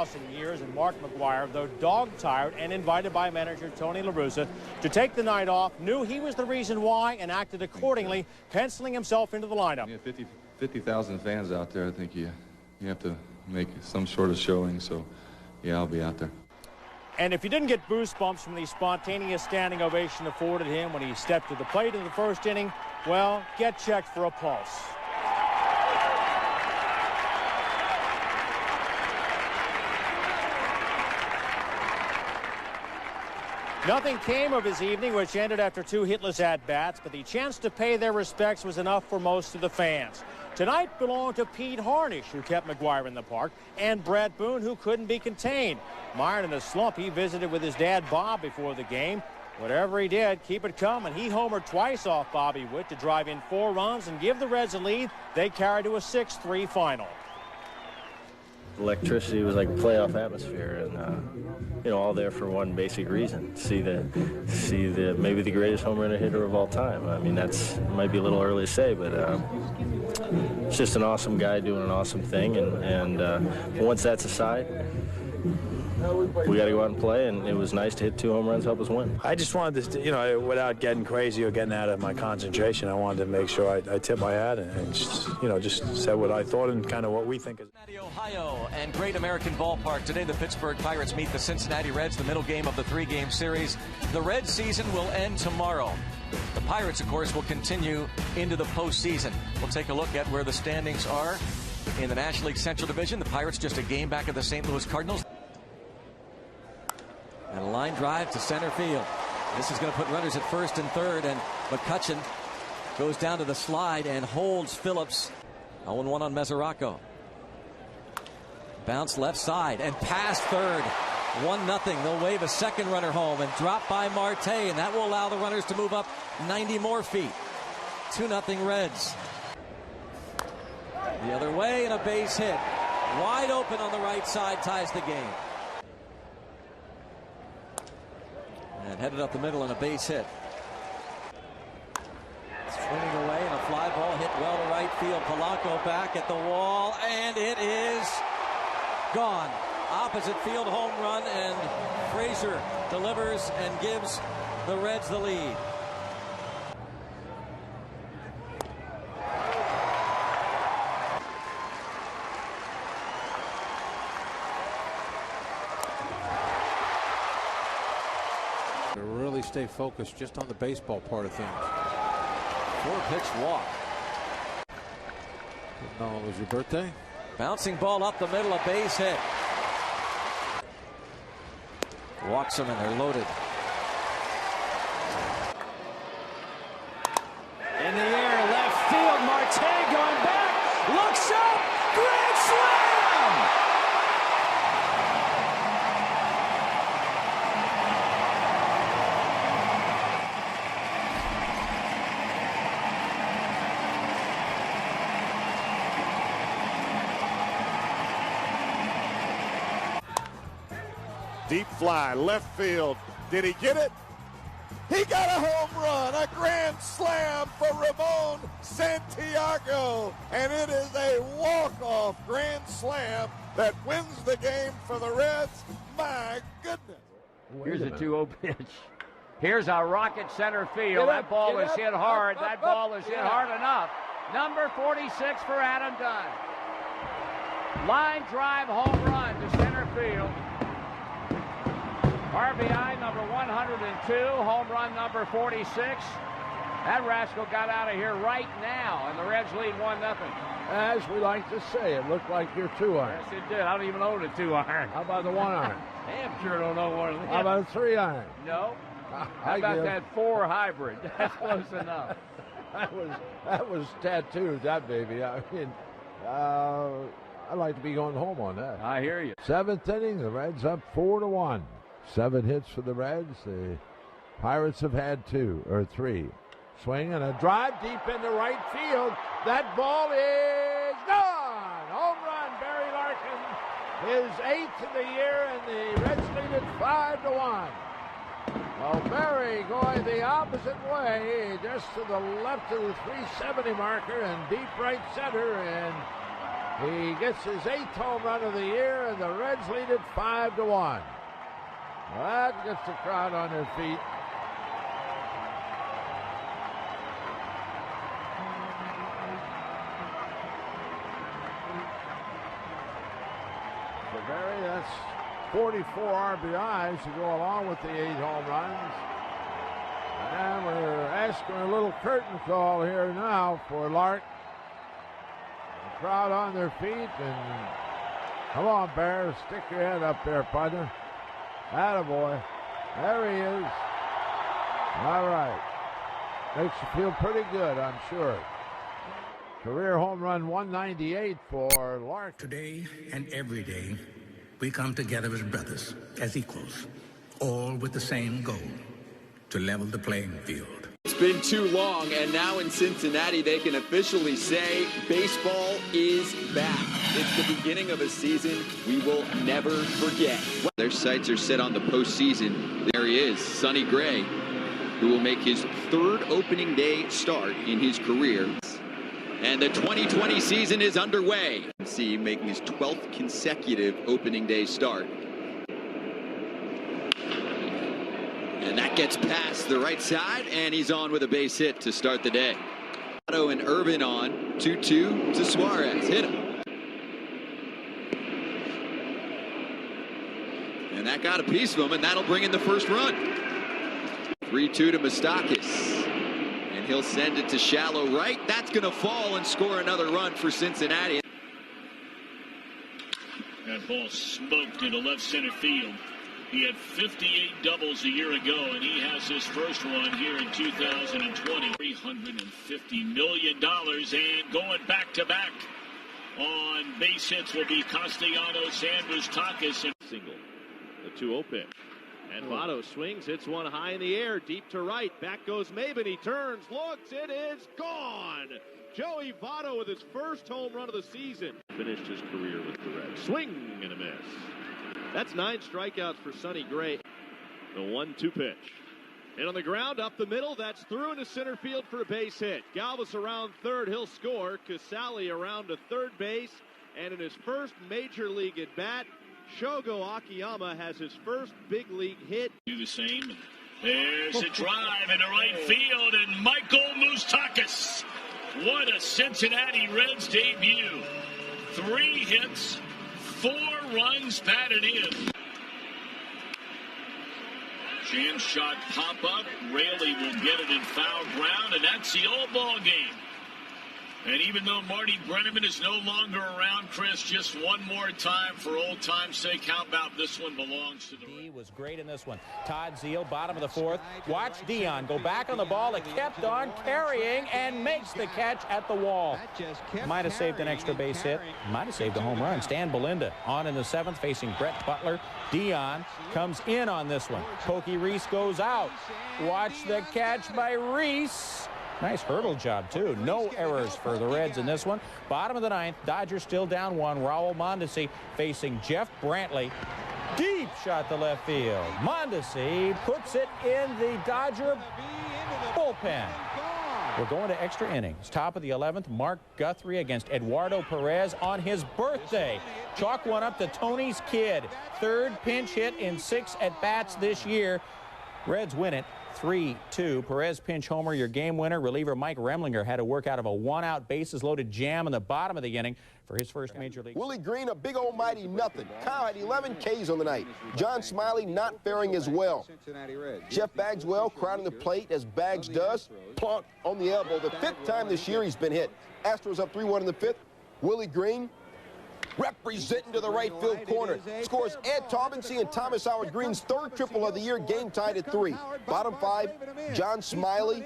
In years, and Mark McGwire, though dog-tired and invited by manager Tony La Russa to take the night off, knew he was the reason why and acted accordingly, penciling himself into the lineup. Yeah, 50,000 fans out there. I think you have to make some sort of showing, so yeah, I'll be out there. And if you didn't get boost bumps from the spontaneous standing ovation afforded him when he stepped to the plate in the first inning, well, get checked for a pulse. Nothing came of his evening, which ended after 2 hitless at-bats, but the chance to pay their respects was enough for most of the fans. Tonight belonged to Pete Harnish, who kept McGwire in the park, and Brad Boone, who couldn't be contained. Mired in a slump, he visited with his dad, Bob, before the game. Whatever he did, keep it coming. He homered twice off Bobby Witt to drive in 4 runs and give the Reds a lead. They carried to a 6-3 final. Electricity was like a playoff atmosphere, and you know, all there for one basic reason: see the maybe the greatest home run hitter of all time. I mean, might be a little early to say, but it's just an awesome guy doing an awesome thing, and once that's aside, we got to go out and play, and it was nice to hit 2 home runs, help us win. I just wanted to, you know, without getting crazy or getting out of my concentration, I wanted to make sure I tip my hat and just, you know, just said what I thought and kind of what we think is. Cincinnati, Ohio, and Great American Ballpark. Today, the Pittsburgh Pirates meet the Cincinnati Reds, the middle game of the 3-game series. The Reds season will end tomorrow. The Pirates, of course, will continue into the postseason. We'll take a look at where the standings are in the National League Central Division. The Pirates just a game back of the St. Louis Cardinals. And a line drive to center field. This is going to put runners at first and third, and McCutchen goes down to the slide and holds Phillips. 0-1 on Mesoraco. Bounce left side and past third. 1-0. They'll wave a second runner home and drop by Marte, and that will allow the runners to move up 90 more feet. 2-0 Reds. The other way, and a base hit. Wide open on the right side, ties the game. And headed up the middle and a base hit. Swinging away and a fly ball hit well to right field. Polanco back at the wall, and it is gone. Opposite field home run, and Frazier delivers and gives the Reds the lead. To really stay focused just on the baseball part of things. 4-pitch walk. No, it was your birthday? Bouncing ball up the middle, a base hit. Walks them, and they're loaded. In the air, left field, Marte going back, looks up, grand slam! Deep fly, left field. Did he get it? He got a home run, a grand slam for Ramon Santiago. And it is a walk-off grand slam that wins the game for the Reds. My goodness. Here's a 2-0 pitch. Here's a rocket center field. That ball is hit hard. That ball is hit hard enough. Number 46 for Adam Dunn. Line drive home run to center field. RBI number 102, home run number 46. That rascal got out of here right now, and the Reds lead 1-0. As we like to say, it looked like your 2-iron. Yes, it did. I don't even own a 2-iron. How about the 1-iron? Damn sure don't know one of them. How about a 3-iron? No. How about that 4 hybrid? That's close enough. That was tattooed, that baby. I mean, I'd like to be going home on that. I hear you. 7th inning, the Reds up 4-1. 7 hits for the Reds. The Pirates have had 2 or 3. Swing and a drive deep into right field. That ball is gone. Home run, Barry Larkin. His 8th of the year, and the Reds lead it 5-1. Well, Barry going the opposite way, just to the left of the 370 marker and deep right center, and He gets his 8th home run of the year, and the Reds lead it 5-1. That gets the crowd on their feet. Barry, that's 44 RBIs to go along with the 8 home runs. And we're asking a little curtain call here now for Lark. The crowd on their feet, and come on, Bears, stick your head up there, partner. Attaboy. There he is. All right. Makes you feel pretty good, I'm sure. Career home run 198 for Lark. Today and every day, we come together as brothers, as equals, all with the same goal, to level the playing field. It's been too long, and now in Cincinnati, they can officially say baseball is back. It's the beginning of a season we will never forget. Their sights are set on the postseason. There he is, Sonny Gray, who will make his 3rd opening day start in his career. And the 2020 season is underway. See, making his 12th consecutive opening day start. And that gets past the right side, and he's on with a base hit to start the day. Otto and Irvin on, 2-2 to Suarez. Hit him. And that got a piece of him, and that'll bring in the first run. 3-2 to Moustakas. And he'll send it to shallow right. That's going to fall and score another run for Cincinnati. That ball smoked into left center field. He had 58 doubles a year ago, and he has his first one here in 2020. $350 million, and going back-to-back on base hits will be Castellanos and Moustakas. Single, the 2-0 pitch. And Votto swings, hits one high in the air, deep to right. Back goes Maben. He turns, looks, it is gone. Joey Votto with his first home run of the season. Finished his career with the Reds. Swing and a miss. That's 9 strikeouts for Sonny Gray. The 1-2 pitch. And on the ground, up the middle, that's through into center field for a base hit. Galvis around third, he'll score. Casali around to third base. And in his first major league at bat, Shogo Akiyama has his first big league hit. Do the same. There's a drive into right field, and Michael Moustakas. What a Cincinnati Reds debut. 3 hits, 4 runs batted in. Chance shot pop up. Raley will get it in foul ground, and that's the old ball game. And even though Marty Brenneman is no longer around, Chris, just one more time for old time's sake, how about this one belongs to the... He was great in this one. Todd Zeal, bottom of the 4th. Watch Dion go back on the ball. It kept on carrying and makes the catch at the wall. Might have saved an extra base hit. Might have saved a home run. Stan Belinda on in the 7th facing Brett Butler. Dion comes in on this one. Pokey Reese goes out. Watch the catch by Reese. Nice hurdle job, too. No errors for the Reds in this one. Bottom of the 9th, Dodgers still down 1. Raul Mondesi facing Jeff Brantley. Deep shot to left field. Mondesi puts it in the Dodger bullpen. We're going to extra innings. Top of the 11th, Mark Guthrie against Eduardo Perez on his birthday. Chalk one up to Tony's kid. 3rd pinch hit in 6 at-bats this year. Reds win it 3-2. Perez pinch homer, your game winner. Reliever Mike Remlinger had to work out of a 1-out bases-loaded jam in the bottom of the inning for his first major league. Willie Green, a big old mighty nothing. Kyle had 11 Ks on the night. John Smiley not faring as well. Jeff Bagswell crowding the plate as Bags does. Plonk on the elbow. The 5th time this year he's been hit. Astros up 3-1 in the 5th. Willie Green representing to the right field corner. Scores Ed Taubensee and Thomas Howard Green's 3rd triple of the year, game tied at 3. Bottom 5, John Smiley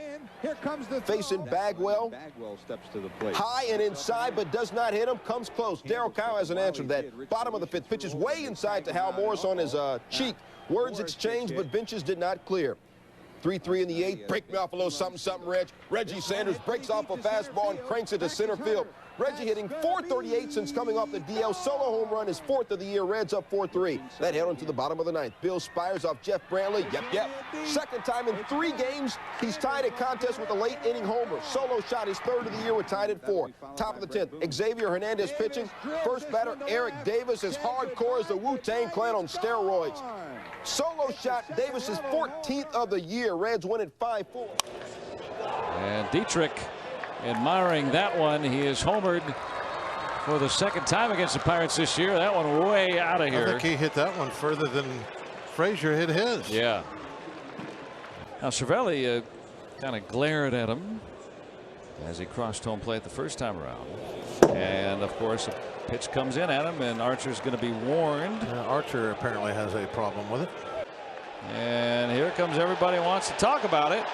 facing Bagwell. Bagwell steps to the plate. High and inside, but does not hit him. Comes close. Darryl Cow hasn't answered that. Bottom of the 5th, pitches way inside to Hal Morris on his cheek. Words exchanged, but benches did not clear. 3-3 in the 8th. Break me off a little something, Reg. Reggie Sanders breaks off a fastball and cranks it to center field. Reggie hitting .438 since coming off the DL. Solo home run, his 4th of the year. Reds up 4-3. That held him to the bottom of the 9th. Bill Spires off Jeff Brantley. Yep. Second time in 3 games, he's tied a contest with a late inning homer. Solo shot his 3rd of the year. We're tied at 4. Top of the 10th. Xavier Hernandez pitching. First batter, Eric Davis, as hardcore as the Wu-Tang Clan on steroids. Solo shot, Davis's 14th of the year. Reds win at 5-4. And Dietrich admiring that one. He is homered for the 2nd time against the Pirates this year. That one way out of here. I think he hit that one further than Frazier hit his. Yeah. Now Cervelli kind of glared at him as he crossed home plate the first time around. And of course, a pitch comes in at him, and Archer's going to be warned. Archer apparently has a problem with it. And here comes everybody who wants to talk about it.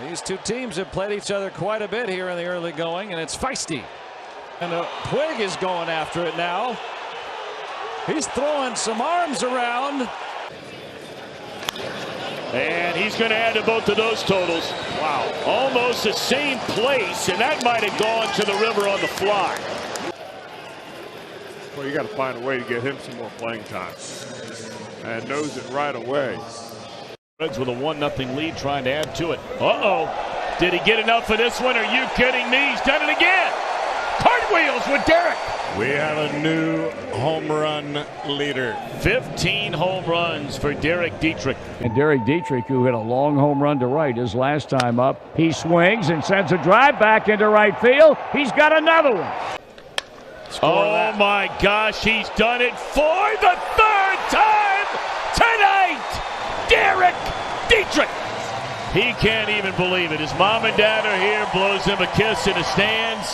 These two teams have played each other quite a bit here in the early going, and it's feisty. And Puig is going after it now. He's throwing some arms around. And he's going to add to both of those totals. Wow. Almost the same place, and that might have gone to the river on the fly. Well, you got to find a way to get him some more playing time. And knows it right away. Reds with a 1-0 lead, trying to add to it. Uh-oh. Did he get enough for this one? Are you kidding me? He's done it again. Cartwheels with Derek. We have a new home run leader. 15 home runs for Derek Dietrich. And Derek Dietrich, who hit a long home run to right his last time up. He swings and sends a drive back into right field. He's got another one. Oh my gosh, he's done it for the 3rd time tonight. Derek Dietrich. He can't even believe it. His mom and dad are here, blows him a kiss in the stands.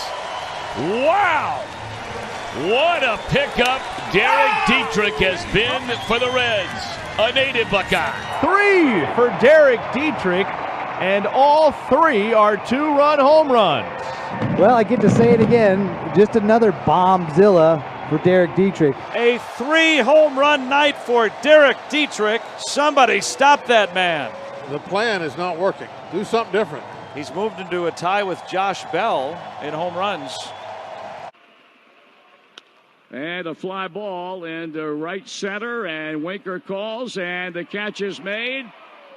Wow. What a pickup Derek Dietrich has been for the Reds. A native Buckeye. 3 for Derek Dietrich, and all 3 are 2-run home runs. Well, I get to say it again. Just another bombzilla for Derek Dietrich. A 3-home run night for Derek Dietrich. Somebody stop that man. The plan is not working. Do something different. He's moved into a tie with Josh Bell in home runs. And a fly ball into right center, and Winker calls, and the catch is made.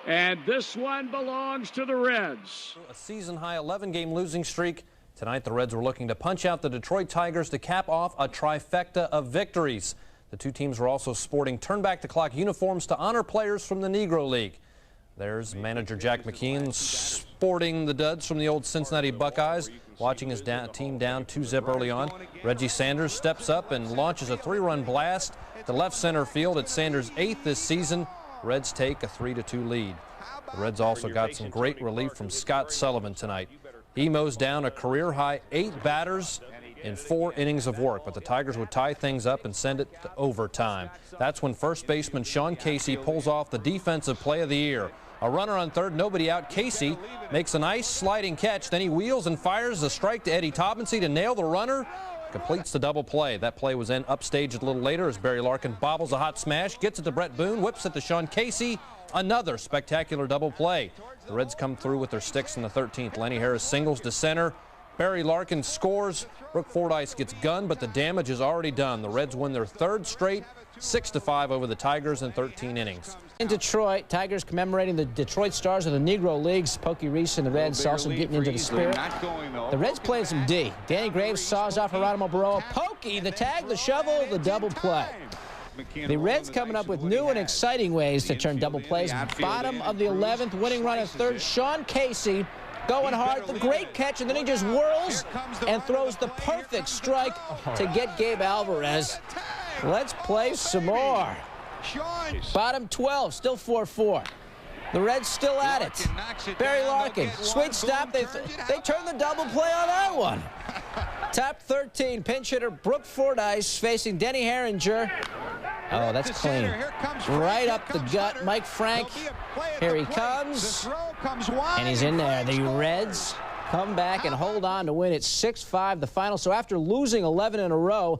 And this one belongs to the Reds. A season-high 11-game losing streak. Tonight, the Reds were looking to punch out the Detroit Tigers to cap off a trifecta of victories. The two teams were also sporting turn-back-the-clock uniforms to honor players from the Negro League. There's manager Jack McKeon sporting the duds from the old Cincinnati Buckeyes, watching his team down 2-zip early on. Reggie Sanders steps up and launches a 3-run blast to left center field at Sanders' 8th this season. Reds take a 3-2 lead. The Reds also got some great relief from Scott Sullivan tonight. He mows down a career-high 8 batters in 4 innings of work, but the Tigers would tie things up and send it to overtime. That's when first baseman Sean Casey pulls off the defensive play of the year. A runner on third, nobody out. Casey makes a nice sliding catch. Then he wheels and fires a strike to Eddie Taubensee to nail the runner. Completes the double play. That play was then upstaged a little later as Barry Larkin bobbles a hot smash, gets it to Brett Boone, whips it to Sean Casey. Another spectacular double play. The Reds come through with their sticks in the 13th. Lenny Harris singles to center. Barry Larkin scores. Brooke Fordyce gets gunned, but the damage is already done. The Reds win their 3rd straight, 6-5 over the Tigers in 13 innings. In Detroit, Tigers commemorating the Detroit Stars of the Negro Leagues. Pokey Reese and the Reds also getting into the spirit. The Reds playing some D. Danny Graves saws off Geronimo Baroa. Pokey, the tag, the shovel, the double play. The Reds coming up with new and exciting ways to turn double plays. Bottom of the 11th, winning run at third, Sean Casey going hard, the great catch, and then he just whirls and throws the perfect strike to get Gabe Alvarez. Let's play some more. Bottom 12, still 4-4. The Reds still at it. Barry Larkin, sweet stop. They turned the double play on that one. Top 13, pinch hitter Brooke Fordyce facing Denny Herringer. Oh, that's clean. Right up the gut. Mike Frank, here he comes. And he's in there. The Reds come back and hold on to win it 6-5, the final. So after losing 11 in a row,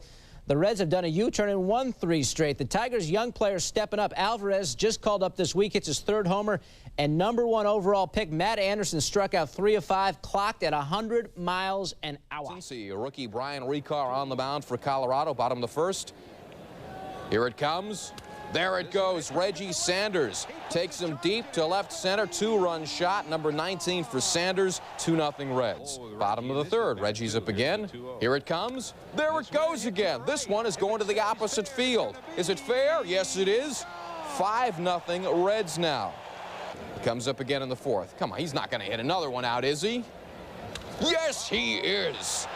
The Reds have done a U-turn and won 3 straight. The Tigers' young players stepping up. Alvarez just called up this week. It's his 3rd homer. And #1 overall pick, Matt Anderson, struck out 3 of 5, clocked at 100 miles an hour. See rookie Brian Ricard on the mound for Colorado, bottom of the 1st. Here it comes. There it goes. Reggie Sanders takes him deep to left center. 2-run shot. Number 19 for Sanders. 2-0 Reds. Bottom of the 3rd. Reggie's up again. Here it comes. There it goes again. This one is going to the opposite field. Is it fair? Yes, it is. 5-0 Reds now. He comes up again in the 4th. Come on, he's not going to hit another one out, is he? Yes, he is.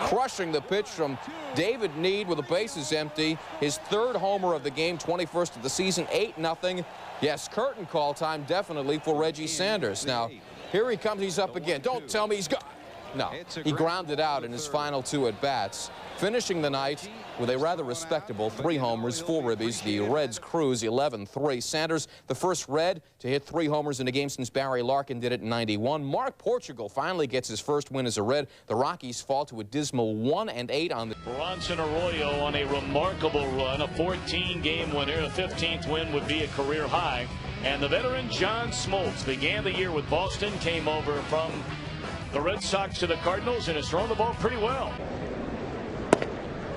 Crushing the pitch from David Need with the bases empty. His 3rd homer of the game, 21st of the season, 8-0. Yes, curtain call time definitely for Reggie Sanders. Now, here he comes. He's up again. Don't tell me he's got... No, he grounded out in his final 2 at-bats, finishing the night with a rather respectable 3 homers, 4 ribbies. The Reds cruise 11-3. Sanders, the first Red to hit 3 homers in a game since Barry Larkin did it in '91. Mark Portugal finally gets his first win as a Red. The Rockies fall to a dismal 1-8 on the... Bronson Arroyo on a remarkable run, a 14-game winner. A 15th win would be a career high. And the veteran John Smoltz began the year with Boston, came over from the Red Sox to the Cardinals, and has thrown the ball pretty well.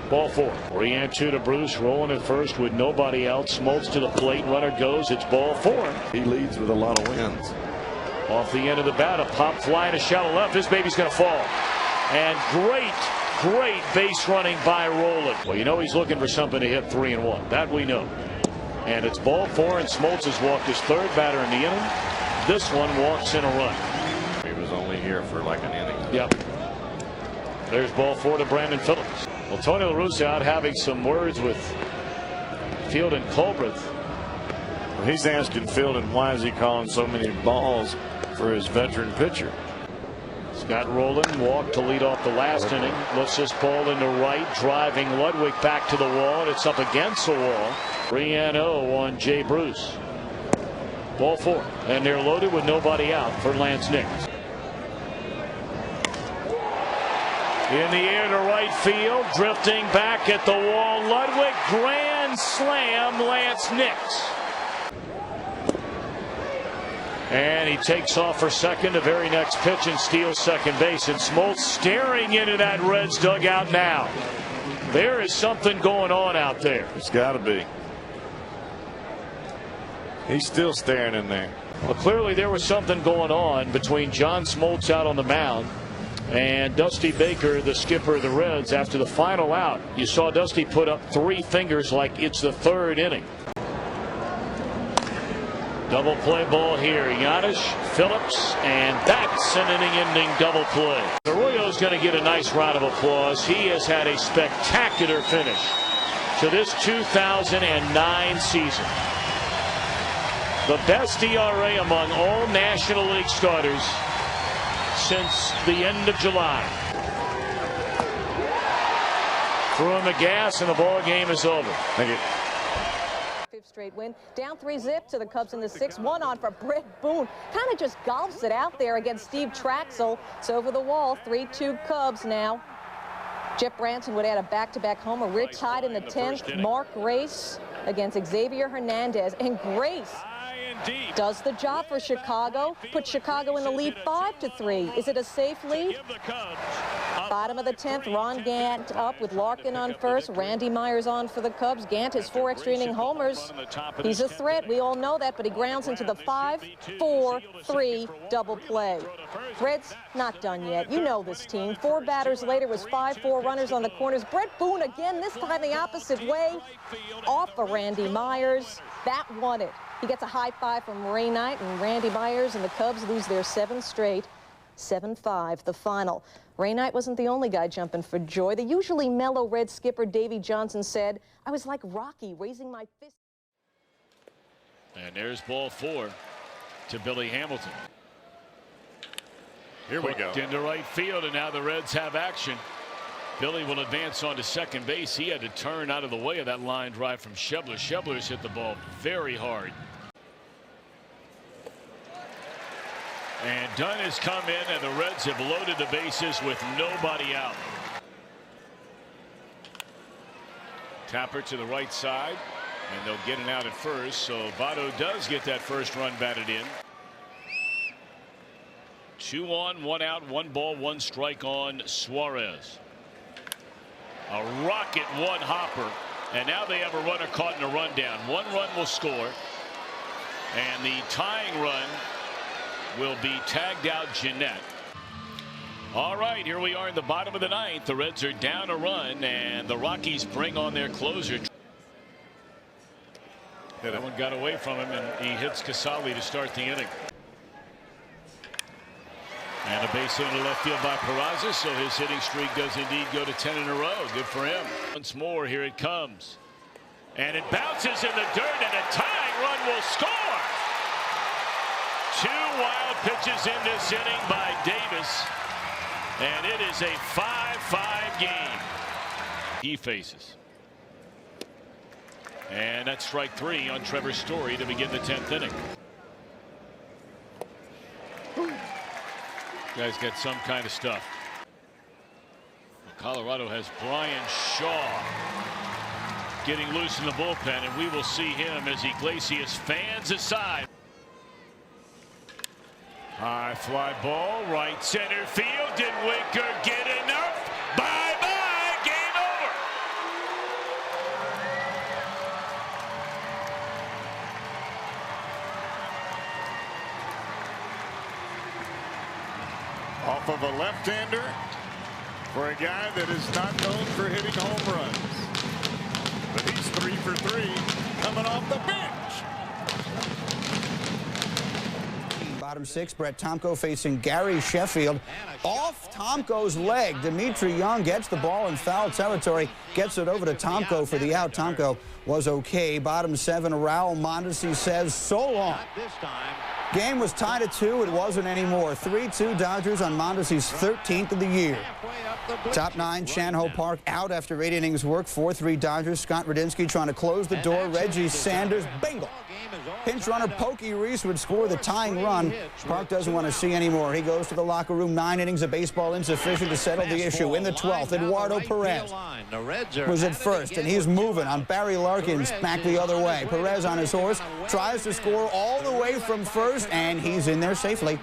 Ball 4. 3-2 to Bruce, rolling at first with nobody out. Smoltz to the plate. Runner goes. It's ball 4. He leads with a lot of wins. Off the end of the bat, a pop fly to shallow left. This baby's going to fall. And great base running by Rowland. Well, you know he's looking for something to hit 3-1. That we know. And it's ball 4, and Smoltz has walked his 3rd batter in the inning. This one walks in a run. He was only here for like an inning. Yep. There's ball 4 to Brandon Phillips. Well, Tony La Russa out having some words with Field and Culbreth. Well, he's asking Fielding why is he calling so many balls for his veteran pitcher. Scott Rowland walked to lead off the last inning. Lifts this ball into right, driving Ludwig back to the wall, and it's up against the wall. 3-0 on Jay Bruce. Ball 4, and they're loaded with nobody out for Lance Nix. In the air to right field, drifting back at the wall. Ludwig, grand slam, Lance Nix. And he takes off for second, the very next pitch, and steals second base. And Smoltz staring into that Reds dugout now. There is something going on out there. It's got to be. He's still staring in there. Well, clearly there was something going on between John Smoltz out on the mound and Dusty Baker, the skipper of the Reds, after the final out. You saw Dusty put up 3 fingers like it's the 3rd inning. Double play ball here. Giannis, Phillips, and that's an inning-ending double play. Arroyo's going to get a nice round of applause. He has had a spectacular finish to this 2009 season. The best ERA among all National League starters since the end of July. Threw him the gas, and the ball game is over. Thank you. 5th straight win. Down 3-0 to the Cubs in the 6th. 1 on for Brett Boone. Kind of just golfs it out there against Steve Traxel. It's over the wall. 3-2 Cubs now. Jeff Branson would add a back-to-back homer. We're tied in the 10th. Mark Grace against Xavier Hernandez. And Grace does the job for Chicago. Put Chicago in the lead 5-3. Is it a safe lead? Bottom of the 10th, Ron Gant up with Larkin on first. Randy Myers on for the Cubs. Gant has 4 extra inning homers. He's a threat. We all know that, but he grounds into the 5-4-3 double play. Reds not done yet. You know this team. 4 batters later was 5-4 runners on the corners. Brett Boone again, this time the opposite way. Off of Randy Myers. That won it. He gets a high five from Ray Knight, and Randy Myers and the Cubs lose their 7th straight. 7-5 the final. Ray Knight wasn't the only guy jumping for joy. The usually mellow Red skipper Davey Johnson said, "I was like Rocky raising my fist." And there's ball 4 to Billy Hamilton. Here we go. Into right field, and now the Reds have action. Billy will advance on to second base. He had to turn out of the way of that line drive from Shebler. Shebler's hit the ball very hard. And Dunn has come in, and the Reds have loaded the bases with nobody out. Tapper to the right side, and they'll get it out at first. So Votto does get that first run batted in. 2 on, 1 out, 1 ball, 1 strike on Suarez. A rocket 1 hopper, and now they have a runner caught in a rundown. 1 run will score, and the tying run will be tagged out Jeanette. All right, here we are in the bottom of the 9th. The Reds are down a run, and the Rockies bring on their closer. That one got away from him, and he hits Casali to start the inning. And a base hit in the left field by Peraza, so his hitting streak does indeed go to 10 in a row. Good for him. Once more, here it comes. And it bounces in the dirt, and a tying run will score. 2 wild pitches in this inning by Davis, and it is a 5-5 game. He faces. And that's strike 3 on Trevor Story to begin the 10th inning. Guys got some kind of stuff. Colorado has Brian Shaw getting loose in the bullpen, and we will see him as Iglesias fans aside. High fly ball, right center field. Did Winker get enough? Bye-bye, game over. Off of a left-hander for a guy that is not known for hitting home runs. But he's 3 for 3 coming off the bench. Bottom 6, Brett Tomko facing Gary Sheffield. Off Tomko's leg, Dimitri Young gets the ball in foul territory, gets it over to Tomko for the out. Tomko was okay. Bottom 7, Raul Mondesi says so long. Game was tied at 2. It wasn't anymore. 3-2 Dodgers on Mondesi's 13th of the year. Top 9, Chan-Ho Park out after 8 innings work. 4-3 Dodgers. Scott Radinsky trying to close the door. Reggie Sanders, bingo. Pinch runner Pokey Reese would score the tying run. Park doesn't want to see anymore. He goes to the locker room. 9 innings of baseball insufficient to settle the issue. In the 12th, Eduardo Perez was at first, and he's moving on Barry Larkins back the other way. Perez on his horse tries to score all the way from first, and he's in there safely.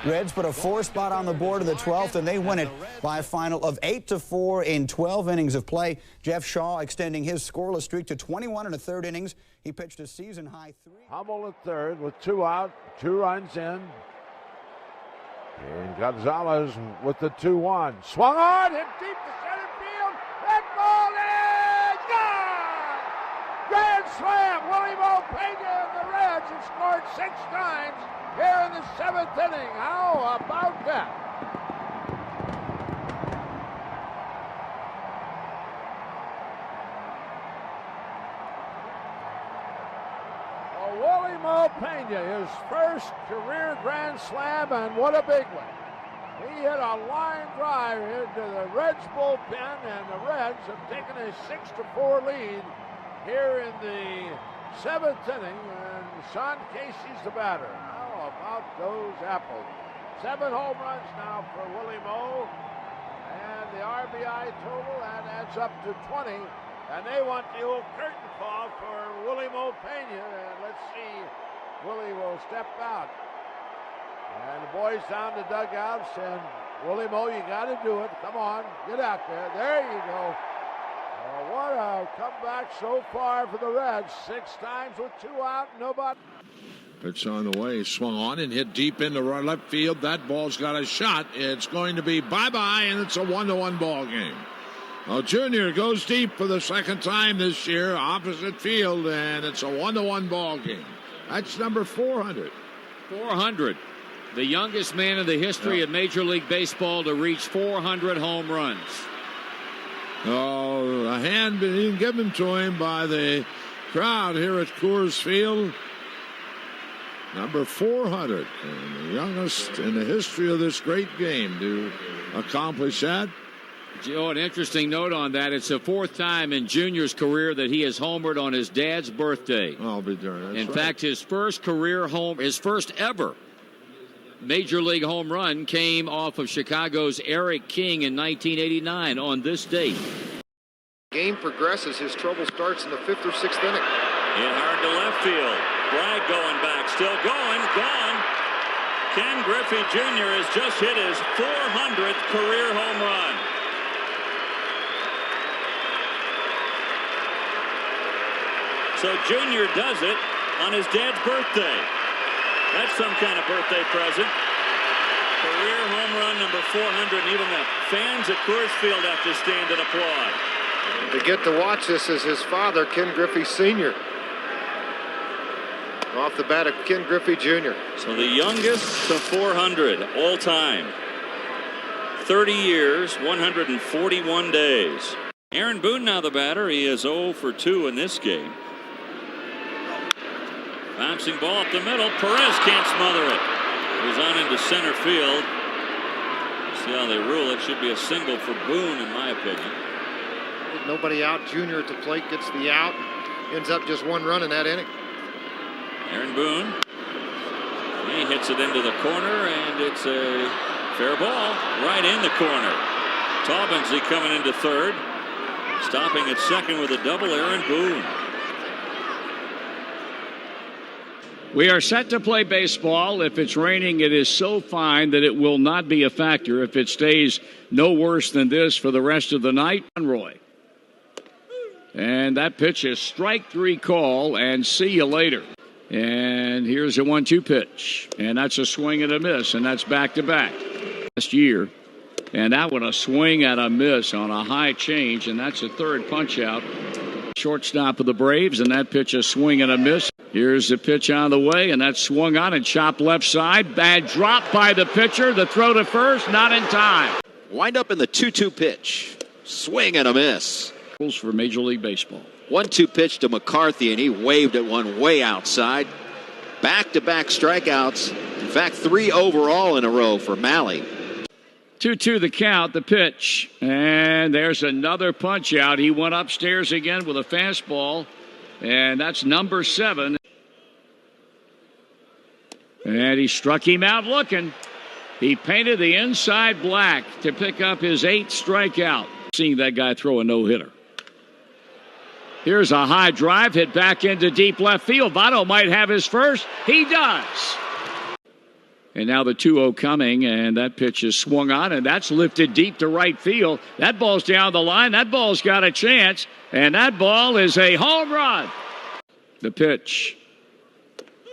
Reds put a 4 spot on the board in the 12th, and they win it by a final of 8-4 in 12 innings of play. Jeff Shaw extending his scoreless streak to 21 1/3 innings. He pitched a season-high 3. Hummel at third with 2 out, 2 runs in. And Gonzalez with the 2-1. Swung on, hit deep to center field. That ball is gone! Grand slam! Willie Mo Pena and the Reds have scored 6 times here in the 7th inning. How about that? Willie Mo Pena, his first career grand slam, and what a big one. He hit a line drive into the Reds bullpen, and the Reds have taken a 6-4 lead here in the 7th inning, and Sean Casey's the batter. How about those apples? 7 home runs now for Willie Mo, and the RBI total, that adds up to 20. And they want the old curtain call for Willie Mo Pena, and let's see, Willie will step out. And the boys down the dugouts, and Willie Mo, you got to do it. Come on, get out there. There you go. What a comeback so far for the Reds. 6 times with 2 out, nobody. Pitch on the way, swung on and hit deep into left field. That ball's got a shot. It's going to be bye-bye, and it's a 1-1 ball game. Well, Junior goes deep for the 2nd time this year, opposite field, and it's a 1-1 ball game. That's number 400. 400. The youngest man in the history of Major League Baseball to reach 400 home runs. Oh, a hand being given to him by the crowd here at Coors Field. Number 400, and the youngest in the history of this great game to accomplish that. Joe, an interesting note on that. It's the 4th time in Junior's career that he has homered on his dad's birthday. I'll be darned. In fact, his first ever Major League home run came off of Chicago's Eric King in 1989 on this date. game progresses, his trouble starts in the 5th or 6th inning. Hit hard to left field. Bragg going back, still going, gone. Ken Griffey Jr. has just hit his 400th career home run. So Jr. does it on his dad's birthday. That's some kind of birthday present. Career home run number 400, and even the fans at Coors Field have to stand and applaud. To get to watch this is his father, Ken Griffey Sr. Off the bat of Ken Griffey Jr. So the youngest to 400 all time. 30 years, 141 days. Aaron Boone now the batter. He is 0 for 2 in this game. Bouncing ball up the middle. Perez can't smother it. He's on into center field. See how they rule it. Should be a single for Boone, in my opinion. With nobody out, Jr. at the plate gets the out. Ends up just 1 run in that inning. Aaron Boone. He hits it into the corner, and it's a fair ball right in the corner. Taubensee coming into third. Stopping at second with a double, Aaron Boone. We are set to play baseball. If it's raining, it is so fine that it will not be a factor if it stays no worse than this for the rest of the night. Roy. And that pitch is strike 3 call, and see you later. And here's a 1-2 pitch. And that's a swing and a miss, and that's back-to-back. Last year. And that one a swing and a miss on a high change, and that's a third punch-out. Shortstop of the Braves, and that pitch a swing and a miss. Here's the pitch on the way, and that's swung on and chopped left side. Bad drop by the pitcher. The throw to first, not in time. Wind up in the 2-2 pitch. Swing and a miss. Rules for Major League Baseball. 1-2 pitch to McCarthy, and he waved at one way outside. Back-to-back strikeouts. In fact, 3 overall in a row for Malley. 2-2 the count, the pitch. And there's another punch out. He went upstairs again with a fastball. And that's number 7. And he struck him out looking. He painted the inside black to pick up his 8th strikeout. Seeing that guy throw a no-hitter. Here's a high drive hit back into deep left field. Votto might have his first. He does. And now the 2-0 coming, and that pitch is swung on, and that's lifted deep to right field. That ball's down the line. That ball's got a chance, and that ball is a home run. The pitch.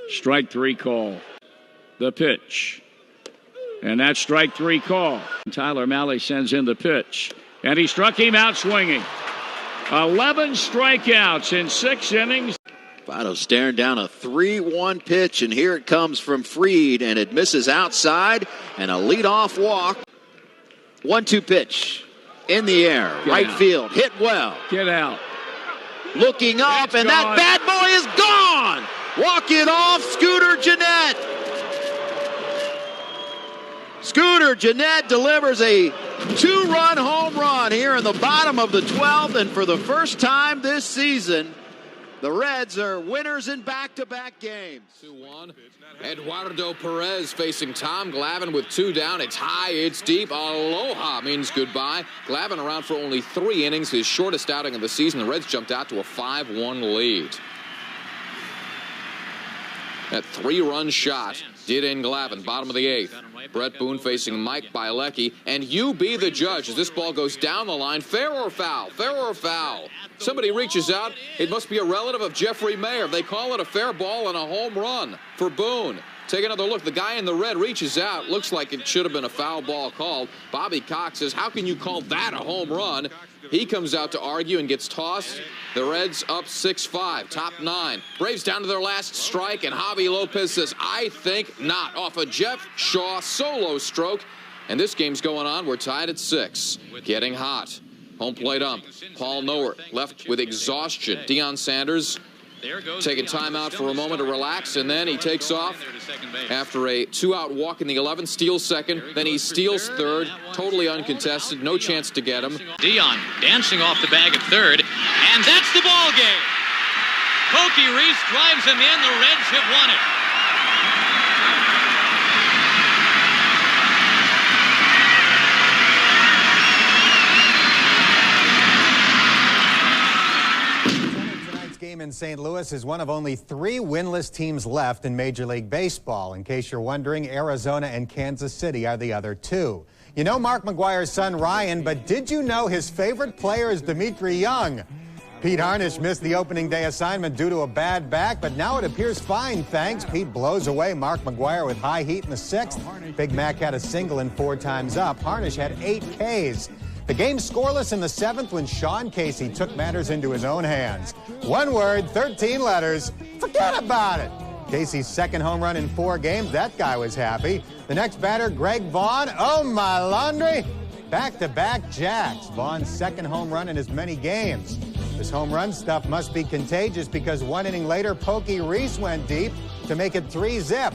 Strike 3 call. The pitch. And that's strike 3 call. Tyler Malley sends in the pitch, and he struck him out swinging. 11 strikeouts in 6 innings. Votto staring down a 3-1 pitch, and here it comes from Fried, and it misses outside, and a leadoff walk. 1-2 pitch in the air, right field, hit well. Get out. Looking up, and that bad boy is gone. Walking off, Scooter Gennett. Scooter Gennett delivers a 2-run home run here in the bottom of the 12th, and for the first time this season, the Reds are winners in back-to-back games. 2-1. Eduardo Perez facing Tom Glavine with 2 down. It's high, it's deep. Aloha means goodbye. Glavine around for only 3 innings, his shortest outing of the season. The Reds jumped out to a 5-1 lead. That 3-run shot did in Glavine, bottom of the 8th. Brett Boone facing Mike Bielecki, and you be the judge as this ball goes down the line. Fair or foul? Fair or foul? Somebody reaches out. It must be a relative of Jeffrey Mayer. They call it a fair ball and a home run for Boone. Take another look. The guy in the red reaches out. Looks like it should have been a foul ball called. Bobby Cox says, how can you call that a home run? He comes out to argue and gets tossed. The Reds up 6-5, top 9. Braves down to their last strike, and Javi Lopez says, I think not, off a Jeff Shaw solo stroke. And this game's going on. We're tied at 6. Getting hot. Home plate ump. Paul Nowert left with exhaustion. Deion Sanders taking time out for a moment to relax, and then he takes off after a 2-out walk in the 11th, steals second, then he steals third, totally uncontested, no chance to get him. Deion dancing off the bag at third, and that's the ball game. Pokey Reese drives him in. The Reds have won it. team in St. Louis is one of only 3 winless teams left in Major League Baseball. In case you're wondering, Arizona and Kansas City are the other 2. You know Mark McGwire's son Ryan, but did you know his favorite player is Dimitri Young? Pete Harnisch missed the opening day assignment due to a bad back, but now it appears fine, thanks. Pete blows away Mark McGwire with high heat in the 6th. Big Mac had a single in 4 times up. Harnisch had 8 Ks. The game scoreless in the 7th when Sean Casey took matters into his own hands. 1 word, 13 letters. Forget about it. Casey's 2nd home run in 4 games. That guy was happy. The next batter, Greg Vaughn. Oh, my laundry. Back-to-back jacks. Vaughn's 2nd home run in as many games. This home run stuff must be contagious because 1 inning later, Pokey Reese went deep to make it 3-zip.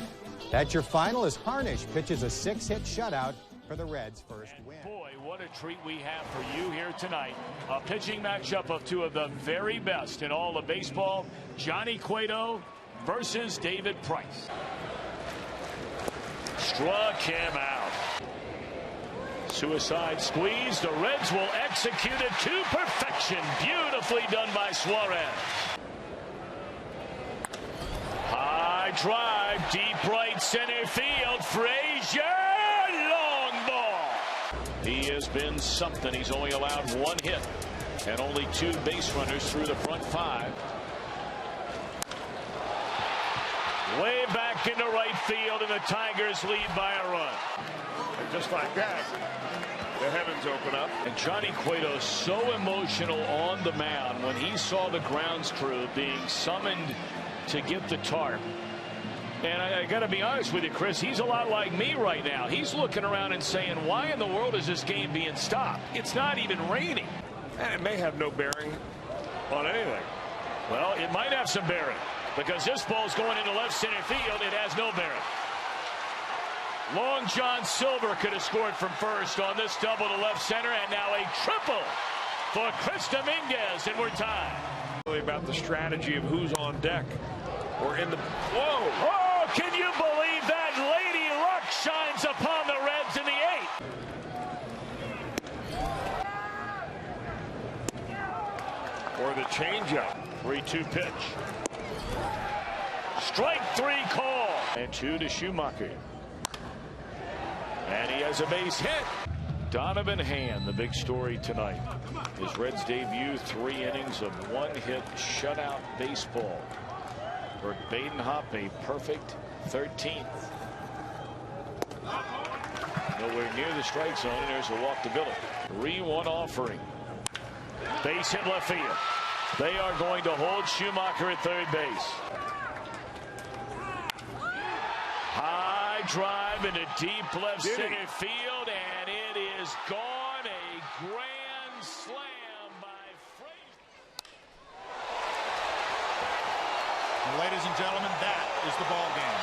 That's your final as Harnisch pitches a 6-hit shutout for the Reds' first win. Boy, what a treat we have for you here tonight. A pitching matchup of 2 of the very best in all of baseball. Johnny Cueto versus David Price. Struck him out. Suicide squeeze. The Reds will execute it to perfection. Beautifully done by Suarez. High drive, deep right center field. Frazier, long ball. He has been something. He's only allowed 1 hit and only 2 base runners through the front 5. Way back into right field, and the Tigers lead by a run. And just like that, the heavens open up. And Johnny Cueto so emotional on the mound when he saw the grounds crew being summoned to get the tarp. And I got to be honest with you, Chris, he's a lot like me right now. He's looking around and saying, why in the world is this game being stopped? It's not even raining. And it may have no bearing on anything. Well, it might have some bearing because this ball's going into left center field. It has no bearing. Long John Silver could have scored from first on this double to left center, and now a triple for Chris Dominguez, and we're tied. Really about the strategy of who's on deck or in the. Whoa! Oh, can you believe that? Lady Luck shines upon the Reds in the 8th. Or the changeup. 3-2 pitch. Strike 3 call. And 2 to Schumacher. And he has a base hit. Donovan Hand, the big story tonight. His Reds debut, 3 innings of 1-hit shutout baseball. For Badenhop, a perfect 13th. Nowhere near the strike zone, and there's a walk to Billy. 3-1 offering. Base hit left field. They are going to hold Schumacher at 3rd base. High drive into deep left center field, and it is gone. A grand slam by Frazier. Ladies and gentlemen, that is the ball game.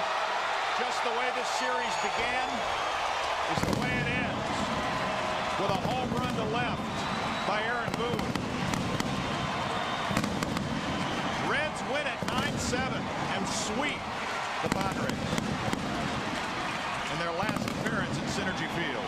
Just the way this series began is the way it ends. With a home run to left by Aaron Boone. Reds win it 9-7 and sweep the Padres in their last appearance at Synergy Field.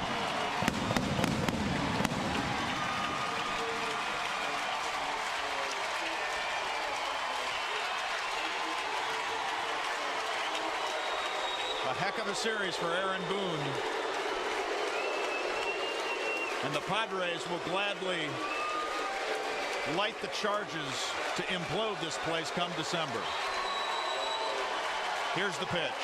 A heck of a series for Aaron Boone. And the Padres will gladly light the charges to implode this place come December. Here's the pitch.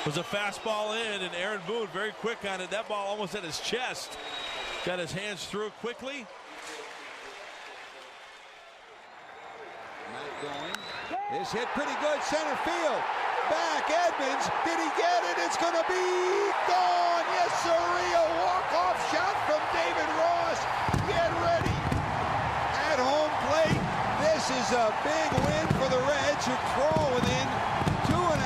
It was a fastball in, and Aaron Boone very quick on it. That ball almost at his chest. Got his hands through it quickly. Not going. This hit pretty good center field. Back Edmonds. Did he get it? It's going to be gone. Yes, sirree. A walk-off shot from David Ross. Get ready. At home plate. This is a big win for the Reds, who crawl within 2.5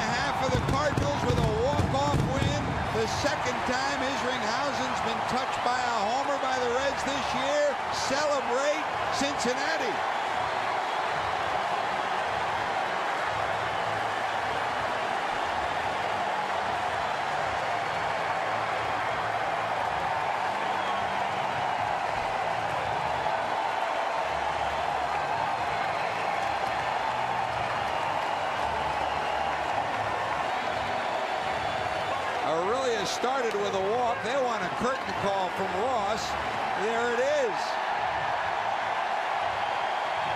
of the Cardinals with a walk-off win. The second time Isringhausen's been touched by a homer by the Reds this year. Celebrate Cincinnati. They started with a walk. They want a curtain call from Ross. There it is.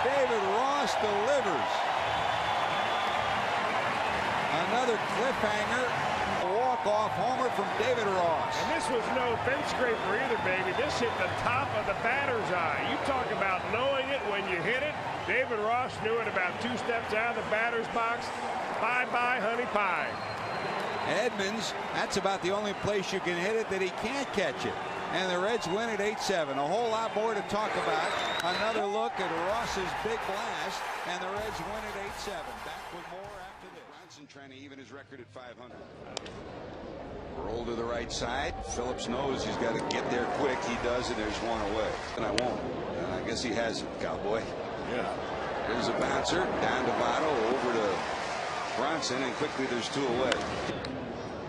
David Ross delivers. Another cliffhanger. A walk-off homer from David Ross. And this was no fence scraper either, baby. This hit the top of the batter's eye. You talk about knowing it when you hit it. David Ross knew it about 2 steps out of the batter's box. Bye-bye, honey pie. Edmonds, that's about the only place you can hit it that he can't catch it. And the Reds win at 8-7. A whole lot more to talk about. Another look at Ross's big blast, and the Reds win at 8-7. Back with more after this. Bronson trying to even his record at 500. Roll to the right side. Phillips knows he's got to get there quick. He does, and there's one away. And I won't. And I guess he has it, Cowboy. Yeah. There's a bouncer. Down to Votto, over to Bronson, and quickly there's 2 away.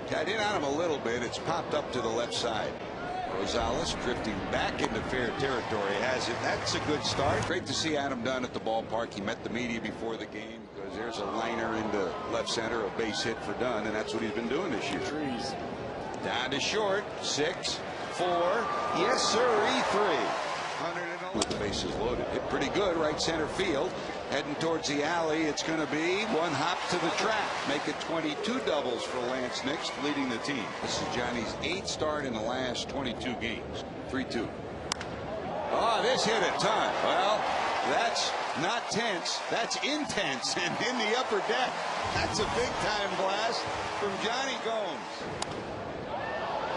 Got in on him a little bit. It's popped up to the left side. Rosales drifting back into fair territory has it. That's a good start. Great to see Adam Dunn at the ballpark. He met the media before the game because there's a liner into left center, a base hit for Dunn, and that's what he's been doing this year. Trees. Down to short. 6, 4. Yes, sir. E3. 111 with the bases loaded. Hit pretty good right center field. Heading towards the alley. It's going to be 1 hop to the track. Make it 22 doubles for Lance Nix, leading the team. This is Johnny's 8th start in the last 22 games. 3-2. Oh, this hit a ton. Well, that's not tense. That's intense. And in the upper deck, that's a big-time blast from Johnny Gomes.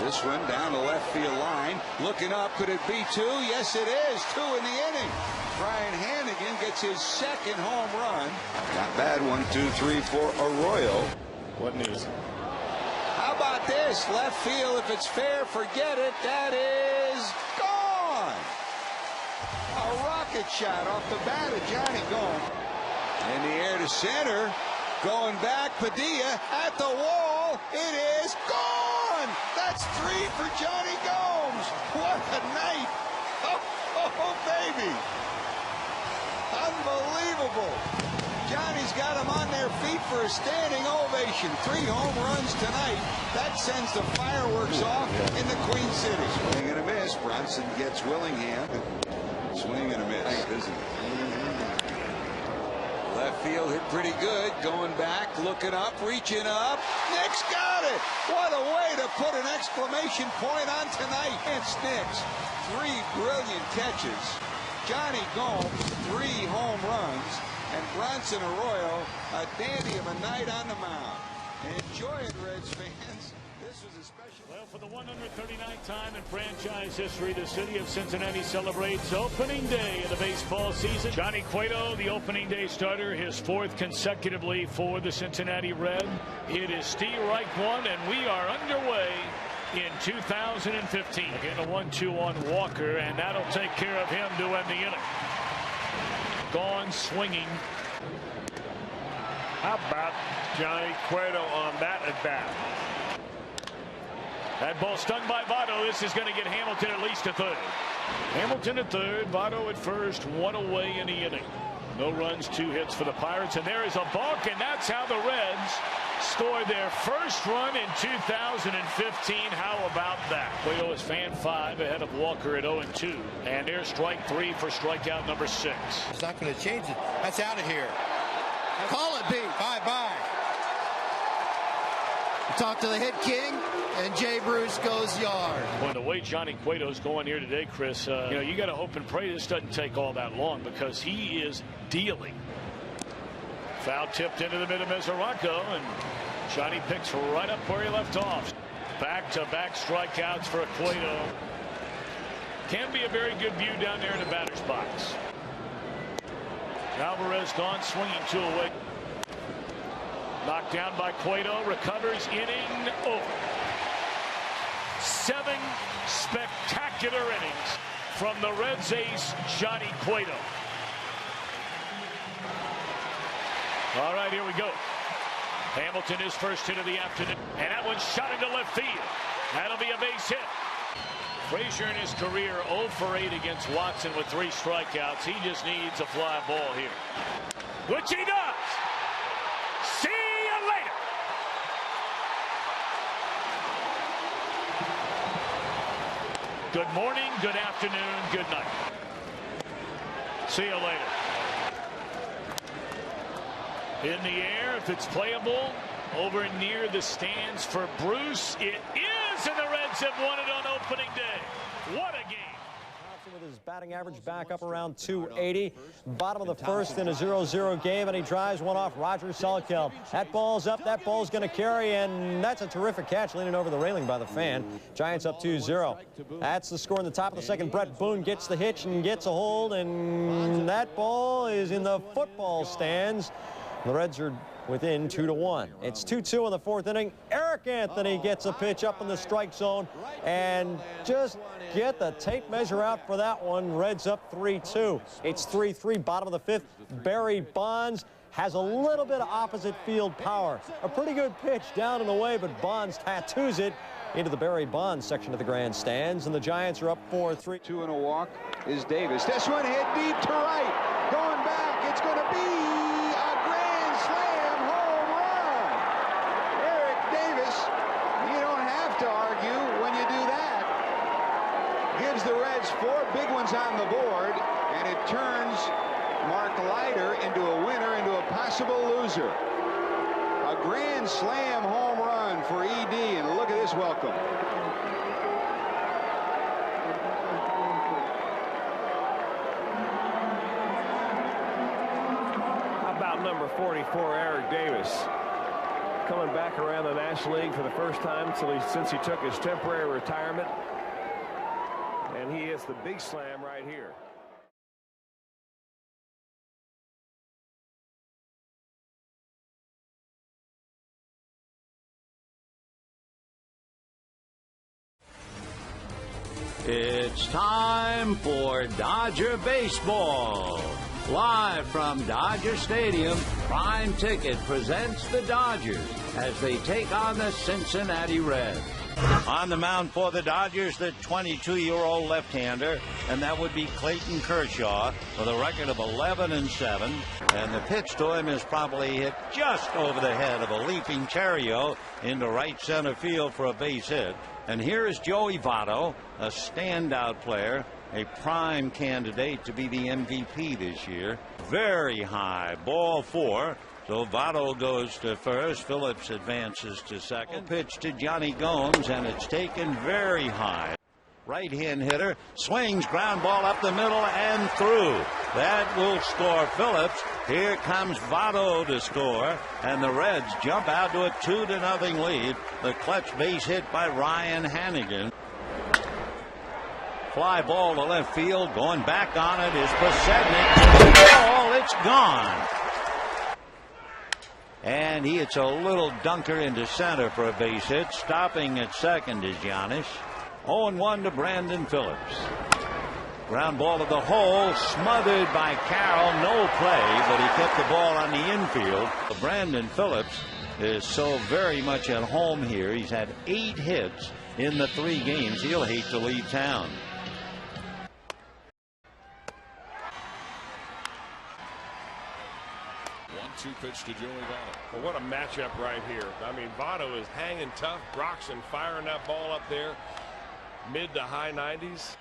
This one down the left field line. Looking up. Could it be 2? Yes, it is. 2 in the inning. Brian Hannigan gets his 2nd home run. Not bad. 1, 2, 3, 4. Arroyo. Wasn't easy. How about this? Left field. If it's fair, forget it. That is gone. A rocket shot off the bat of Johnny Gomes. In the air to center. Going back. Padilla at the wall. It is gone. That's 3 for Johnny Gomes. What a night. Oh, baby. Unbelievable. Johnny's got them on their feet for a standing ovation. 3 home runs tonight. That sends the fireworks off in the Queen City. Swing and a miss. Bronson gets Willingham. Swing and a miss. Left field hit pretty good. Going back, looking up, reaching up. Nix got it. What a way to put an exclamation point on tonight. It's Nix. 3 brilliant catches. Johnny Gomes, 3 home runs. And Bronson Arroyo, a dandy of a night on the mound. Enjoy it, Reds fans. This was a special. Well, for the 139th time in franchise history, the city of Cincinnati celebrates opening day of the baseball season. Johnny Cueto, the opening day starter, his 4th consecutively for the Cincinnati Reds. It is Steve Reich 1, and we are underway in 2015. Again, a 1-2 on Walker, and that'll take care of him to end the inning. Gone swinging. How about Johnny Cueto on that at bat? That ball stung by Votto. This is going to get Hamilton at least to 3rd. Hamilton at 3rd, Votto at 1st, 1 away in the inning. No runs, 2 hits for the Pirates, and there is a balk, and that's how the Reds scored their 1st run in 2015. How about that? Cueto is fan 5 ahead of Walker at 0-2, and there's strike 3 for strikeout number 6. It's not going to change it. That's out of here. Call it, B. Bye-bye. Talk to the hit king, and Jay Bruce goes yard. Well, the way Johnny Cueto's going here today, Chris, you got to hope and pray this doesn't take all that long because he is dealing. Foul tipped into the mid of Mesoraco, and Johnny picks right up where he left off. Back-to-back strikeouts for Cueto. Can be a very good view down there in the batter's box. Alvarez gone swinging 2 away. Knocked down by Cueto, recovers, inning over. 7 spectacular innings from the Reds ace, Johnny Cueto. All right, here we go. Hamilton is 1st hit of the afternoon, and that one's shot into left field. That'll be a base hit. Frazier in his career 0 for 8 against Watson with 3 strikeouts. He just needs a fly ball here, which he does. See you later. Good morning, good afternoon, good night. See you later. In the air, if it's playable, over near the stands for Bruce. It is, and the Reds have won it on opening day. What a game. With his batting average back up around 280. Bottom of the first in a 0-0 game, and he drives one off Roger Selkeld. That ball's up, that ball's going to carry, and that's a terrific catch leaning over the railing by the fan. Giants up 2-0. That's the score in the top of the second. Brett Boone gets the hitch and gets a hold, and that ball is in the football stands. The Reds are within 2-1. It's 2-2 in the fourth inning. Eric Anthony gets a pitch up in the strike zone, and just get the tape measure out for that one. Reds up 3-2. It's 3-3, bottom of the fifth. Barry Bonds has a little bit of opposite field power. A pretty good pitch down and away, but Bonds tattoos it into the Barry Bonds section of the grandstands, and the Giants are up 4-3. 2 and a walk is Davis. This one hit deep to right. Going back, it's going to be slam home run. Eric Davis, you don't have to argue when you do that. Gives the Reds 4 big ones on the board, and it turns Mark Leiter into a winner, into a possible loser. A grand slam home run for ED, and look at this welcome. Number 44, Eric Davis, coming back around the National League for the first time since he took his temporary retirement, and he hits the big slam right here. It's time for Dodger Baseball. Live from Dodger Stadium, Prime Ticket presents the Dodgers as they take on the Cincinnati Reds. On the mound for the Dodgers, the 22-year-old left-hander, and that would be Clayton Kershaw with a record of 11-7. And the pitch to him is probably hit just over the head of a leaping Terrio into right center field for a base hit. And here is Joey Votto, a standout player, a prime candidate to be the MVP this year. Very high, ball 4. So Votto goes to first. Phillips advances to second. Pitch to Johnny Gomes, and it's taken very high. Right-hand hitter swings, ground ball up the middle and through. That will score Phillips. Here comes Votto to score, and the Reds jump out to a 2-0 lead. The clutch base hit by Ryan Hannigan. Fly ball to left field. Going back on it is Posednik. Ball, it's gone. And he hits a little dunker into center for a base hit. Stopping at second is Giannis. 0-1 to Brandon Phillips. Ground ball to the hole, smothered by Carroll. No play, but he kept the ball on the infield. Brandon Phillips is so very much at home here. He's had 8 hits in the 3 games. He'll hate to leave town. 1-2 pitch to Joey Votto. Well, what a matchup right here. I mean, Votto is hanging tough. Broxton firing that ball up there, mid to high 90s.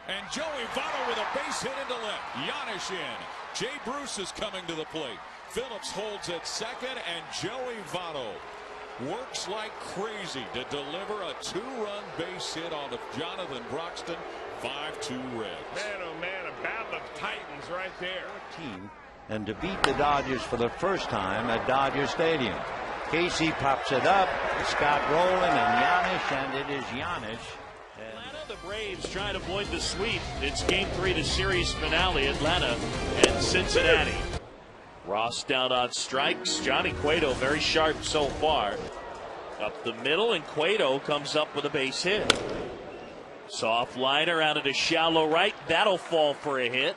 And Joey Votto with a base hit into left. Giannis in. Jay Bruce is coming to the plate. Phillips holds at second, and Joey Votto works like crazy to deliver a 2-run base hit on Jonathan Broxton. 5-2 Reds. Man, oh man, a battle of titans right there. And to beat the Dodgers for the first time at Dodger Stadium. Casey pops it up. Scott Rowland and Giannis, and it is Giannis. Atlanta, the Braves trying to avoid the sweep. It's game 3 to series finale, Atlanta and Cincinnati. Ross down on strikes. Johnny Cueto very sharp so far. Up the middle, and Cueto comes up with a base hit. Soft liner out of the shallow right. That'll fall for a hit.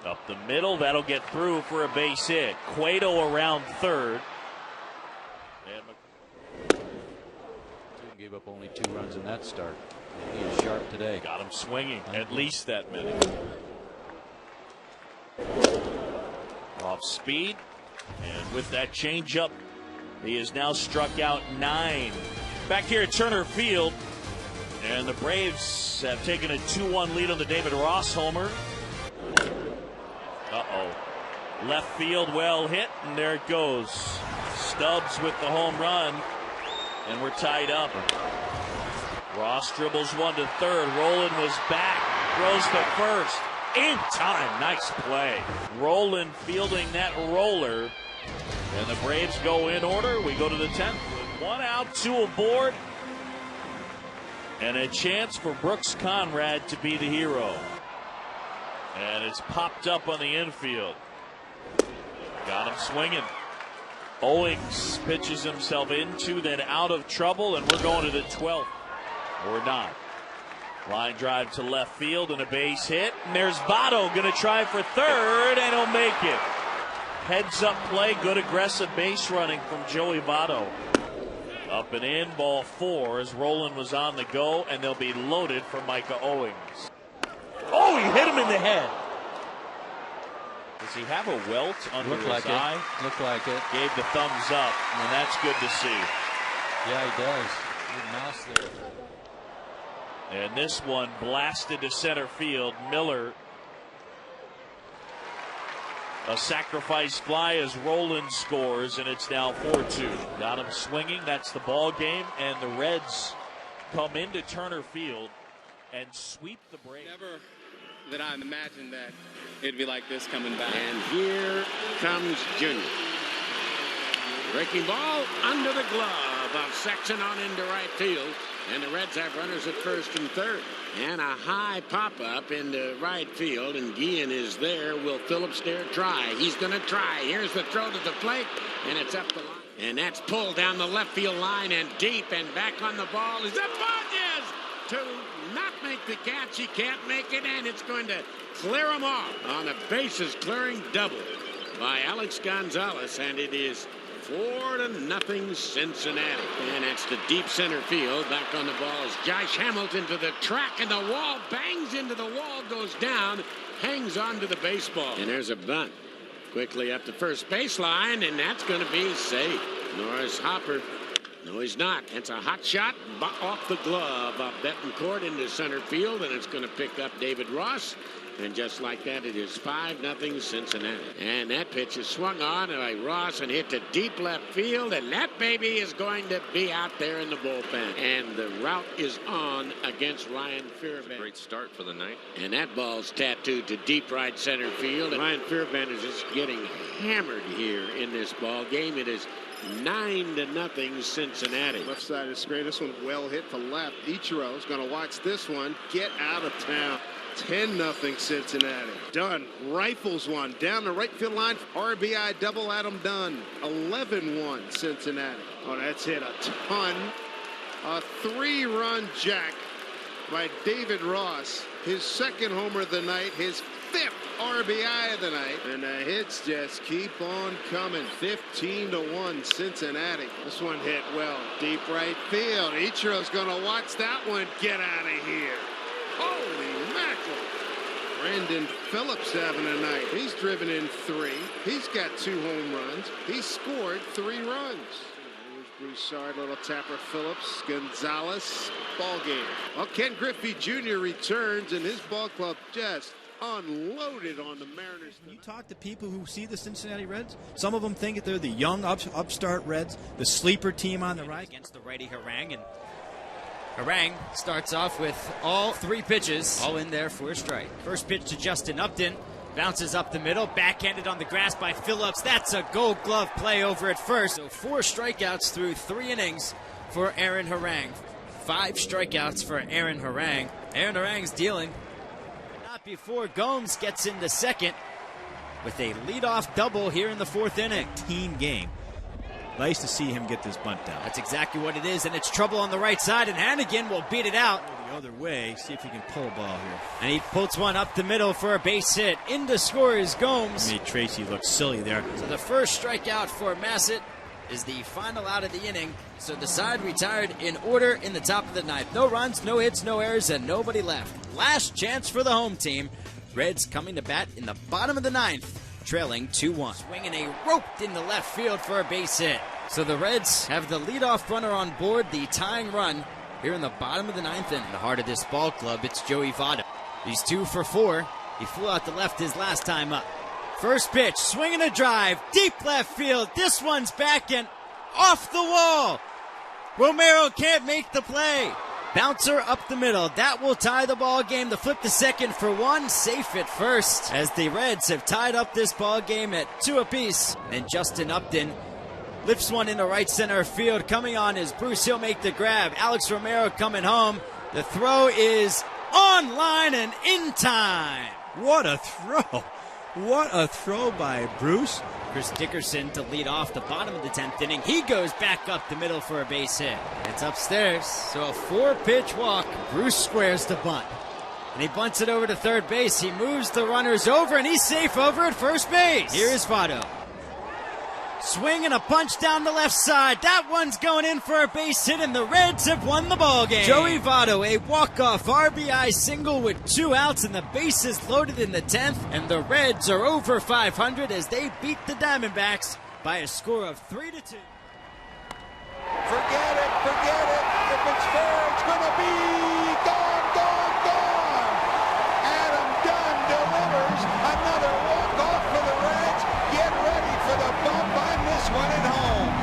Up the middle, that'll get through for a base hit. Cueto around third. And gave up only 2 runs in that start. He is sharp today. Got him swinging at least that many. Off speed, and with that changeup He has now struck out 9. Back here at Turner Field, and the Braves have taken a 2-1 lead on the David Ross homer. Uh-oh. Left field, well hit, and there it goes. Stubbs with the home run, and we're tied up. Ross dribbles one to third. Roland was back, throws to first. In time, nice play. Roland fielding that roller, and the Braves go in order. We go to the 10th. 1 out, 2 aboard, and a chance for Brooks Conrad to be the hero. And it's popped up on the infield. Got him swinging. Owings pitches himself into, then out of trouble, and we're going to the 12th. Or not. Line drive to left field and a base hit. And there's Votto going to try for third, and he'll make it. Heads up play, good aggressive base running from Joey Votto. Up and in, ball 4 as Roland was on the go, and they'll be loaded for Micah Owings. Oh, he hit him in the head. Does he have a welt under his eye? Looked like it. Gave the thumbs up, and that's good to see. Yeah, he does. Good mouse there. And this one blasted to center field. Miller, a sacrifice fly as Roland scores, and it's now 4-2. Got him swinging. That's the ball game, and the Reds come into Turner Field and sweep the Braves. Never that I imagined that it'd be like this coming back. And here comes Junior. Breaking ball under the glove of Sexton on into right field. And the Reds have runners at first and third. And a high pop-up into right field, and Guillen is there. Will Phillips dare try? He's going to try. Here's the throw to the plate, and it's up the line. And that's pulled down the left field line and deep, and back on the ball is Abadez to not make the catch. He can't make it, and it's going to clear him off on a bases-clearing double by Alex Gonzalez, and it is 4-0 Cincinnati. And that's the deep center field. Back on the ball is Josh Hamilton to the track, and the wall bangs into the wall, goes down, hangs onto the baseball. And there's a bunt. Quickly up the first baseline, and that's going to be safe. Norris Hopper. No, he's not. It's a hot shot off the glove of Betancourt into center field, and it's going to pick up David Ross. And just like that, it is 5-0 Cincinnati. And that pitch is swung on by Ross and hit to deep left field. And that baby is going to be out there in the bullpen. And the route is on against Ryan Fairbairn. Great start for the night. And that ball's tattooed to deep right center field. And Ryan Fairbairn is just getting hammered here in this ball game. It is 9-0 Cincinnati. Left side is great. This one well hit to left. Ichiro is going to watch this one get out of town. 10-0 Cincinnati. Dunn rifles one down the right field line. RBI double Adam Dunn. 11-1 Cincinnati. Oh, that's hit a ton. A 3-run jack by David Ross. His second homer of the night. His 5th RBI of the night. And the hits just keep on coming. 15-1 Cincinnati. This one hit well. Deep right field. Ichiro's going to watch that one get out of here. Holy mackerel. Brandon Phillips having a night. He's driven in 3. He's got 2 home runs. He scored 3 runs. Here's Broussard, little tapper Phillips, Gonzalez, ball game. Well, Ken Griffey Jr. returns, and his ball club just unloaded on the Mariners. You talk to people who see the Cincinnati Reds, some of them think that they're the young upstart Reds, the sleeper team on the rise. Against the righty Harang, and Harang starts off with all 3 pitches, all in there for a strike. First pitch to Justin Upton, bounces up the middle, backhanded on the grass by Phillips. That's a Gold Glove play over at first. So 4 strikeouts through 3 innings for Aaron Harang. 5 strikeouts for Aaron Harang. Aaron Harang's dealing. Not before Gomes gets into second with a leadoff double here in the 4th inning. Team game. Nice to see him get this bunt down. That's exactly what it is, and it's trouble on the right side, and Hannigan will beat it out. The other way, see if he can pull a ball here. And he puts one up the middle for a base hit. In to score is Gomes. Made Tracy look silly there. So the first strikeout for Massett is the final out of the inning. So the side retired in order in the top of the 9th. No runs, no hits, no errors, and nobody left. Last chance for the home team. Reds coming to bat in the bottom of the 9th. Trailing 2-1. Swinging a rope into left field for a base hit. So the Reds have the leadoff runner on board, the tying run here in the bottom of the ninth inning. In the heart of this ball club, it's Joey Votto. He's 2 for 4. He flew out to left his last time up. First pitch, swinging a drive, deep left field. This one's back and off the wall. Romero can't make the play. Bouncer up the middle. That will tie the ball game. The flip to second for 1. Safe at first as the Reds have tied up this ball game at 2 apiece. And Justin Upton lifts one into right center field. Coming on is Bruce. He'll make the grab. Alex Romero coming home. The throw is on line and in time. What a throw. What a throw by Bruce. Chris Dickerson to lead off the bottom of the 10th inning. He goes back up the middle for a base hit. It's upstairs, so a 4-pitch walk. Bruce squares to bunt. And he bunts it over to third base. He moves the runners over, and he's safe over at first base. Here is Votto. Swing and a punch down the left side. That one's going in for a base hit, and the Reds have won the ball game. Joey Votto, a walk-off RBI single with 2 outs, and the bases loaded in the 10th. And the Reds are over 500 as they beat the Diamondbacks by a score of 3-2. Forget it, forget it. If it's fair, it's going to be gone, gone, gone. Adam Dunn delivers another walk-off for the Reds. Get ready for the bump on this one at home.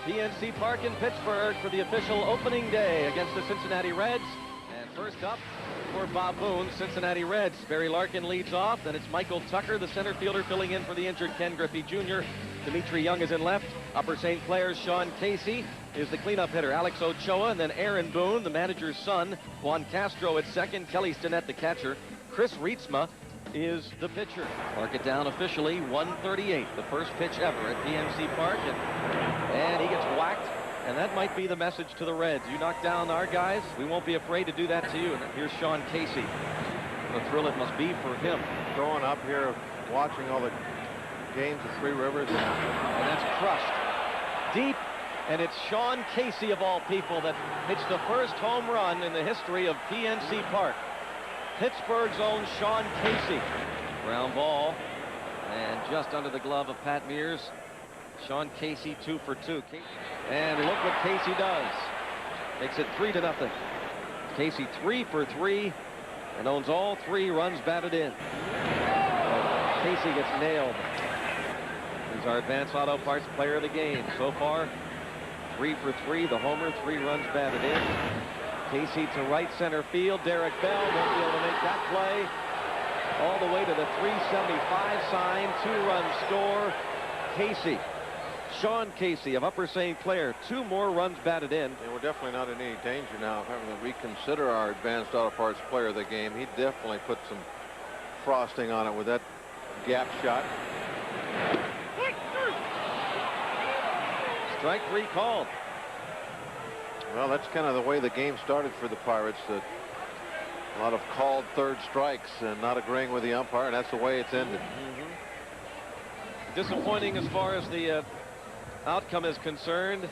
PNC Park in Pittsburgh for the official opening day against the Cincinnati Reds. And first up for Bob Boone, Cincinnati Reds. Barry Larkin leads off. Then it's Michael Tucker, the center fielder, filling in for the injured Ken Griffey Jr. Dimitri Young is in left. Upper St. Clair's Sean Casey is the cleanup hitter. Alex Ochoa, and then Aaron Boone, the manager's son. Juan Castro at second. Kelly Stinnett, the catcher. Chris Rietsma is the pitcher. Mark it down officially, 138, the first pitch ever at PNC Park, and he gets whacked, and that might be the message to the Reds. You knock down our guys, we won't be afraid to do that to you. And here's Sean Casey. What a thrill it must be for him. Growing up here, watching all the games at Three Rivers. And that's crushed. Deep, and it's Sean Casey, of all people, that hits the first home run in the history of PNC Park. Pittsburgh's own Sean Casey. Ground ball, and just under the glove of Pat Mears. Sean Casey 2 for 2. And look what Casey does. Makes it 3-0. Casey 3 for 3 and owns all 3 runs batted in. Casey gets nailed. He's our Advanced Auto Parts player of the game. So far, 3 for 3, the homer, 3 runs batted in. Casey to right center field. Derek Bell won't be able to make that play. All the way to the 375 sign. 2-run score. Casey. Sean Casey of Upper St. Clair. 2 more runs batted in. And we're definitely not in any danger now of having to reconsider our Advanced Auto Parts player of the game. He definitely put some frosting on it with that gap shot. Strike 3 called. Well, that's kind of the way the game started for the Pirates. A lot of called third strikes and not agreeing with the umpire, and that's the way it's ended. Disappointing as far as the outcome is concerned.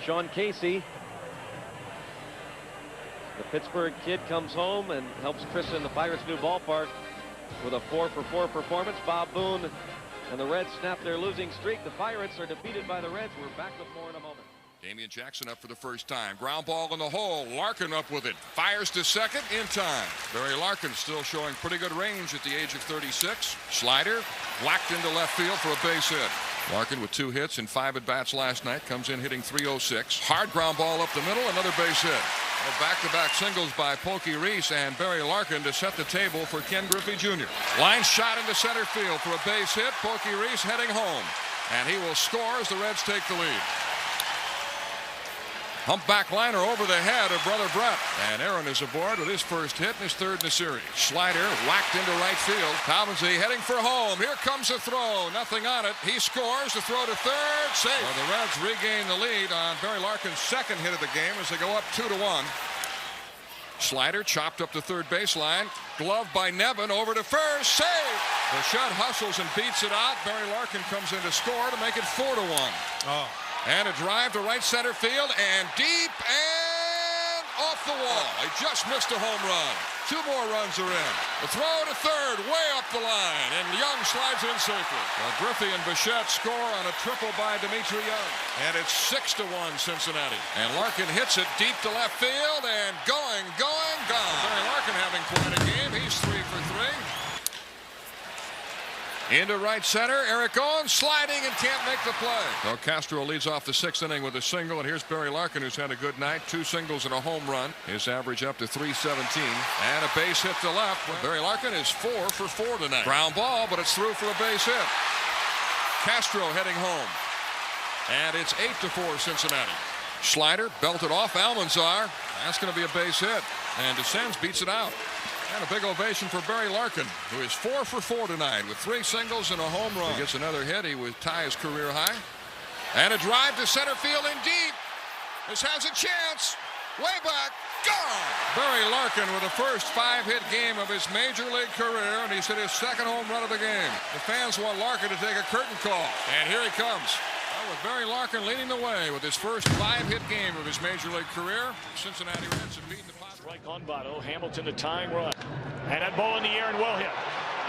Sean Casey, the Pittsburgh kid, comes home and helps christen the Pirates' new ballpark with a 4 for 4 performance. Bob Boone and the Reds snap their losing streak. The Pirates are defeated by the Reds. We're back with more in a moment. Damian Jackson up for the first time. Ground ball in the hole. Larkin up with it. Fires to second in time. Barry Larkin still showing pretty good range at the age of 36. Slider whacked into left field for a base hit. Larkin with 2 hits and 5 at-bats last night. Comes in hitting .306. Hard ground ball up the middle. Another base hit. Back-to-back singles by Pokey Reese and Barry Larkin to set the table for Ken Griffey Jr. Line shot into center field for a base hit. Pokey Reese heading home. And he will score as the Reds take the lead. Humpback liner over the head of brother Brett. And Aaron is aboard with his first hit and his third in the series. Slider whacked into right field. Talbotsley heading for home. Here comes a throw. Nothing on it. He scores. The throw to third. Safe. Well, the Reds regain the lead on Barry Larkin's second hit of the game as they go up 2-1. Slider chopped up the third baseline. Glove by Nevin over to first. Save. Bichette hustles and beats it out. Barry Larkin comes in to score to make it 4-1. Oh. And a drive to right center field and deep and off the wall. He just missed a home run. 2 more runs are in. The throw to third, way up the line, and Young slides in safely. Well, Griffey and Bichette score on a triple by Dimitri Young, and it's 6-1 Cincinnati. And Larkin hits it deep to left field and gone. Barry Larkin having quite a game. He's 3 for 3. Into right center, Eric Owens sliding and can't make the play. So Castro leads off the 6th inning with a single, and here's Barry Larkin, who's had a good night. 2 singles and a home run. His average up to .317. And a base hit to left. Well, Barry Larkin is 4 for 4 tonight. Ground ball, but it's through for a base hit. Castro heading home. And it's 8-4 Cincinnati. Slider belted off Almanzar. That's going to be a base hit. And DeSenz beats it out. And a big ovation for Barry Larkin, who is 4 for 4 tonight with 3 singles and a home run. He gets another hit. He would tie his career high. And a drive to center field in deep. This has a chance. Way back. Gone. Barry Larkin with the first 5-hit game of his major league career, and he's hit his 2nd home run of the game. The fans want Larkin to take a curtain call. And here he comes. With Barry Larkin leading the way with his first 5-hit game of his major league career. Cincinnati Reds have beaten the strike on Votto. Hamilton the tying run. And that ball in the air and well hit.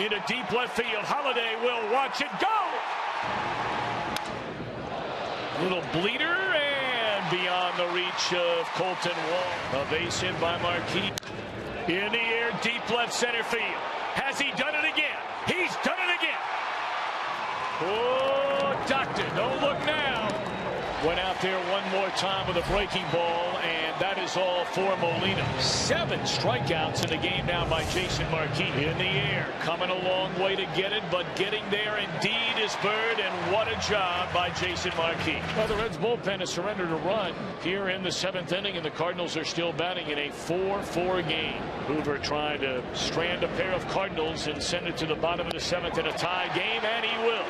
Into deep left field. Holiday will watch it go. Little bleeder and beyond the reach of Colton Wall. A base hit by Marquis. In the air, deep left center field. Has he done it again? He's done it again. Oh, doctor, don't look now. Went out there one more time with a breaking ball, and that is all for Molina. 7 strikeouts in the game now by Jason Marquis. In the air, coming a long way to get it, but getting there indeed is Bird, and what a job by Jason Marquis. Well, the Reds bullpen has surrendered a run here in the 7th inning, and the Cardinals are still batting in a 4-4 game. Hoover trying to strand a pair of Cardinals and send it to the bottom of the 7th in a tie game, and he will.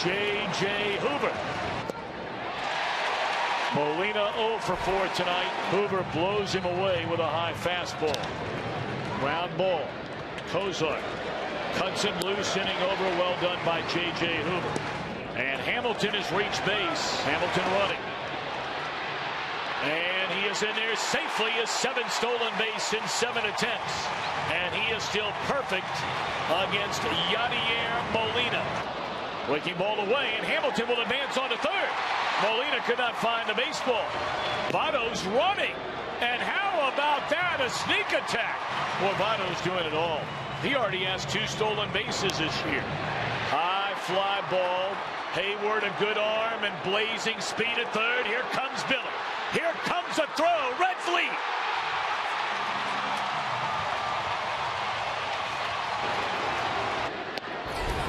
J.J. Hoover. Molina 0 for 4 tonight. Hoover blows him away with a high fastball. Ground ball. Kozar cuts it loose, inning over. Well done by J.J. Hoover. And Hamilton has reached base. Hamilton running. And he is in there safely. His 7th stolen base in 7 attempts. And he is still perfect against Yadier Molina. Breaking ball away, and Hamilton will advance on to third. Molina could not find the baseball. Votto's running. And how about that? A sneak attack. Boy, Votto's doing it all. He already has 2 stolen bases this year. High fly ball. Hayward a good arm and blazing speed at third. Here comes Miller. Here comes a throw. Reds lead.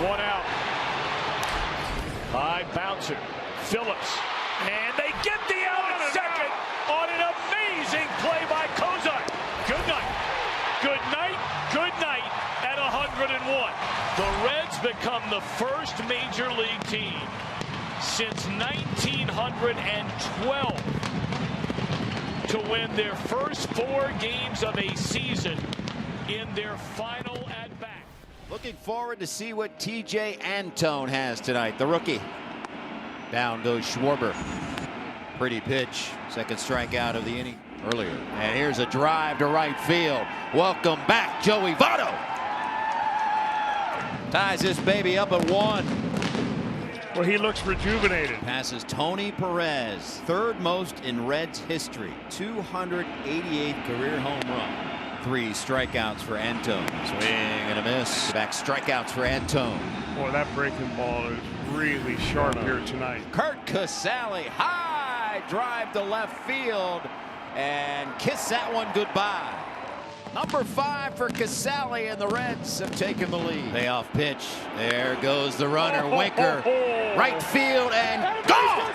One out. High bouncer. Phillips. And they get the out at second on an amazing play by Kozar. Good night. Good night. Good night at 101. The Reds become the first major league team since 1912 to win their first 4 games of a season in their final at-bat. Looking forward to see what TJ Antone has tonight, the rookie. Down goes Schwarber. Pretty pitch. 2nd strikeout of the inning earlier. And here's a drive to right field. Welcome back, Joey Votto. Ties this baby up at 1. Well, he looks rejuvenated. Passes Tony Perez, 3rd most in Reds history. 288th career home run. 3 strikeouts for Antone. Swing and a miss. Back strikeouts for Antone. Boy, that breaking ball is really sharp here tonight. Kurt Casale, high drive to left field, and kiss that one goodbye. Number 5 for Casale, and the Reds have taken the lead. Payoff pitch. There goes the runner, Winker. Right field and gone.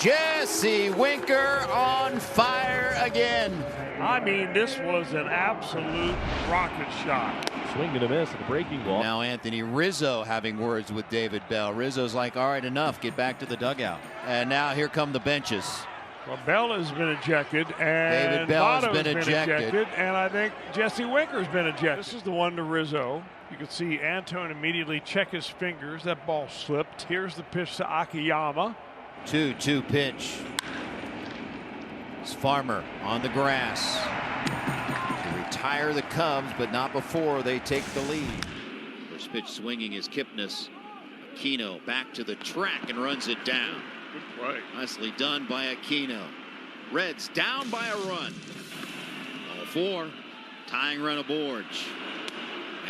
Jesse Winker on fire again. I mean, this was an absolute rocket shot. Swing and a miss at the breaking ball. Now Anthony Rizzo having words with David Bell. Rizzo's like, all right, enough. Get back to the dugout. And now here come the benches. Well, Bell has been ejected, and David Bell has Votto's been ejected. and I think Jesse Winker's been ejected. This is the one to Rizzo. You can see Antone immediately check his fingers. That ball slipped. Here's the pitch to Akiyama. 2-2 pitch. It's Farmer on the grass to retire the Cubs, but not before they take the lead. First pitch swinging is Kipnis. Aquino back to the track and runs it down. Good play. Nicely done by Aquino. Reds down by a run. All four. Tying run aboard.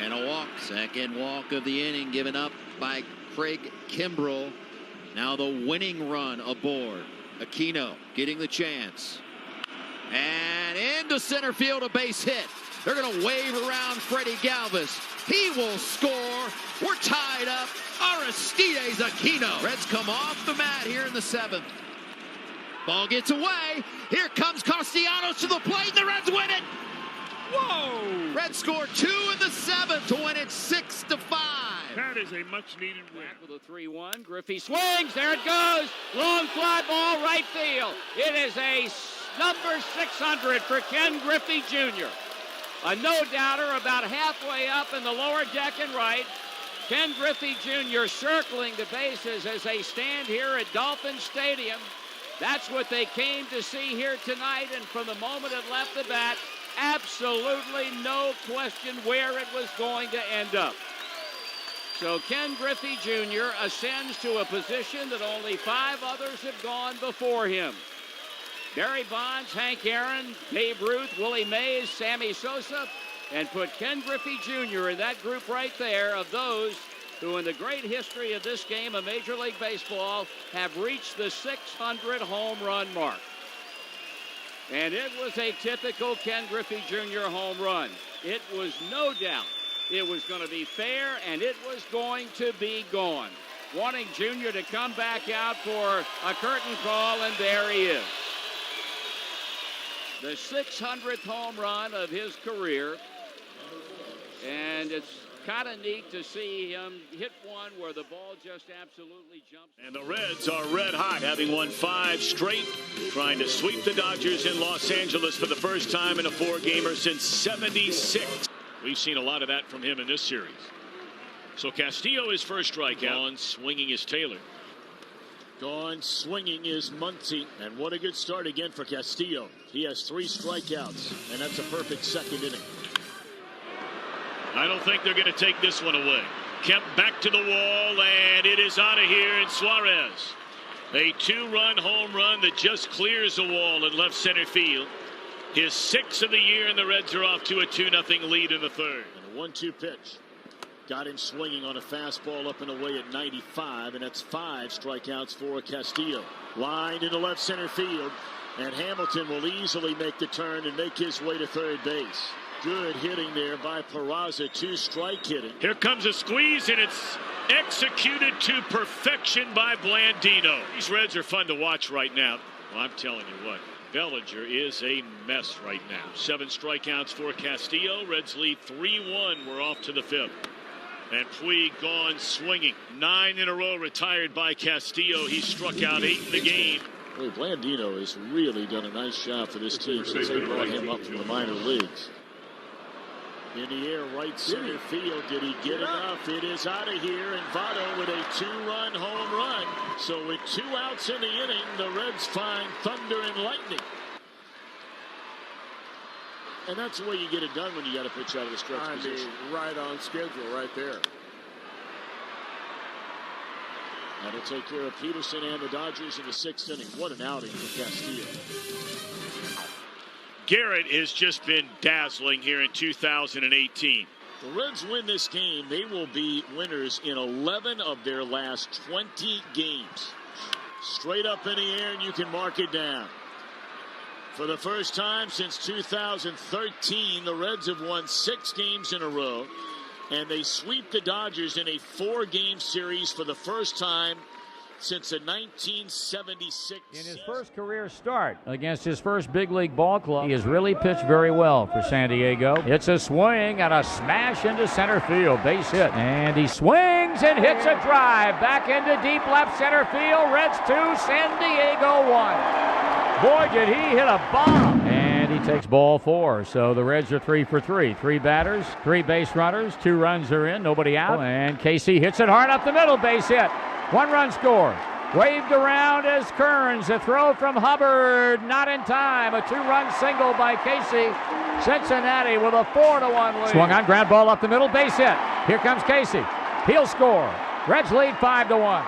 And a walk. Second walk of the inning given up by Craig Kimbrell. Now the winning run aboard. Aquino getting the chance. And into center field, a base hit. They're going to wave around Freddie Galvis. He will score. We're tied up. Aristides Aquino. Reds come off the mat here in the 7th. Ball gets away. Here comes Castellanos to the plate, and the Reds win it. Whoa! Reds score 2 in the 7th to win it 6-5. That is a much-needed win. Back with a 3-1. Griffey swings. There it goes. Long fly ball, right field. It is a number 600 for Ken Griffey Jr. A no-doubter about halfway up in the lower deck and right. Ken Griffey Jr. circling the bases as they stand here at Dolphin Stadium. That's what they came to see here tonight, and from the moment it left the bat, absolutely no question where it was going to end up. So Ken Griffey Jr. ascends to a position that only 5 others have gone before him. Barry Bonds, Hank Aaron, Babe Ruth, Willie Mays, Sammy Sosa, and put Ken Griffey Jr. in that group right there of those who in the great history of this game of Major League Baseball have reached the 600 home run mark. And it was a typical Ken Griffey Jr. home run. It was no doubt it was going to be fair, and it was going to be gone. Wanting Jr. to come back out for a curtain call, and there he is. The 600th home run of his career. And it's kind of neat to see him hit one where the ball just absolutely jumps. And the Reds are red hot, having won 5 straight, trying to sweep the Dodgers in Los Angeles for the first time in a 4-gamer since '76. We've seen a lot of that from him in this series. So Castillo, his first strikeout. Gone swinging is Taylor. Gone swinging is Muncy. And what a good start again for Castillo. He has 3 strikeouts, and that's a perfect second inning. I don't think they're going to take this one away. Kemp back to the wall, and it is out of here, and Suarez. A 2-run home run that just clears the wall in left center field. His 6th of the year, and the Reds are off to a 2-0 lead in the 3rd. And a 1-2 pitch. Got him swinging on a fastball up and away at 95, and that's 5 strikeouts for Castillo. Line into left center field, and Hamilton will easily make the turn and make his way to third base. Good hitting there by Peraza, 2-strike hitting. Here comes a squeeze, and it's executed to perfection by Blandino. These Reds are fun to watch right now. Well, I'm telling you what, Bellinger is a mess right now. 7 strikeouts for Castillo. Reds lead 3-1. We're off to the 5th. And Puig gone swinging. 9 in a row retired by Castillo. He struck out 8 in the game. Well, Blandino has really done a nice job for this team since they brought him up from the minor leagues. In the air, right center field. Did he get enough? It is out of here, and Votto with a 2-run home run. So with 2 outs in the inning, the Reds find thunder and lightning. And that's the way you get it done when you got to pitch out of the stretch position. Right on schedule right there. That'll take care of Peterson and the Dodgers in the 6th inning. What an outing for Castillo. Garrett has just been dazzling here in 2018. The Reds win this game. They will be winners in 11 of their last 20 games. Straight up in the air, and you can mark it down. For the first time since 2013, the Reds have won 6 games in a row, and they sweep the Dodgers in a 4-game series for the first time since a 1976 In his first career start against his first big league ball club, he has really pitched very well for San Diego. It's a swing and a smash into center field, base hit. And he swings and hits a drive back into deep left center field. Reds 2, San Diego 1. Boy, did he hit a bomb. And he takes ball 4. So the Reds are 3 for 3. 3 batters, 3 base runners, 2 runs are in, nobody out. And Casey hits it hard up the middle, base hit. 1 run scored. Waved around as Kearns. A throw from Hubbard, not in time. A 2-run single by Casey. Cincinnati with a 4-1 lead. Swung on, ground ball up the middle, base hit. Here comes Casey. He'll score. Reds lead 5-1.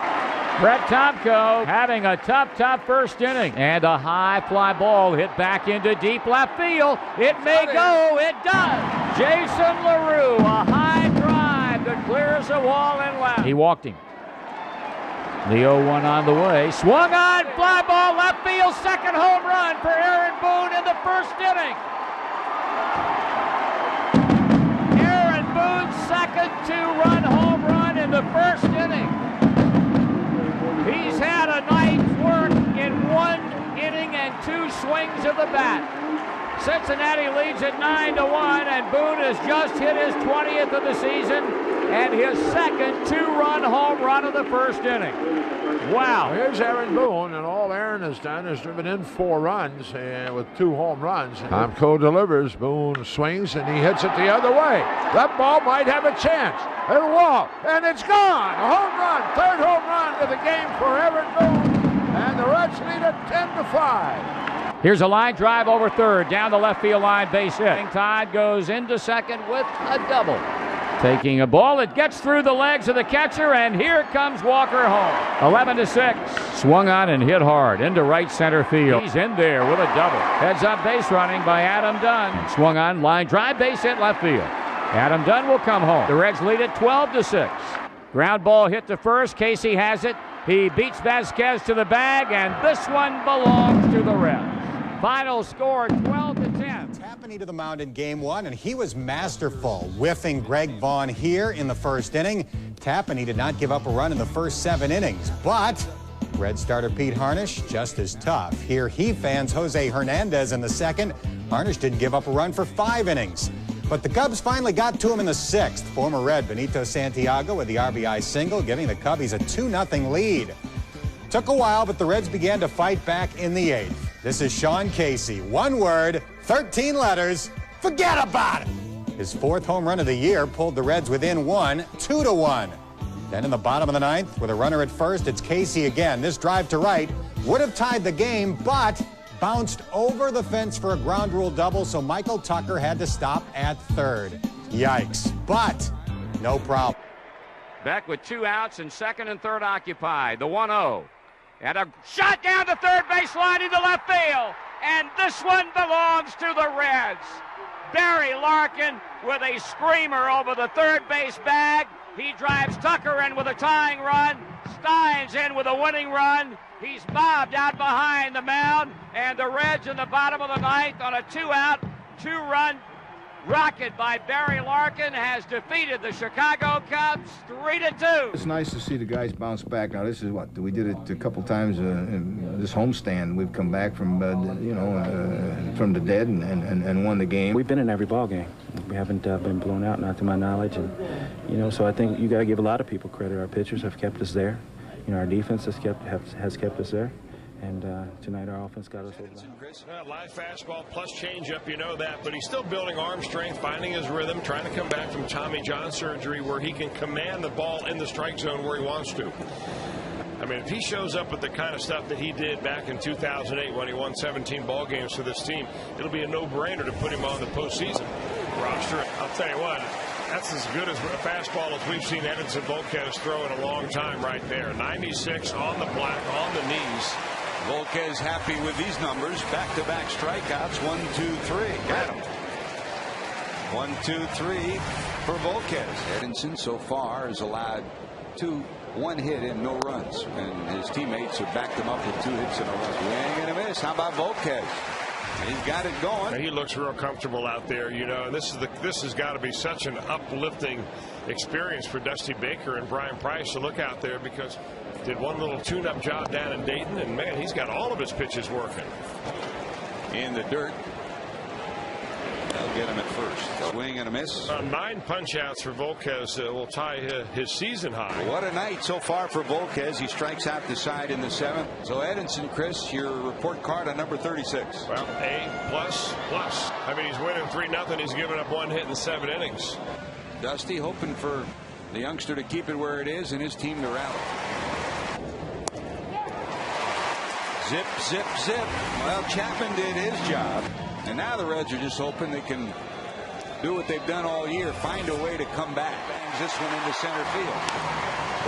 Brett Tomko having a tough first inning. And a high fly ball hit back into deep left field. It may go. It does. Jason LaRue, a high drive that clears the wall in left. He walked him. The 0-1 on the way. Swung on, fly ball left field, second home run for Aaron Boone in the first inning. Aaron Boone's second 2-run home run in the first inning. He's had a night's work in 1 inning and 2 swings of the bat. Cincinnati leads at 9-1, and Boone has just hit his 20th of the season and his second 2-run home run of the first inning. Wow. Here's Aaron Boone, and all Aaron has done is driven in 4 runs with 2 home runs. Tomko delivers. Boone swings, and he hits it the other way. That ball might have a chance. It'll walk, and it's gone. A home run, 3rd home run of the game for Aaron Boone, and the Reds lead at 10-5. Here's a line drive over third, down the left field line, base hit. Todd goes into second with a double. Taking a ball, it gets through the legs of the catcher, and here comes Walker home. 11-6. Swung on and hit hard into right center field. He's in there with a double. Heads up base running by Adam Dunn. Swung on, line drive, base hit left field. Adam Dunn will come home. The Reds lead it 12-6. Ground ball hit to first. Casey has it. He beats Vasquez to the bag, and this one belongs to the Reds. Final score 12-10. Tapani to the mound in game 1, and he was masterful, whiffing Greg Vaughn here in the first inning. Tapani did not give up a run in the first 7 innings, but Red starter Pete Harnish just as tough. Here he fans Jose Hernandez in the second. Harnish didn't give up a run for 5 innings. But the Cubs finally got to him in the 6th. Former Red Benito Santiago with the RBI single, giving the Cubbies a 2-0 lead. Took a while, but the Reds began to fight back in the 8th. This is Sean Casey. 1 word, 13 letters, forget about it. His 4th home run of the year pulled the Reds within 1, 2-1. Then in the bottom of the 9th, with a runner at first, it's Casey again. This drive to right would have tied the game, but bounced over the fence for a ground rule double, so Michael Tucker had to stop at third. Yikes, but no problem. Beck with 2 outs and second and third occupied. The 1-0. And a shot down the third baseline into left field. And this one belongs to the Reds. Barry Larkin with a screamer over the third base bag. He drives Tucker in with a tying run. Steins in with a winning run. He's bobbed out behind the mound. And the Reds in the bottom of the 9th on a 2-out, 2-run rocket by Barry Larkin has defeated the Chicago Cubs 3-2. It's nice to see the guys bounce back. Now this is what we did it a couple times in this homestand. We've come back from from the dead and won the game. We've been in every ball game. We haven't been blown out, not to my knowledge, and so I think you got to give a lot of people credit. Our pitchers have kept us there. Our defense has kept us there. And tonight our offense got us over that. Live fastball plus changeup, you know that, but he's still building arm strength, finding his rhythm, trying to come back from Tommy John surgery where he can command the ball in the strike zone where he wants to. I mean, if he shows up with the kind of stuff that he did back in 2008 when he won 17 ball games for this team, it'll be a no-brainer to put him on the postseason roster. I'll tell you what, that's as good as a fastball as we've seen Edinson Volquez throw in a long time right there. 96 on the black, on the knees. Volquez happy with these numbers. Back-to-back strikeouts. 1, 2, 3. Got him. 1, 2, 3 for Volquez. Edinson so far has allowed 1 hit and no runs. And his teammates have backed him up with 2 hits and a run. Swing and a miss. How about Volquez? He's got it going. And he looks real comfortable out there, you know. And this has got to be such an uplifting experience for Dusty Baker and Brian Price to look out there, because did one little tune-up job down in Dayton, and man, he's got all of his pitches working. In the dirt. They'll get him at first. Swing and a miss. 9 punch-outs for Volquez will tie his season high. What a night so far for Volquez. He strikes out the side in the 7th. So Edinson, Chris, your report card on number 36. Well, A++. I mean, he's winning 3-0. He's given up 1 hit in 7 innings. Dusty hoping for the youngster to keep it where it is and his team to rally. Zip, zip, zip. Well, Chapman did his job. And now the Reds are just hoping they can do what they've done all year, find a way to come back. Bangs this one into center field.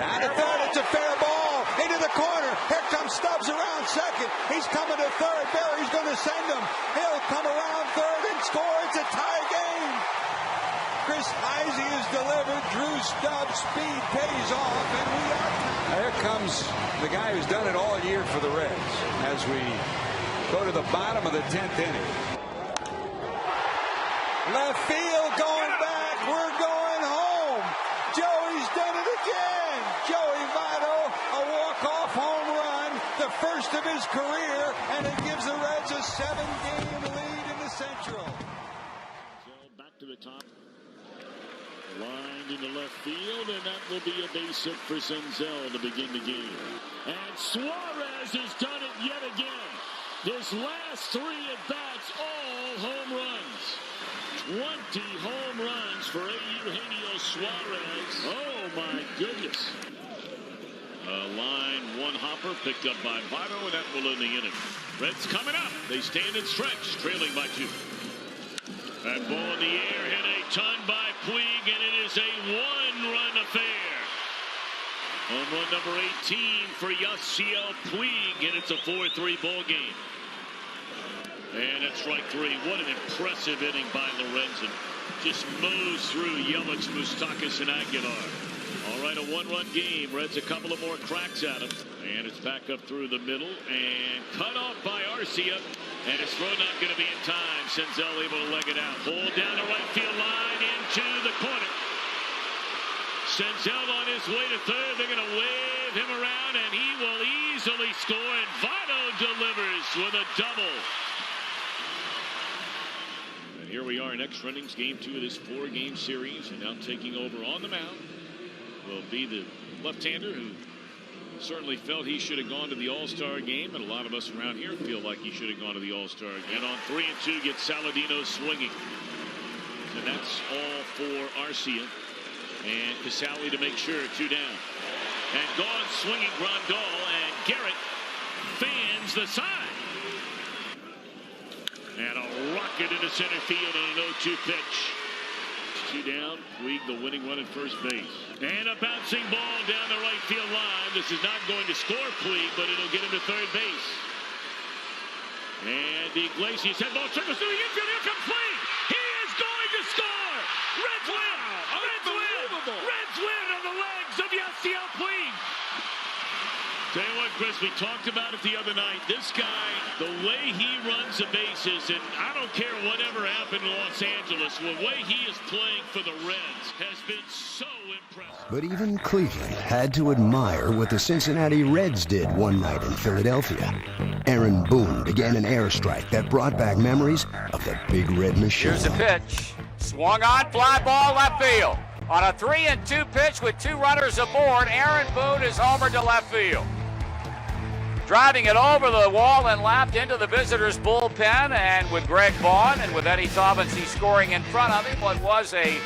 Down to third, it's a fair ball. Into the corner. Here comes Stubbs around second. He's coming to third. Barry's going to send him. He'll come around third and score. It's a tie game. Chris Heisey is delivered. Drew Stubbs' speed pays off, and we are. There comes the guy who's done it all year for the Reds as we go to the bottom of the 10th inning. Left field going back. We're going home. Joey's done it again. Joey Votto, a walk-off home run, the first of his career, and it gives the Reds a 7-game lead in the Central. Back to the top. Lined into left field, and that will be a base hit for Senzel to begin the game. And Suarez has done it yet again. His last 3 at-bats, all home runs. 20 home runs for Eugenio Suarez. Oh, my goodness. Line 1 hopper picked up by Votto, and that will end the inning. Reds coming up. They stand and stretch, trailing by 2. That ball in the air hit a ton by Puig, and it is a 1-run affair. Home run number 18 for Yasiel Puig, and it's a 4-3 ball game. And that's strike 3. What an impressive inning by Lorenzen. Just mows through Yelich, Moustakas, and Aguilar. All right, a 1-run game. Reds a couple of more cracks at him. And it's back up through the middle and cut off by Arcia. And his throw not going to be in time. Senzel able to leg it out. Pulled down the right field line into the corner. Senzel on his way to third. They're going to wave him around, and he will easily score. And Votto delivers with a double. And here we are in extra innings, game 2 of this 4-game series. And now taking over on the mound will be the left-hander who certainly felt he should have gone to the All-Star game, and a lot of us around here feel like he should have gone to the All-Star game. And on 3-2 gets Saladino swinging. And that's all for Arcia. And Casali to make sure, 2 down. And gone swinging Grandal, and Garrett fans the side. And a rocket into center field on an 0-2 pitch. 2 down. Puig the winning run at first base. And a bouncing ball down the right field line. This is not going to score Puig, but it'll get him to third base. And Iglesias head ball circles through the infield. Here comes Puig. He is going to score. Reds win. Reds win. Reds win on the legs of Yasiel Puig. Tell you what, Chris, we talked about it the other night. This guy, the way he runs the bases, and I don't care whatever happened in Los Angeles, the way he is playing for the Reds has been so impressive. But even Cleveland had to admire what the Cincinnati Reds did one night in Philadelphia. Aaron Boone began an airstrike that brought back memories of the Big Red Machine. Here's a pitch. Swung on, fly ball, left field. On a 3-2 pitch with 2 runners aboard, Aaron Boone is homered to left field. Driving it over the wall and lapped into the visitors' bullpen, and with Greg Vaughn and with Eddie Taubensee scoring in front of him, what was a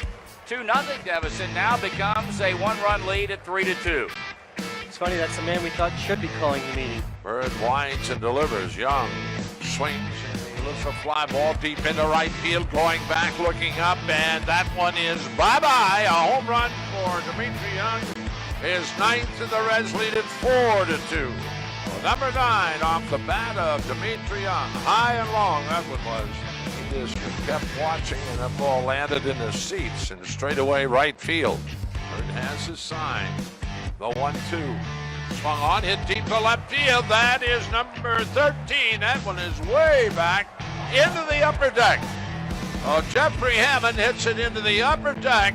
2-0 deficit now becomes a 1-run lead at 3-2. It's funny, that's the man we thought should be calling the meeting. Bird winds and delivers. Young swings, and he looks a fly ball deep into right field, going back, looking up, and that one is bye-bye. A home run for Dimitri Young. His 9th, and the Reds lead it 4-2. Number 9 off the bat of Dimitri Young. High and long, that one was. He just kept watching, and that ball landed in the seats and straight away right field. Bird has his sign. The 1-2. Swung on, hit deep to left field. That is number 13. That one is way back. into the upper deck. Oh, Jeffrey Hammond hits it into the upper deck.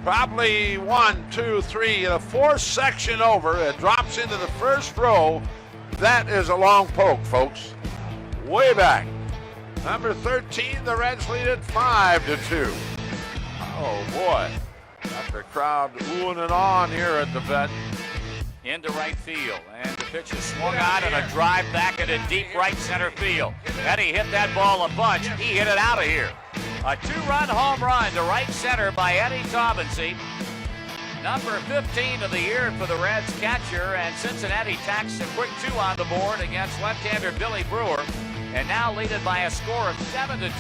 Probably 1, 2, 3, the fourth section over. It drops into the first row. That is a long poke, folks. Way back. Number 13, the Reds lead it 5-2. Oh, boy. Got the crowd oohing and on here at the vet. Into right field, and the pitch is swung on and a drive back into deep right center field. Eddie hit that ball a bunch. He hit it out of here. A 2-run home run to right center by Eddie Taubensee. Number 15 of the year for the Reds catcher, and Cincinnati tacks a quick 2 on the board against left-hander Billy Brewer, and now lead it by a score of 7-2.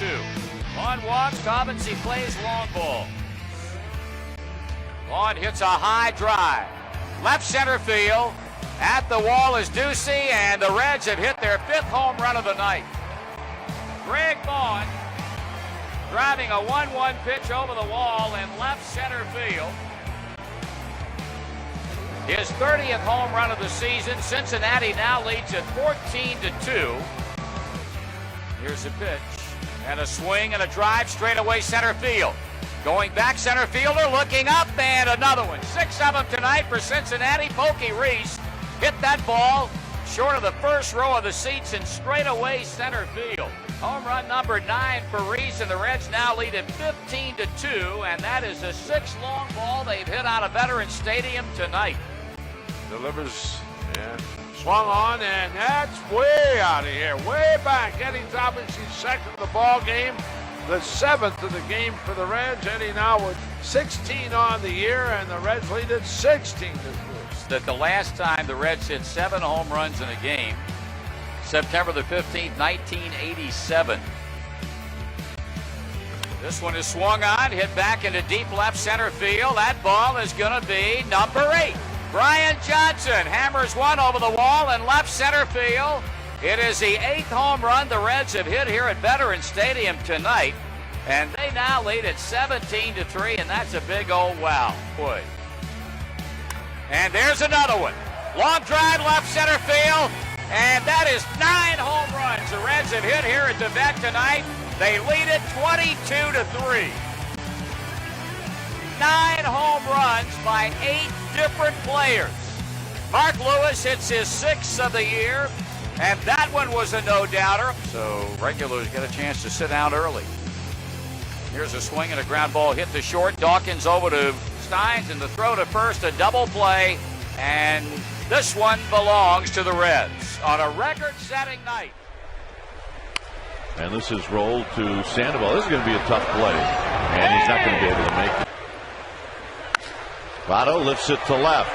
On walks, Taubensee plays long ball. Vaughn hits a high drive. Left center field. At the wall is Ducey, and the Reds have hit their 5th home run of the night. Greg Vaughn driving a 1-1 pitch over the wall in left center field. His 30th home run of the season. Cincinnati now leads at 14-2. Here's a pitch, and a swing and a drive straight away center field. Going back, center fielder looking up, and another one. 6 of them tonight for Cincinnati. Pokey Reese hit that ball short of the first row of the seats in straightaway center field. Home run number 9 for Reese, and the Reds now lead at 15-2, and that is the 6th long ball they've hit out of Veterans Stadium tonight. Delivers and swung on, and that's way out of here, way back. Eddie Taubensee, second of the ball game. The 7th of the game for the Reds. Eddie now with 16 on the year, and the Reds lead at 16-2. That the last time the Reds hit 7 home runs in a game, September the 15th, 1987. This one is swung on, hit back into deep left center field. That ball is going to be number 8. Brian Johnson hammers one over the wall in left center field. It is the 8th home run the Reds have hit here at Veterans Stadium tonight, and they now lead at 17-3, and that's a big old wow. Boy. And there's another one. Long drive left center field, and that is 9 home runs the Reds have hit here at the Vet tonight. They lead it 22-3. 9 home runs by 8 different players. Mark Lewis hits his 6th of the year. And that one was a no-doubter. So regulars get a chance to sit down early. Here's a swing and a ground ball hit to short. Dawkins over to Steins, and the throw to first, a double play. And this one belongs to the Reds on a record-setting night. And this is rolled to Sandoval. This is going to be a tough play, and he's not going to be able to make it. Votto lifts it to left.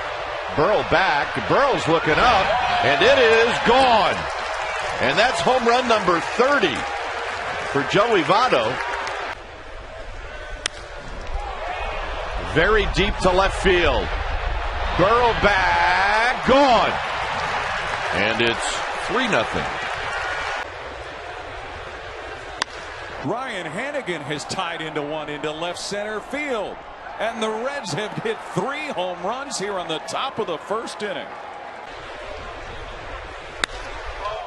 Burrow back. Burrow's looking up, and it is gone. And that's home run number 30 for Joey Votto. Very deep to left field. Burrow back, gone. And it's 3-0. Ryan Hannigan has tied into one into left center field. And the Reds have hit 3 home runs here on the top of the first inning.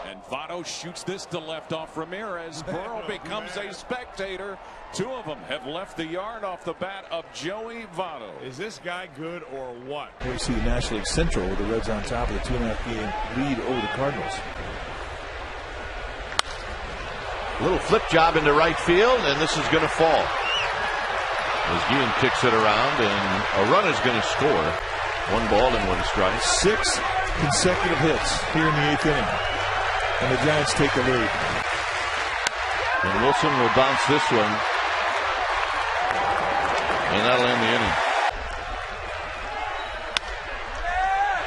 And Votto shoots this to left off Ramirez. Burrow becomes a spectator. 2 of them have left the yard off the bat of Joey Votto. Is this guy good or what? We see the National League Central with the Reds on top of the 2.5 game lead over the Cardinals. Little flip job into right field, and this is going to fall. As Guillen kicks it around, and a run is going to score. 1 ball and 1 strike. 6 consecutive hits here in the 8th inning. And the Giants take the lead. And Wilson will bounce this one. And that'll end the inning.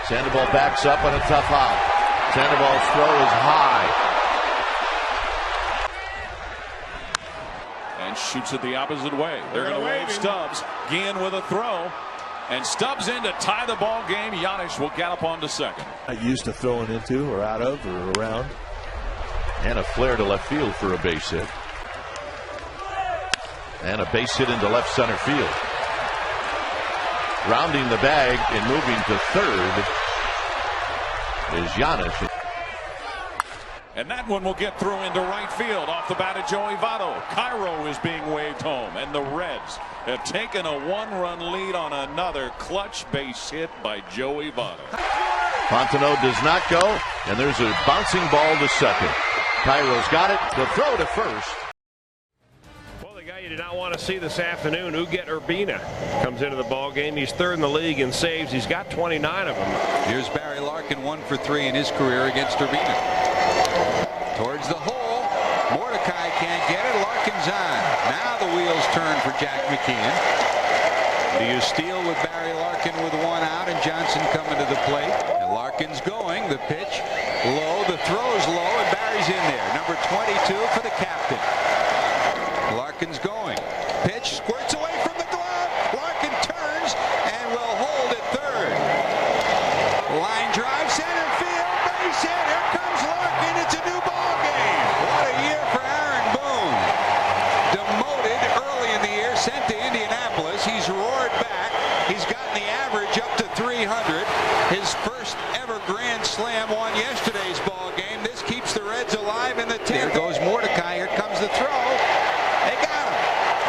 Sandoval backs up on a tough out. Sandoval's throw is high. And shoots it the opposite way. They're going to wave Stubbs. Guillen with a throw. And Stubbs in to tie the ball game. Giannis will gallop on to second. Not used to throwing into or out of or around. And a flare to left field for a base hit. And a base hit into left center field. Rounding the bag and moving to third is Giannis. And that one will get through into right field off the bat of Joey Votto. Cairo is being waved home, and the Reds have taken a 1-run lead on another clutch base hit by Joey Votto. Fontenot does not go, and there's a bouncing ball to second. Cairo's got it. The throw to first. Well, the guy you did not want to see this afternoon, Uget Urbina, comes into the ball game. He's third in the league in saves. He's got 29 of them. Here's Barry Larkin, 1 for 3 in his career against Urbina. Towards the hole. Mordecai can't get it. Larkin's on. Now the wheels turn for Jack McKeon. Do you steal with Barry Larkin with 1 out and Johnson coming to the plate? And Larkin's going. The pitch low. The throw's low, and Barry's in there. Number 22 for the captain. Larkin's going. Pitch squirts away from the glove. Larkin turns and will hold at third. Line drive, center field, base hit. Here comes Larkin. It's a new ball game. What a year for Aaron Boone. Demoted early in the year, sent to Indianapolis. He's roared back. He's gotten the average up to 300. His first ever grand slam won yesterday's ball game. This keeps the Reds alive in the 10th. There goes Mordecai. Here comes the throw. They got him.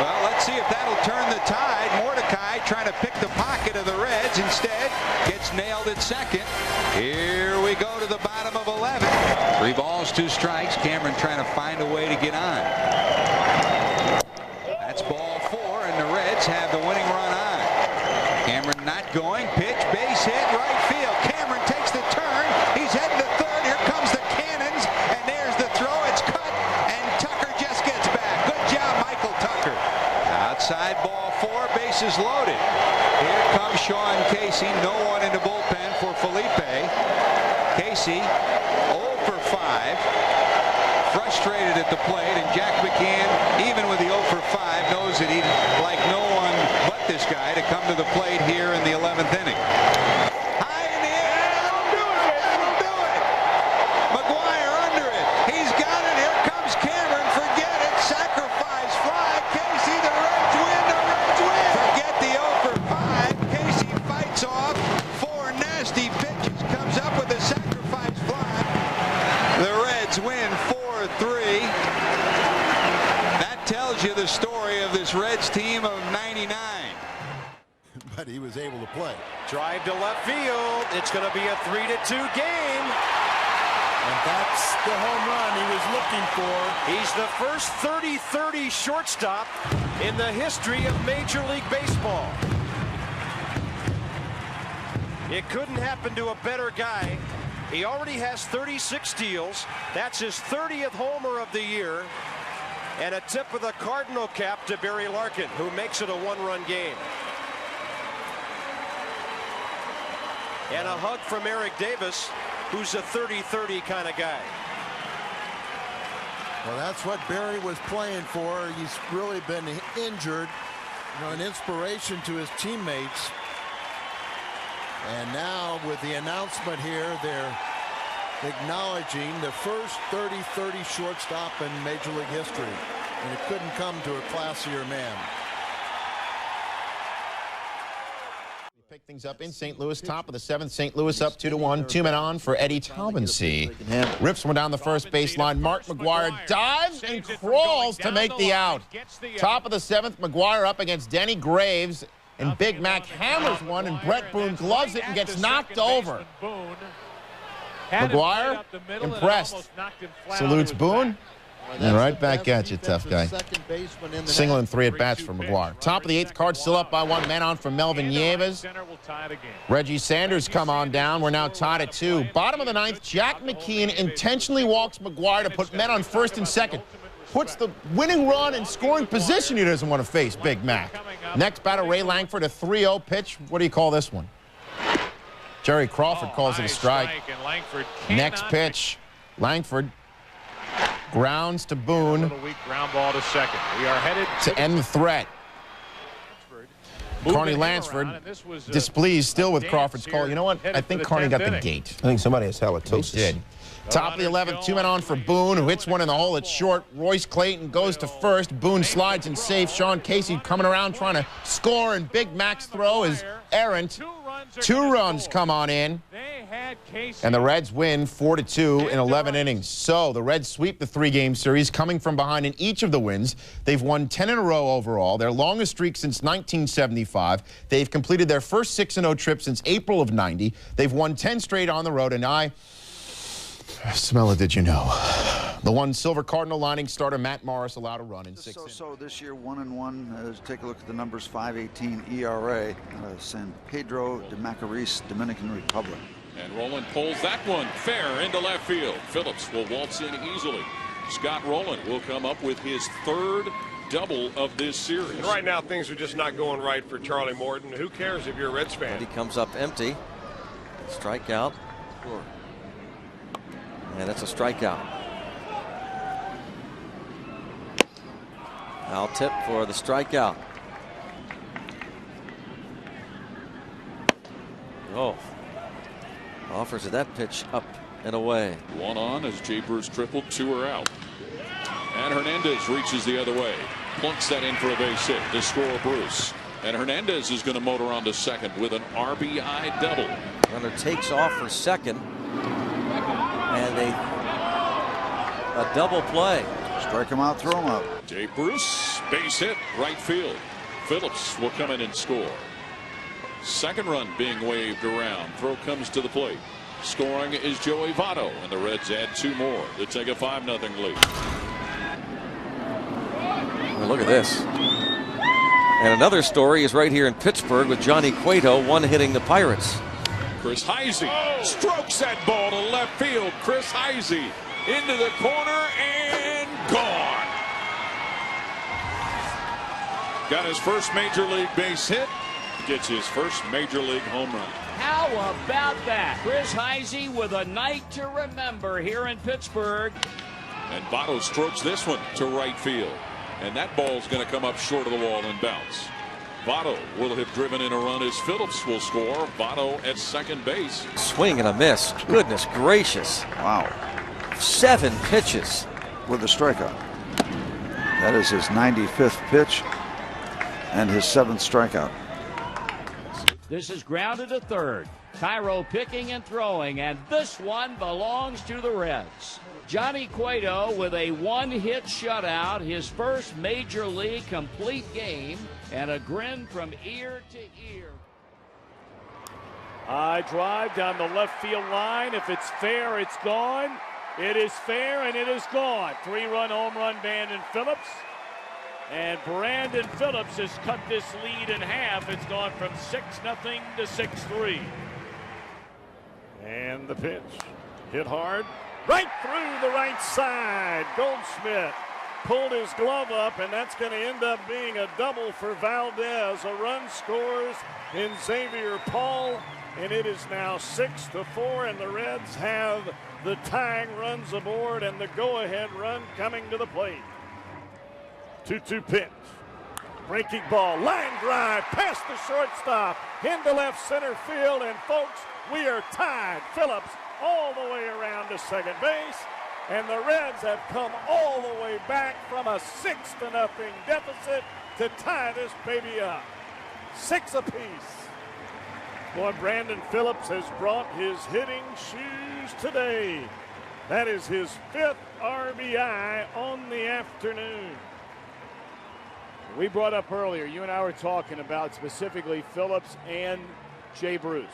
Well, let's see if that'll turn the tide. Mordecai trying to pick the pocket of the Reds. Instead, gets nailed at second. Here we go to the bottom of 11. 3 balls, 2 strikes. Cameron trying to find a way to get on. That's ball 4, and the Reds have the winning run on. Cameron not going. Pitch, base hit, right field. Cameron takes the turn. He's heading to third. Here comes the Cannons, and there's the throw. It's cut, and Tucker just gets back. Good job, Michael Tucker. Outside ball 4, bases loaded. Here comes Sean Casey. No one in the bullpen for Felipe. Casey 0 for 5. Frustrated at the plate, and Jack McKeon, even with the 0 for 5, knows that he'd like no one but this guy to come to the plate here in the 11th inning. High in the air, that'll do it, that'll do it. McGuire under it, he's got it, here comes Cameron, forget it, sacrifice fly, Casey, the Reds win, the Reds win. Forget the 0 for 5, Casey fights off 4 nasty pitches, comes up with a sacrifice fly. The Reds win 4-3. That tells you the story of this Reds team of '99. But he was able to play. Drive to left field. It's going to be a 3-2 game. And that's the home run he was looking for. He's the first 30-30 shortstop in the history of Major League Baseball. It couldn't happen to a better guy. He already has 36 steals. That's his 30th homer of the year. And a tip of the Cardinal cap to Barry Larkin, who makes it a 1-run game. And a hug from Eric Davis, who's a 30-30 kind of guy. Well, that's what Barry was playing for. He's really been injured. You know, an inspiration to his teammates. And now with the announcement here, they're acknowledging the first 30-30 shortstop in Major League history. And it couldn't come to a classier man. Pick things up in St. Louis, top of the 7th. St. Louis up 2-1. 2 men on for Eddie Taubensee. Rips one down the first baseline. Mark McGuire dives and crawls to make the out. Top of the 7th, McGuire up against Denny Graves. And Big Mac hammers one, and Brett Boone gloves it and gets knocked over. McGuire, impressed. Salutes Boone. And right back at you, tough guy. Single and 3 at-bats for McGuire. Top of the 8th, Cards still up by 1 man on for Melvin Nieves. Reggie Sanders come on down. We're now tied at 2. Bottom of the 9th, Jack McKeon intentionally walks McGuire to put men on first and second. Puts the winning run in scoring position he doesn't want to face, Big Mac. Next batter, Ray Langford, a 3-0 pitch. What do you call this one? Jerry Crawford calls it a strike. Next pitch, Langford grounds to Boone. Weak ground ball to second. We are headed to end the threat. Carney Lansford displeased still with Crawford's call. You know what? I think Carney got the gate. I think somebody has halitosis. He did. Top of the 11th, 2 men on for Boone, who hits one in the hole. It's short. Royce Clayton goes to first. Boone slides and safe. Sean Casey coming around trying to score, and Big Mac's throw is errant. 2 runs come on in. And the Reds win 4-2 in 11 innings. So the Reds sweep the 3-game series, coming from behind in each of the wins. They've won 10 in a row overall, their longest streak since 1975. They've completed their first 6-0 trip since April of '90. They've won 10 straight on the road, and I smell it, did you know? The one silver cardinal lining starter Matt Morris allowed a run in 6 innings. So this year, 1-1. Take a look at the numbers: 5.18 ERA. San Pedro de Macorís, Dominican Republic. And Rowland pulls that one fair into left field. Phillips will waltz in easily. Scott Rowland will come up with his 3rd double of this series. And right now, things are just not going right for Charlie Morton. Who cares if you're a Reds fan? And he comes up empty. Strikeout. And that's a strikeout. Foul tip for the strikeout. Oh. Offers of that pitch up and away. 1 on as Jay Bruce tripled, 2 are out. And Hernandez reaches the other way. Plunks that in for a base hit to score Bruce. And Hernandez is going to motor on to second with an RBI double. Runner takes off for second. And a double play. Strike him out, throw him up. Jay Bruce, base hit, right field. Phillips will come in and score. Second run being waved around. Throw comes to the plate. Scoring is Joey Votto, and the Reds add 2 more to take a 5-0 lead. Well, look at this. And another story is right here in Pittsburgh with Johnny Cueto one-hitting the Pirates. Chris Heisey strokes that ball to left field. Chris Heisey into the corner and gone. Got his first major league base hit. Gets his first major league home run. How about that? Chris Heisey with a night to remember here in Pittsburgh. And Votto strokes this one to right field. And that ball's going to come up short of the wall and bounce. Votto will have driven in a run as Phillips will score. Votto at second base. Swing and a miss. Goodness gracious. Wow. 7 pitches. With a strikeout. That is his 95th pitch and his 7th strikeout. This is grounded to third. Tyro picking and throwing, and this one belongs to the Reds. Johnny Cueto with a 1-hit shutout, his first major league complete game, and a grin from ear to ear. I drive down the left field line. If it's fair, it's gone. It is fair, and it is gone. 3-run home run, Brandon Phillips. And Brandon Phillips has cut this lead in half. It's gone from 6-0 to 6-3. And the pitch. Hit hard. Right through the right side. Goldschmidt pulled his glove up, and that's going to end up being a double for Valdez. A run scores in Xavier Paul, and it is now 6-4, and the Reds have the tying runs aboard and the go-ahead run coming to the plate. 2-2 pitch. Breaking ball, line drive, past the shortstop, into left center field, and folks, we are tied. Phillips all the way around to second base, and the Reds have come all the way back from a 6-0 deficit to tie this baby up. 6 apiece. Boy, Brandon Phillips has brought his hitting shoes today. That is his 5th RBI on the afternoon. We brought up earlier, you and I were talking about specifically Phillips and Jay Bruce.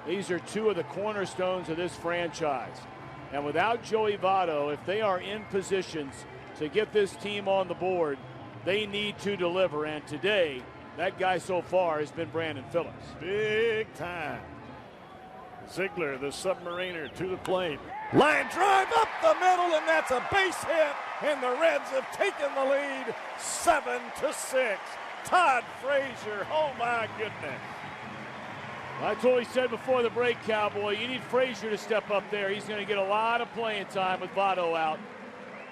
These are 2 of the cornerstones of this franchise. And without Joey Votto, if they are in positions to get this team on the board, they need to deliver. And today, that guy so far has been Brandon Phillips. Big time. Ziegler, the submariner, to the plate. Line drive up the middle, and that's a base hit. And the Reds have taken the lead 7-6. Todd Frazier, oh my goodness. That's what we said before the break, Cowboy. You need Frazier to step up there. He's going to get a lot of playing time with Votto out.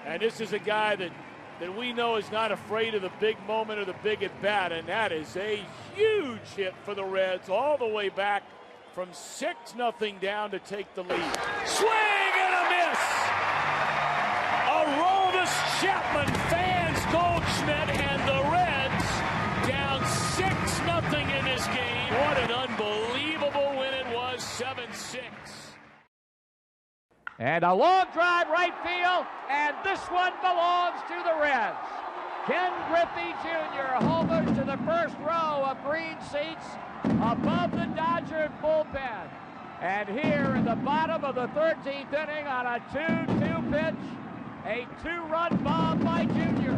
And this is a guy that we know is not afraid of the big moment or the big at-bat, and that is a huge hit for the Reds all the way back from 6-0 down to take the lead. Swing and a miss! Aroldis Chapman fans Goldschmidt, and the Reds down 6-0 in this game. What an unbelievable win it was, 7-6. And a long drive right field, and this one belongs to the Reds. Ken Griffey Jr. homers to the first row of green seats above the Dodger bullpen. And here in the bottom of the 13th inning on a 2-2 pitch, a 2-run bomb by Jr.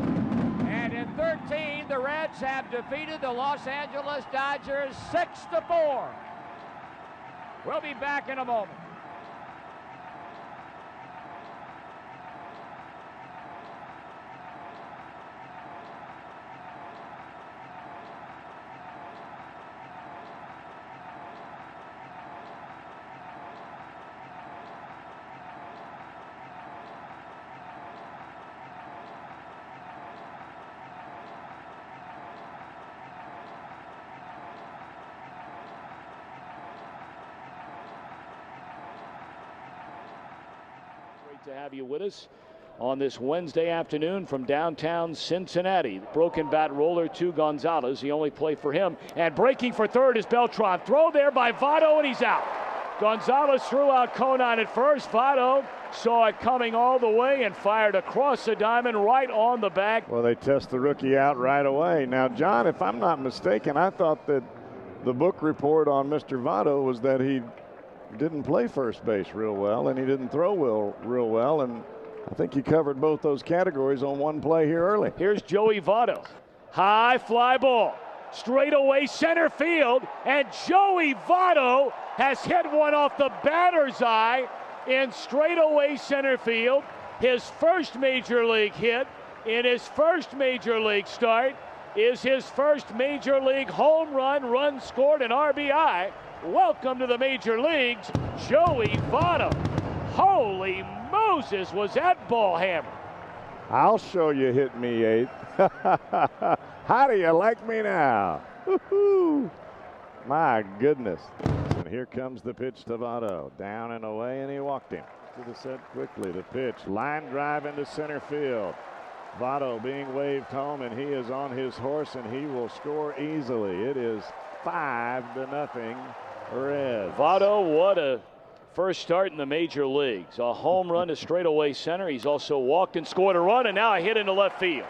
And in 13, the Reds have defeated the Los Angeles Dodgers 6-4. We'll be back in a moment. To have you with us on this Wednesday afternoon from downtown Cincinnati. Broken bat roller to Gonzalez, the only play for him. And breaking for third is Beltran. Throw there by Votto, and he's out. Gonzalez threw out Conan at first. Votto saw it coming all the way and fired across the diamond right on the bag. Well, they test the rookie out right away. Now, John, if I'm not mistaken, I thought that the book report on Mr. Votto was that he didn't play first base real well, and he didn't throw real well, and I think you covered both those categories on one play here early. Here's Joey Votto. High fly ball, straight away center field, and Joey Votto has hit one off the batter's eye in straightaway center field. His first major league hit in his first major league start is his first major league home run scored, an RBI. Welcome to the major leagues, Joey Votto. Holy Moses, was that ball hammered? I'll show you hit me eighth. How do you like me now? Woo-hoo. My goodness. And here comes the pitch to Votto. Down and away, and he walked him. To the set quickly. The pitch. Line drive into center field. Votto being waved home, and he is on his horse, and he will score easily. It is 5-0. Reds. Votto, what a first start in the major leagues. A home run to straightaway center. He's also walked and scored a run, and now a hit into left field.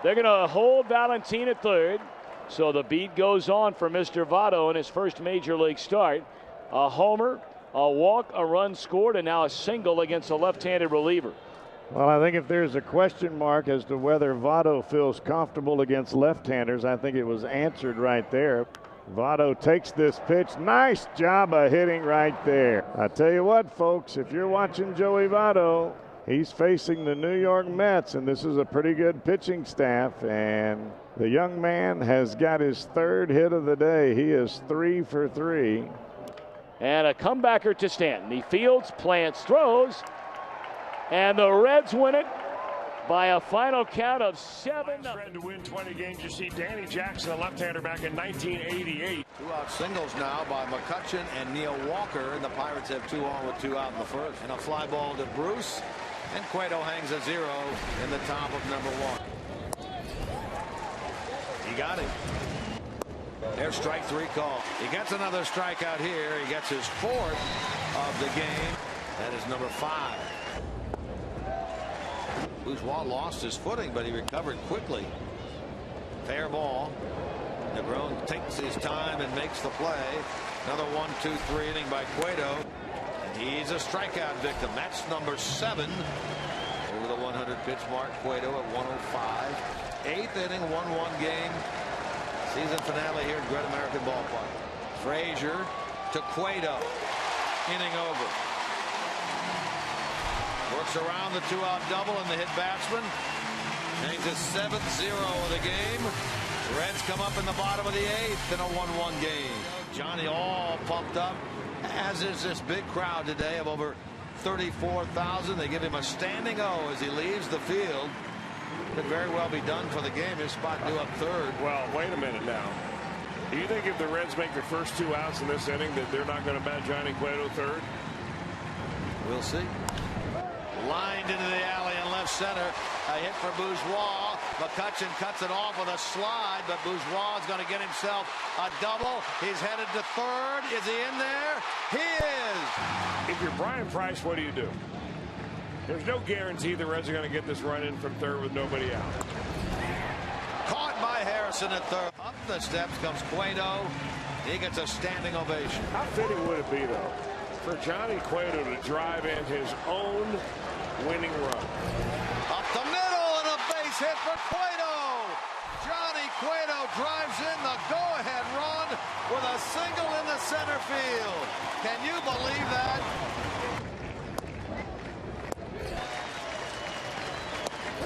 They're going to hold Valentin at third. So the beat goes on for Mr. Votto in his first major league start. A homer, a walk, a run scored, and now a single against a left-handed reliever. Well, I think if there's a question mark as to whether Votto feels comfortable against left-handers, I think it was answered right there. Votto takes this pitch. Nice job of hitting right there. I tell you what, folks, if you're watching Joey Votto, he's facing the New York Mets, and this is a pretty good pitching staff, and the young man has got his third hit of the day. He is 3 for 3. And a comebacker to Stanton. He fields, plants, throws, and the Reds win it by a final count of 7. Friend to win 20 games. You see Danny Jackson, a left-hander, back in 1988. 2-out singles now by McCutchen and Neil Walker, and the Pirates have 2 on with 2 out in the first. And a fly ball to Bruce, and Cueto hangs a 0 in the top of number 1. He got him. There's strike 3 call. He gets another strikeout here. He gets his 4th of the game. That is number 5. Bourgeois lost his footing, but he recovered quickly. Fair ball. Negron takes his time and makes the play. Another 1-2-3 inning by Cueto. And he's a strikeout victim. That's number 7. Over the 100 pitch mark. Cueto at 105. 8th inning, 1-1 game. Season finale here at Great American Ballpark. Frazier to Cueto. Inning over. Works around the 2-out double and the hit batsman. Hangs a 7-0 of the game. The Reds come up in the bottom of the 8th in a 1-1 game. Johnny all pumped up, as is this big crowd today of over 34,000. They give him a standing O as he leaves the field. Could very well be done for the game. His spot due up third. Well, wait a minute now. Do you think if the Reds make their first 2 outs in this inning that they're not going to bat Johnny Cueto third? We'll see. Lined into the alley in left center. A hit for Bourgeois. McCutcheon cuts it off with a slide, but Bourgeois is going to get himself a double. He's headed to third. Is he in there? He is. If you're Brian Price, what do you do? There's no guarantee the Reds are going to get this run in from third with nobody out. Caught by Harrison at third. Up the steps comes Cueto. He gets a standing ovation. How fitting would it be, though, for Johnny Cueto to drive in his own winning run? Up the middle and a base hit for Cueto. Johnny Cueto drives in the go-ahead run with a single in the center field. Can you believe that?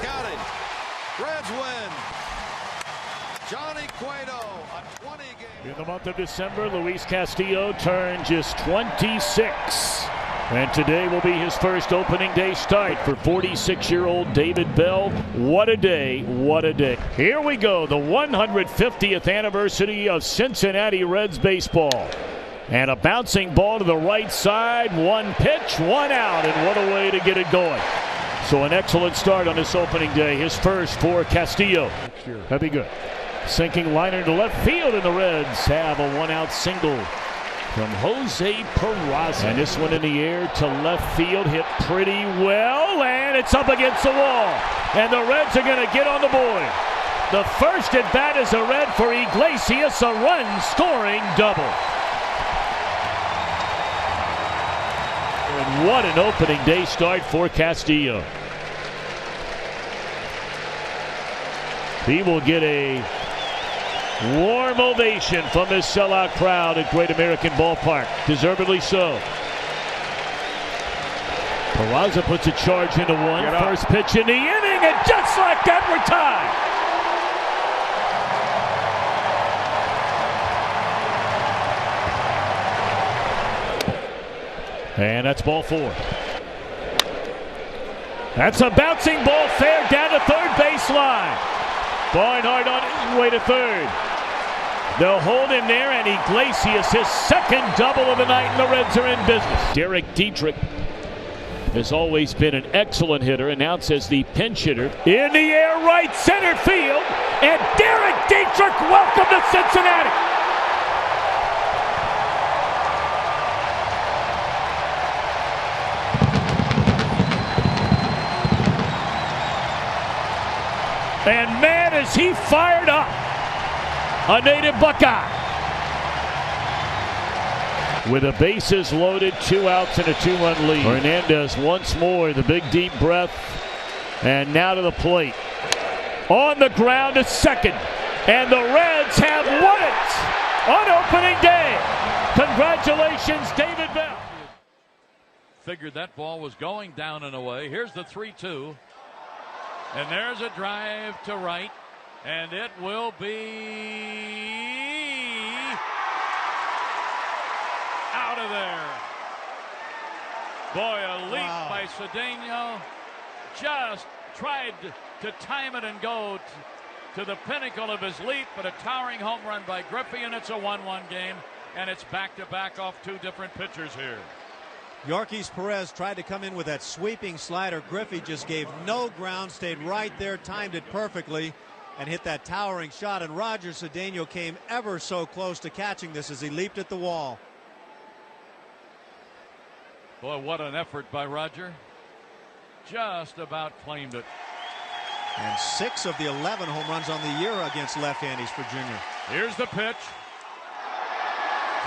Got it. Reds win. Johnny Cueto, a 20-game. In the month of December, Luis Castillo turned just 26. And today will be his first opening day start for 46-year-old David Bell. What a day, what a day. Here we go, the 150th anniversary of Cincinnati Reds baseball. And a bouncing ball to the right side, one pitch, one out, and what a way to get it going. So an excellent start on this opening day, his first for Castillo. That'd be good. Sinking liner to left field, and the Reds have a one-out single from Jose Peraza. And this one in the air to left field, hit pretty well, and it's up against the wall. And the Reds are going to get on the board. The first at bat is a red for Iglesias, a run-scoring double. And what an opening day start for Castillo. He will get a warm ovation from this sellout crowd at Great American Ballpark. Deservedly so. Peraza puts a charge into one. First pitch in the inning, and just like that, we're tied. And that's ball four. That's a bouncing ball fair down the third baseline. Barnhart on his way to third. They'll hold him there, and Iglesias, his second double of the night, and the Reds are in business. Derek Dietrich has always been an excellent hitter, announced as the pinch hitter. In the air, right center field, and Derek Dietrich, welcome to Cincinnati. And man, is he fired up. A native Buckeye. With the bases loaded, 2 outs and a 2-run lead. Hernandez once more, the big deep breath. And now to the plate. On the ground to second. And the Reds have won it on opening day. Congratulations, David Bell. Figured that ball was going down and away. Here's the 3-2. And there's a drive to right, and it will be out of there. Boy, a leap by Cedeno. Just tried to time it and go to the pinnacle of his leap, but a towering home run by Griffey, and it's a 1-1 game, and it's back-to-back off two different pitchers here. Yorkis Perez tried to come in with that sweeping slider. Griffey just gave no ground, stayed right there, timed it perfectly, and hit that towering shot. And Roger Cedeno came ever so close to catching this as he leaped at the wall. Boy, what an effort by Roger. Just about claimed it. And 6 of the 11 home runs on the year against left-handers for Junior. Here's the pitch.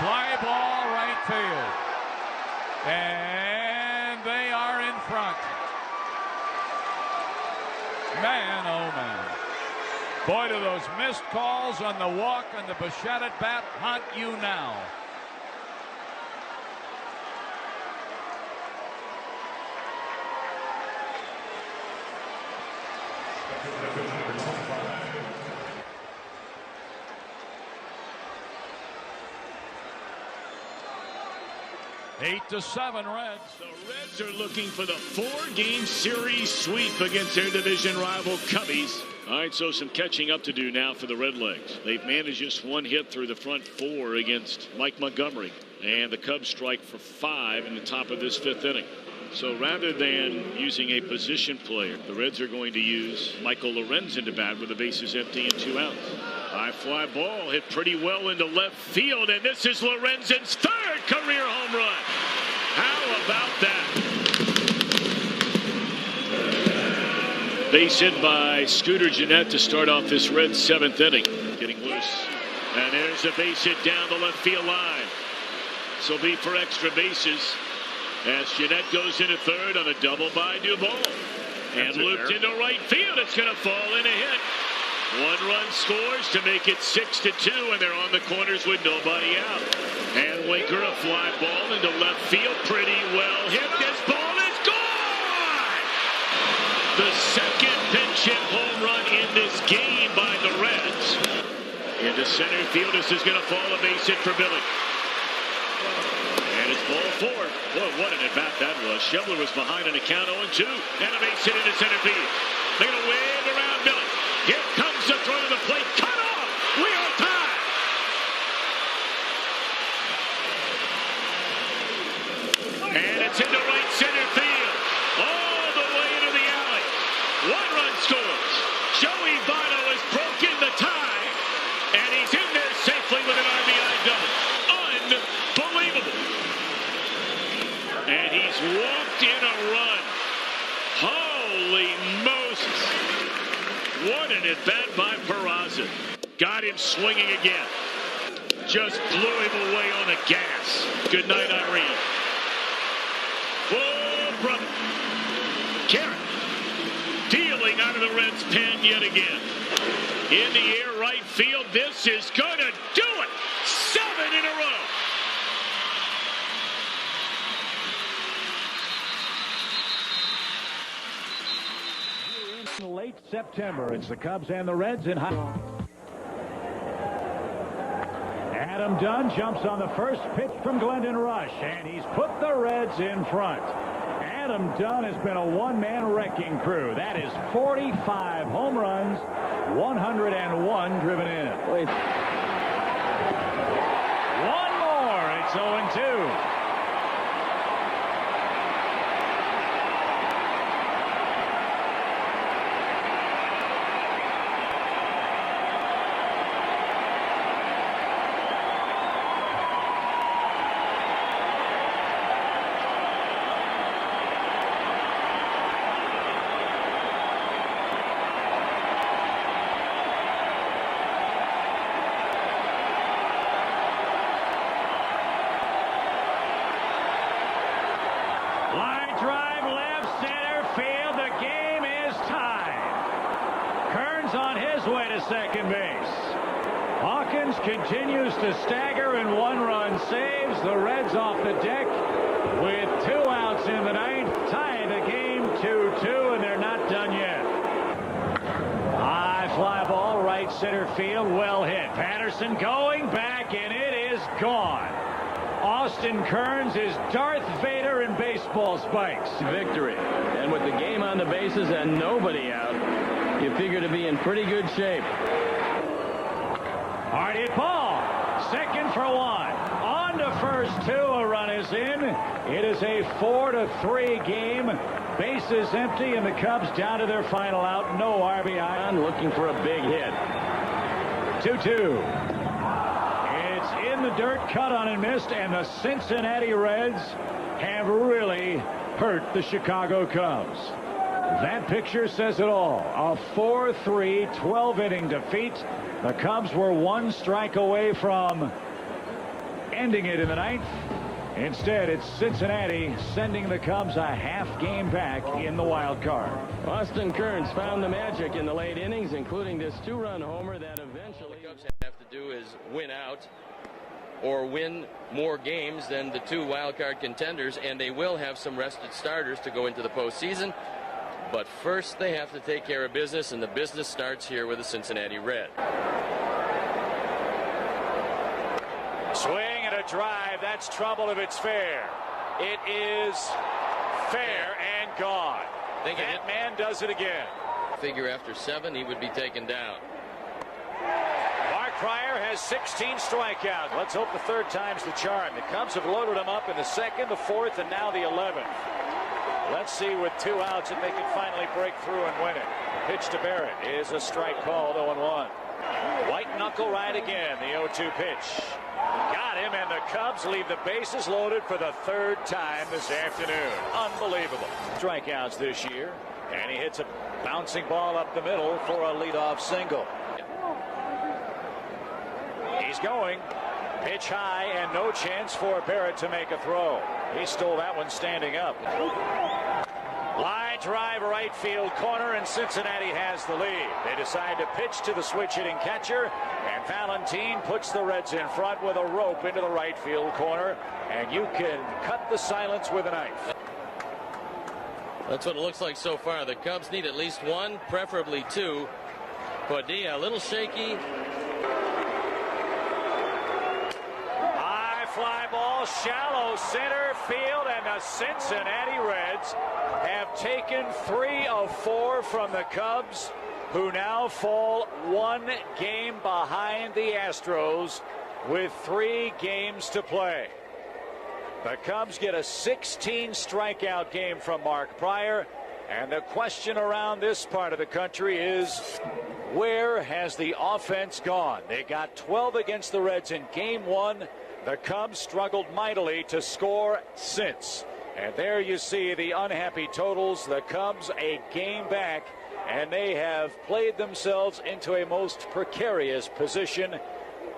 Fly ball right field. And they are in front. Man, oh man. Boy, do those missed calls on the walk and the Bichette at bat haunt you now. Eight to 7 Reds. The Reds are looking for the 4-game series sweep against their division rival Cubbies. All right, so some catching up to do now for the Redlegs. They've managed just 1 hit through the front 4 against Mike Montgomery. And the Cubs strike for 5 in the top of this 5th inning. So rather than using a position player, the Reds are going to use Michael Lorenzen to bat with the bases empty and 2 outs. High fly ball hit pretty well into left field, and this is Lorenzen's 3rd career home run. How about that? Base hit by Scooter Gennett to start off this Reds 7th inning. Getting loose. And there's a base hit down the left field line. This will be for extra bases as Gennett goes into 3rd on a double by Duvall. And looped into right field. It's going to fall in a hit. 1 run scores to make it 6-2, and they're on the corners with nobody out. And Winker, a fly ball into left field, pretty well hit. This ball is gone! The 2nd pinch hit home run in this game by the Reds. Into center field, this is going to fall, a base hit for Billy. And it's ball 4. Boy, what an at-bat that was. Schebler was behind on a count 0-2, and a base hit into center field. They're going to wave around Billy. Here comes the throw to the plate. Cut off! We are tied! And it's into right center field. All the way into the alley. 1 run scores. Joey Votto has broken the tie. And he's in there safely with an RBI double. Unbelievable. And he's walked in a run. Holy Moses. What an at-bat by Peraza. Got him swinging again. Just blew him away on the gas. Good night, Irene. Oh, brother. Carrot. Dealing out of the Reds' pen yet again. In the air, right field. This is going to do it. 7 in a row. Late September, it's the Cubs and the Reds in high. Adam Dunn jumps on the first pitch from Glendon Rush, and he's put the Reds in front. Adam Dunn has been a one-man wrecking crew. That is 45 home runs, 101 driven in. One more, it's 0-2. Second base. Hawkins continues to stagger and 1-run saves the Reds off the deck with 2 outs in the 9th. Tie the game 2-2, and they're not done yet. High fly ball, right center field, well hit. Patterson going back, and it is gone. Austin Kearns is Darth Vader in baseball spikes. Victory. And with the game on the bases and nobody out, you figure to be in pretty good shape. Hard hit ball. Second for 1. On to first 2. A run is in. It is a 4-3 game. Bases empty, and the Cubs down to their final out. No RBI. Looking for a big hit. 2-2. It's in the dirt, cut on and missed, and the Cincinnati Reds have really hurt the Chicago Cubs. That picture says it all. A 4-3 12-inning defeat. The Cubs were 1 strike away from ending it in the 9th. Instead, it's Cincinnati sending the Cubs a half game back in the wild card. Austin Kearns found the magic in the late innings, including this 2-run homer that eventually the Cubs have to do is win out or win more games than the 2 wild card contenders, and they will have some rested starters to go into the postseason. But first, they have to take care of business, and the business starts here with the Cincinnati Reds. Swing and a drive. That's trouble if it's fair. It is fair and gone. That man does it again. Figure after 7, he would be taken down. Mark Pryor has 16 strikeouts. Let's hope the 3rd time's the charm. The Cubs have loaded him up in the 2nd, the 4th, and now the 11th. Let's see with 2 outs if they can finally break through and win it. Pitch to Barrett is a strike called, 0-1. White knuckle right again, the 0-2 pitch. Got him, and the Cubs leave the bases loaded for the 3rd time this afternoon. Unbelievable. Strikeouts this year, and he hits a bouncing ball up the middle for a leadoff single. He's going. Pitch high, and no chance for Barrett to make a throw. He stole that one standing up. Line drive right field corner, and Cincinnati has the lead. They decide to pitch to the switch-hitting catcher, and Valentin puts the Reds in front with a rope into the right field corner, and you can cut the silence with a knife. That's what it looks like so far. The Cubs need at least 1, preferably 2. Padilla a little shaky. Fly ball, shallow center field, and the Cincinnati Reds have taken 3 of 4 from the Cubs, who now fall 1 game behind the Astros with 3 games to play. The Cubs get a 16 strikeout game from Mark Pryor, and the question around this part of the country is, where has the offense gone? They got 12 against the Reds in game 1. The Cubs struggled mightily to score since. And there you see the unhappy totals. The Cubs a game back, and they have played themselves into a most precarious position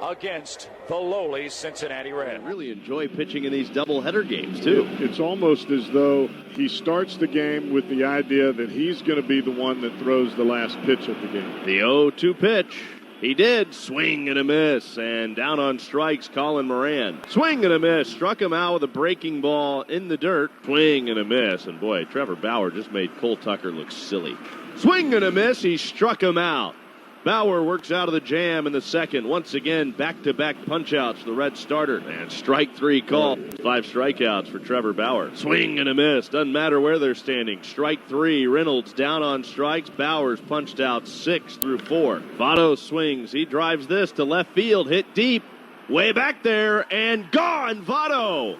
against the lowly Cincinnati Reds. Really enjoy pitching in these doubleheader games, too. It's almost as though he starts the game with the idea that he's going to be the one that throws the last pitch of the game. The 0-2 pitch. He did. Swing and a miss. And down on strikes, Colin Moran. Swing and a miss. Struck him out with a breaking ball in the dirt. Swing and a miss. And boy, Trevor Bauer just made Cole Tucker look silly. Swing and a miss. He struck him out. Bauer works out of the jam in the second. Once again, back-to-back punch-outs for the Red starter. And strike 3 call. 5 strikeouts for Trevor Bauer. Swing and a miss. Doesn't matter where they're standing. Strike 3. Reynolds down on strikes. Bauer's punched out 6 through 4. Votto swings. He drives this to left field. Hit deep. Way back there. And gone. Votto.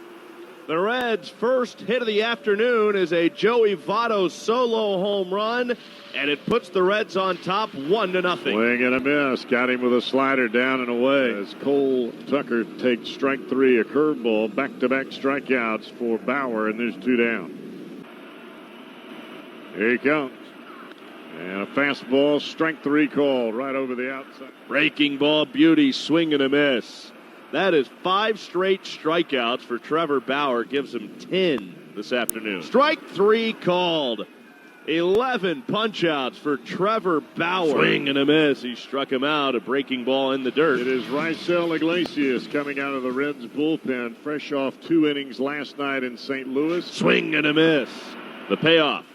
The Reds' first hit of the afternoon is a Joey Votto solo home run, and it puts the Reds on top 1-0. Swing and a miss. Got him with a slider down and away. As Cole Tucker takes strike 3, a curveball. Back-to-back strikeouts for Bauer, and there's 2 down. Here he comes. And a fastball, strike 3 called right over the outside. Breaking ball beauty, swing and a miss. That is 5 straight strikeouts for Trevor Bauer. Gives him 10 this afternoon. Strike 3 called. 11 punch-outs for Trevor Bauer. Swing and a miss. He struck him out. A breaking ball in the dirt. It is Raisel Iglesias coming out of the Reds bullpen, fresh off 2 innings last night in St. Louis. Swing and a miss. The payoff.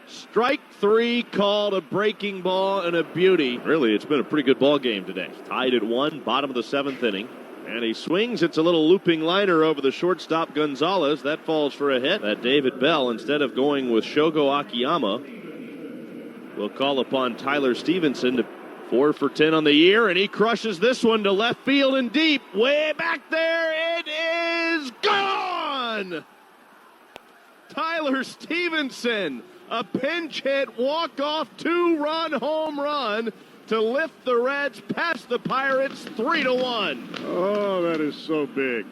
Strike 3 called, a breaking ball and a beauty. Really, it's been a pretty good ball game today. Tied at 1, bottom of the 7th inning. And he swings. It's a little looping liner over the shortstop Gonzalez. That falls for a hit. That David Bell, instead of going with Shogo Akiyama, will call upon Tyler Stevenson to 4 for 10 on the year. And he crushes this one to left field and deep. Way back there. It is gone. Tyler Stevenson, a pinch hit, walk-off 2-run home run to lift the Reds past the Pirates 3-1. Oh, that is so big.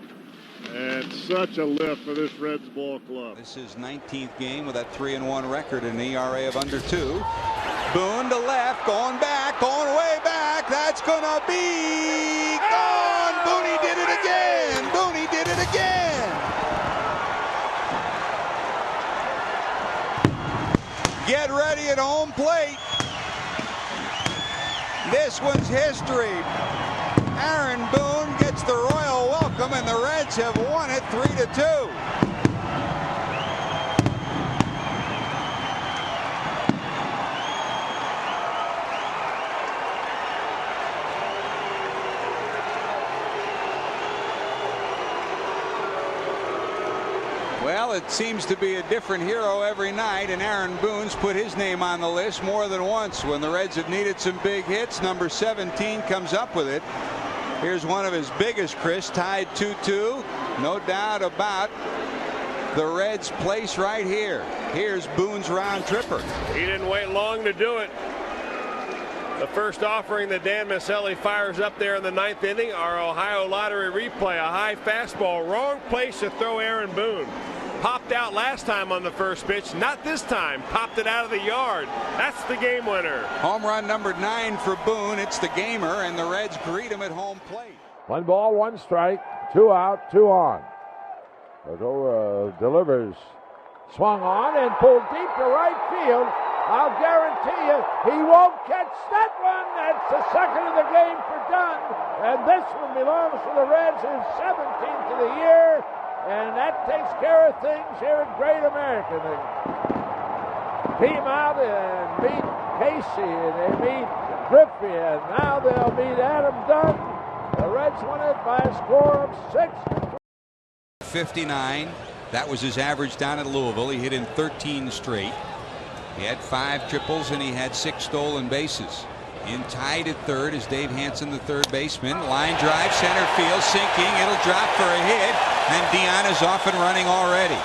And such a lift for this Reds ball club. This is 19th game with that 3-1 record and an ERA of under 2. Boone to left, going back, going way back. That's going to be gone. Booney did it again. Booney did it again. Get ready at home plate. This one's history. Aaron Boone gets the royal welcome, and the Reds have won it 3-2. Well, it seems to be a different hero every night, and Aaron Boone's put his name on the list more than once. When the Reds have needed some big hits, number 17 comes up with it. Here's one of his biggest, Chris, tied 2-2. No doubt about the Reds place right here. Here's Boone's round tripper. He didn't wait long to do it. The first offering that Dan Maselli fires up there in the 9th inning, our Ohio Lottery replay, a high fastball, wrong place to throw Aaron Boone. Popped out last time on the first pitch, not this time. Popped it out of the yard. That's the game winner. Home run number 9 for Boone. It's the gamer, and the Reds greet him at home plate. 1 ball, 1 strike, 2 out, 2 on. Odo delivers, swung on and pulled deep to right field. I'll guarantee you he won't catch that one. That's the second of the game for Dunn. And this one belongs to the Reds, his 17th of the year. And that takes care of things here at Great American. They team out and meet Casey and they meet Griffey. And now they'll meet Adam Dunn. The Reds won it by a score of 6-3. 59. That was his average down at Louisville. He hit in 13 straight. He had 5 triples and he had 6 stolen bases. In tied at third is Dave Hansen, the third baseman. Line drive, center field, sinking. It'll drop for a hit, and Dion is off and running already.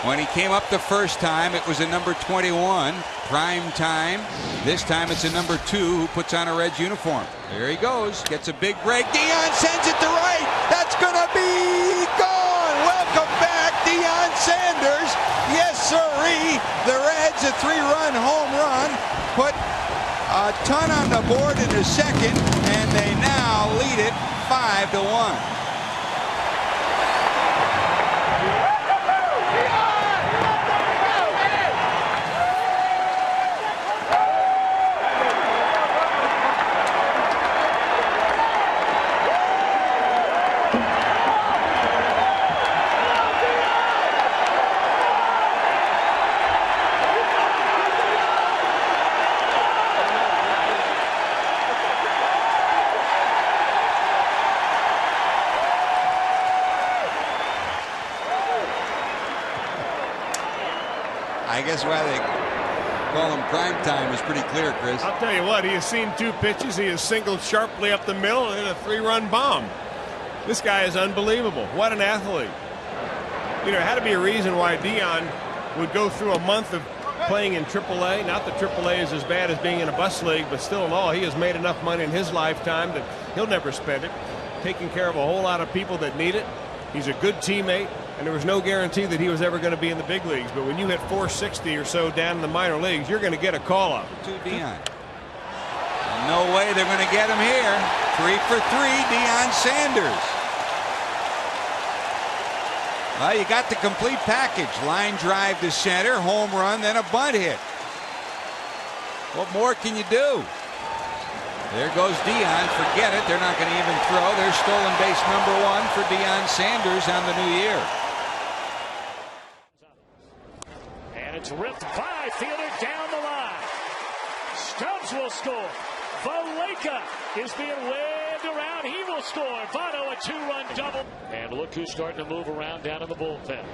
When he came up the first time, it was a number 21, prime time. This time it's a number 2 who puts on a Reds uniform. There he goes, gets a big break. Dion sends it to right. That's gonna be gone. Welcome back, Deion Sanders. Yes, sirree. The Reds, a 3-run home run, put a ton on the board in the second, and they now lead it 5-1. I guess why they call him prime time is pretty clear, Chris. I'll tell you what, he has seen 2 pitches. He has singled sharply up the middle and hit a 3-run bomb. This guy is unbelievable. What an athlete. You know, it had to be a reason why Dion would go through a month of playing in AAA. Not that AAA is as bad as being in a bus league, but still in all, he has made enough money in his lifetime that he'll never spend it. Taking care of a whole lot of people that need it. He's a good teammate. And there was no guarantee that he was ever going to be in the big leagues. But when you hit 460 or so down in the minor leagues, you're going to get a call-up. To Dion. No way they're going to get him here. 3 for 3, Deion Sanders. Well, you got the complete package. Line drive to center, home run, then a bunt hit. What more can you do? There goes Dion. Forget it. They're not going to even throw. There's stolen base number 1 for Deion Sanders on the new year. And it's ripped by fielder down the line. Stubbs will score. Valleca is being waved around. He will score. Votto, a 2-run double. And look who's starting to move around down in the bullpen.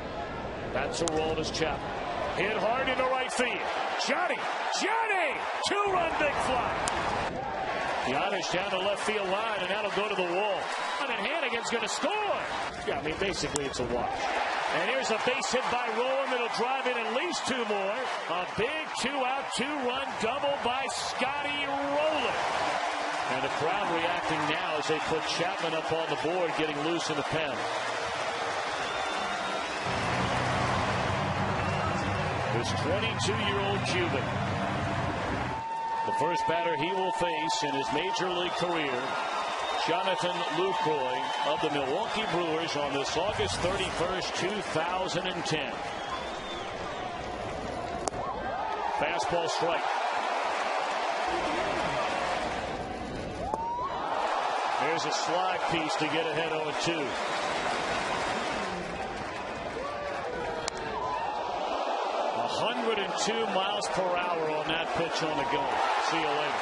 That's Aroldis Chapman. Hit hard into right field. Johnny! 2-run big fly. Giannis down the left field line, and that'll go to the wall. And Hannigan's going to score. Yeah, I mean, basically it's a wash. And here's a base hit by Rowland that'll drive in at least 2 more. A big 2-out, 2-run double by Scotty Rowland. And the crowd reacting now as they put Chapman up on the board, getting loose in the pen. This 22-year-old Cuban. The first batter he will face in his major league career, Jonathan Lucroy of the Milwaukee Brewers, on this August 31st, 2010. Fastball strike. There's a slide piece to get ahead 0-2. .102 miles per hour on that pitch on the go. See you later.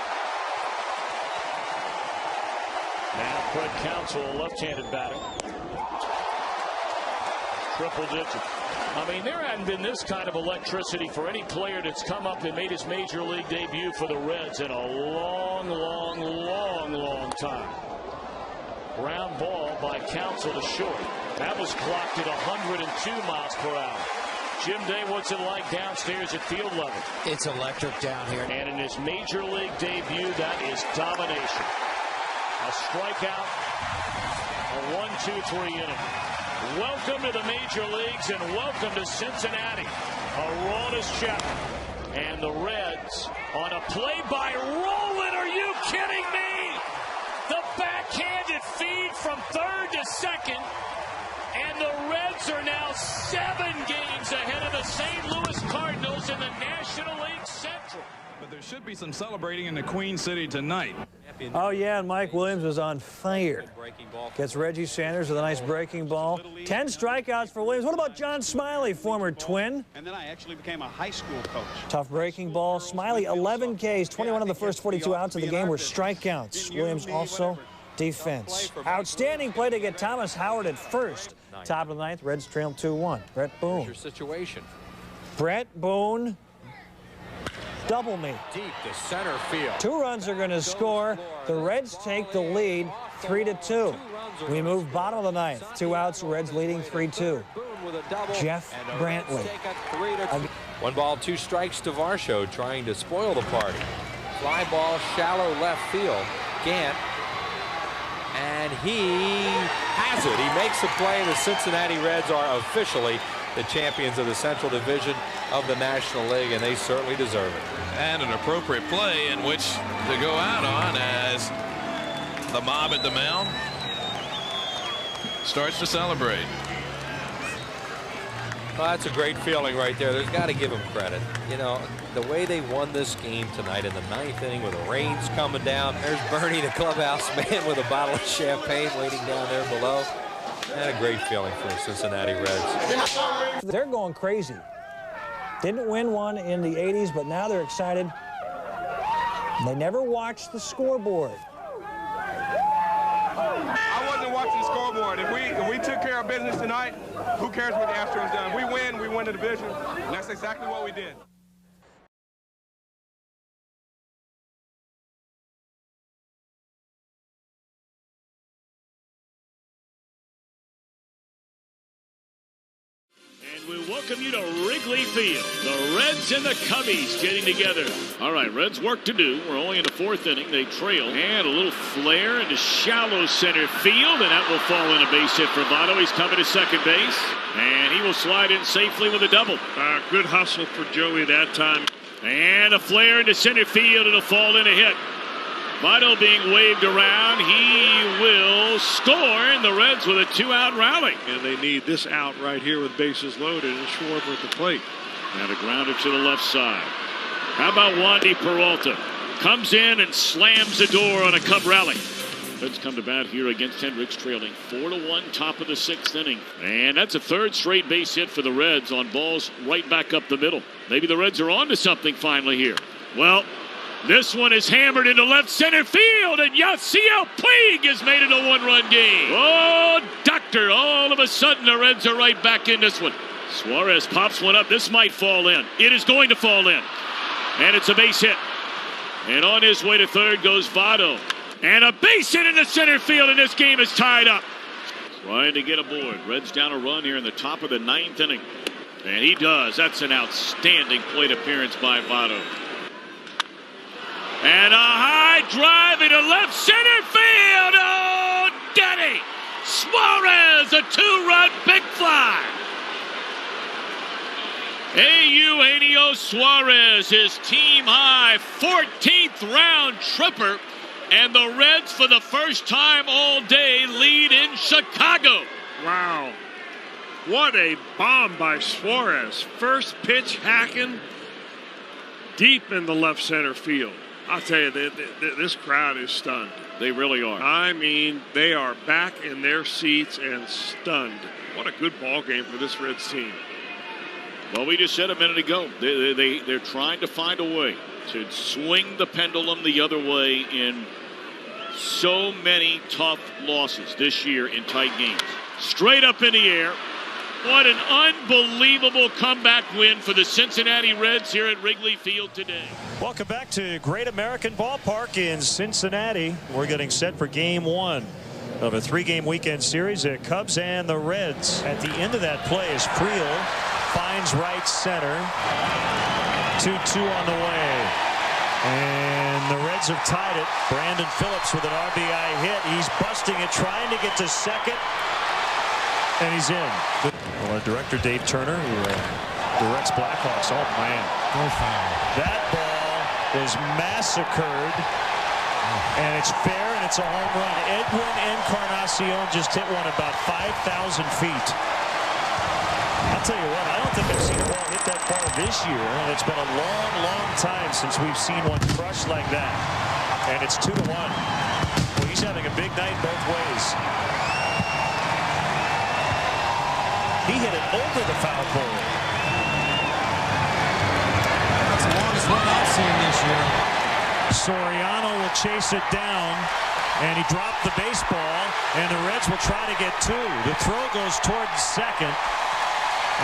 Now Craig Counsell, a left-handed batter. Triple digits. I mean, there hadn't been this kind of electricity for any player that's come up and made his major league debut for the Reds in a long time. Ground ball by Counsell to short. That was clocked at 102 miles per hour. Jim Day, what's it like downstairs at field level? It's electric down here. And in his major league debut, that is domination. A strikeout, a 1-2-3 inning. Welcome to the major leagues and welcome to Cincinnati. Aroldis Chapman and the Reds on a play by Rowland. Are you kidding me? The backhanded feed from third to second. And the Reds are now 7 games ahead of the St. Louis Cardinals in the National League Central. But there should be some celebrating in the Queen City tonight. Oh, yeah, and Mike Williams was on fire. Gets Reggie Sanders with a nice breaking ball. 10 strikeouts for Williams. What about John Smiley, former Twin? And then I actually became a high school coach. Tough breaking ball. Smiley, 11 Ks. 21 of the first 42 outs of the game were strikeouts. Williams also defense. Outstanding play to get Thomas Howard at first. Top of the ninth, Reds trail 2-1. Brett Boone. Your situation. Brett Boone. Double me. Deep to center field. 2 runs are going to score. The Reds take the lead 3-2. We move bottom of the ninth. 2 outs, Reds leading 3-2. Jeff Brantley. 1 ball, 2 strikes to Varsho trying to spoil the party. Fly ball, shallow left field. Gant. And he has it. He makes the play. The Cincinnati Reds are officially the champions of the Central Division of the National League, and they certainly deserve it. And an appropriate play in which to go out on as the mob at the mound starts to celebrate. Well, that's a great feeling right there. There's got to give them credit. You know, the way they won this game tonight in the 9th inning with the rains coming down. There's Bernie, the clubhouse man, with a bottle of champagne waiting down there below. And a great feeling for the Cincinnati Reds. They're going crazy. Didn't win one in the 80s, but now they're excited. They never watched the scoreboard. I wasn't watching the scoreboard. If we took care of business tonight, who cares what the Astros done? We win the division. And that's exactly what we did. We welcome you to Wrigley Field. The Reds and the Cubbies getting together. All right, Reds work to do. We're only in the 4th inning. They trail. And a little flare into shallow center field, and that will fall in a base hit for Votto. He's coming to second base, and he will slide in safely with a double. Good hustle for Joey that time. And a flare into center field. It'll fall in a hit. Votto being waved around. He will score, and the Reds with a 2-out rally. And they need this out right here with bases loaded and Schwarber at the plate. And a grounder to the left side. How about Wandy Peralta? Comes in and slams the door on a Cub rally. Reds come to bat here against Hendricks, trailing 4-1, top of the 6th inning. And that's a 3rd straight base hit for the Reds on balls right back up the middle. Maybe the Reds are on to something finally here. Well, this one is hammered into left center field, and Yasiel Puig has made it a 1-run game. Oh, doctor, all of a sudden the Reds are right back in this one. Suarez pops one up. This might fall in. It is going to fall in. And it's a base hit. And on his way to third goes Votto. And a base hit into center field, and this game is tied up. Trying to get aboard. Reds down a run here in the top of the 9th inning. And he does. That's an outstanding plate appearance by Votto. And a high drive into left center field. Oh, Daddy! Suarez, a 2-run big fly. Eugenio Suarez, his team high 14th round tripper. And the Reds, for the first time all day, lead in Chicago. Wow. What a bomb by Suarez. First pitch hacking deep in the left center field. I'll tell you, this crowd is stunned. They really are. I mean, they are back in their seats and stunned. What a good ball game for this Reds team. Well, we just said a minute ago, they're trying to find a way to swing the pendulum the other way in so many tough losses this year in tight games. Straight up in the air. What an unbelievable comeback win for the Cincinnati Reds here at Wrigley Field today. Welcome back to Great American Ballpark in Cincinnati. We're getting set for Game 1 of a 3-game weekend series, the Cubs and the Reds. At the end of that play is Friel finds right center. 2-2 on the way. And the Reds have tied it. Brandon Phillips with an RBI hit. He's busting it, trying to get to second. And he's in. Well, our director, Dave Turner, who directs Blackhawks. Oh, man. That ball was massacred. And it's fair, and it's a home run. Edwin Encarnacion just hit one about 5,000 feet. I'll tell you what, I don't think I've seen a ball hit that far this year. It's been a long, long time since we've seen one crushed like that. And it's 2-1. Well, he's having a big night both ways. He hit it over the foul pole. That's the longest one I've seen this year. Soriano will chase it down, and he dropped the baseball, and the Reds will try to get 2. The throw goes toward second,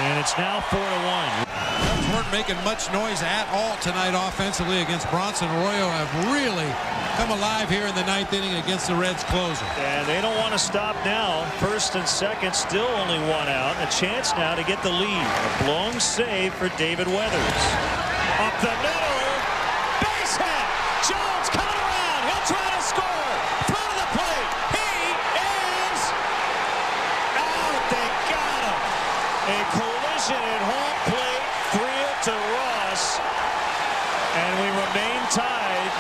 and it's now 4-1. Cubs weren't making much noise at all tonight offensively against Bronson. Arroyo have really come alive here in the 9th inning against the Reds closer. And they don't want to stop now. First and second, still only 1 out. A chance now to get the lead. A blown save for David Weathers. Up the middle, base hit. Jones coming around. He'll try to score. Front of the plate. He is out. They got him. A collision at home plate. 3 to Ross. And we remain tied.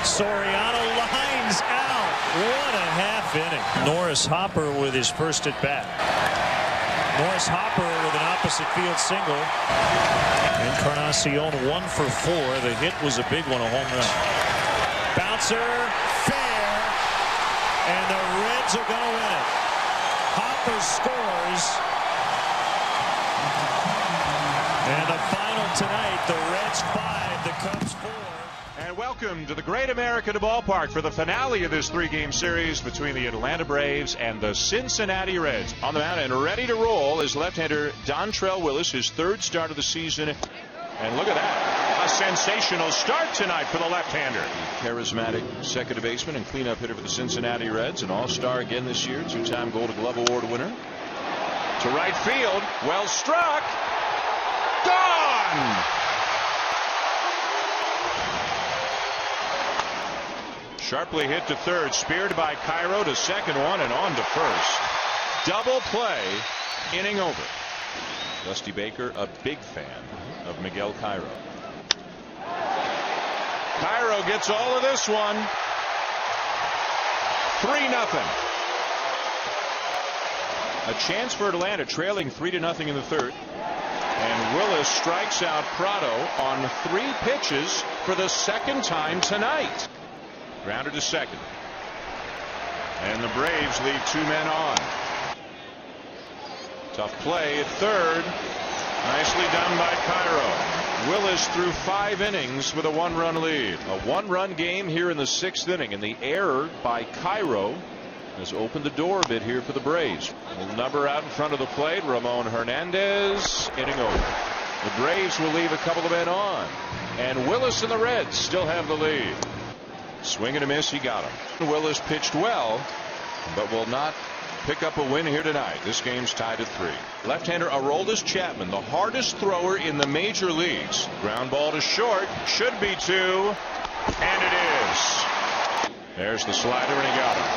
Soriano lines out. What a half inning. Norris Hopper with his first at bat. Norris Hopper with an opposite field single. Encarnacion 1 for 4. The hit was a big one, a home run. Bouncer, fair, and the Reds are going to win it. Hopper scores. And the final tonight, the Reds 5, the Cubs 4. And welcome to the Great American Ballpark for the finale of this 3-game series between the Atlanta Braves and the Cincinnati Reds. On the mound and ready to roll is left-hander Dontrell Willis, his 3rd start of the season. And look at that, a sensational start tonight for the left-hander. Charismatic second baseman and cleanup hitter for the Cincinnati Reds, an all-star again this year, 2-time Gold Glove Award winner. To right field, well struck, gone! Sharply hit to third, speared by Cairo to second one and on to first. Double play, inning over. Dusty Baker, a big fan of Miguel Cairo. Cairo gets all of this one. 3-0. A chance for Atlanta, trailing 3-0 in the 3rd. And Willis strikes out Prado on 3 pitches for the 2nd time tonight. Grounder to second. And the Braves leave 2 men on. Tough play at third. Nicely done by Cairo. Willis threw 5 innings with a 1-run lead. A 1-run game here in the 6th inning. And the error by Cairo has opened the door a bit here for the Braves. A little number out in front of the plate. Ramon Hernandez, inning over. The Braves will leave a couple of men on. And Willis and the Reds still have the lead. Swing and a miss, he got him. Willis pitched well, but will not pick up a win here tonight. This game's tied at 3. Left-hander Aroldis Chapman, the hardest thrower in the major leagues. Ground ball to short, should be 2, and it is. There's the slider, and he got him.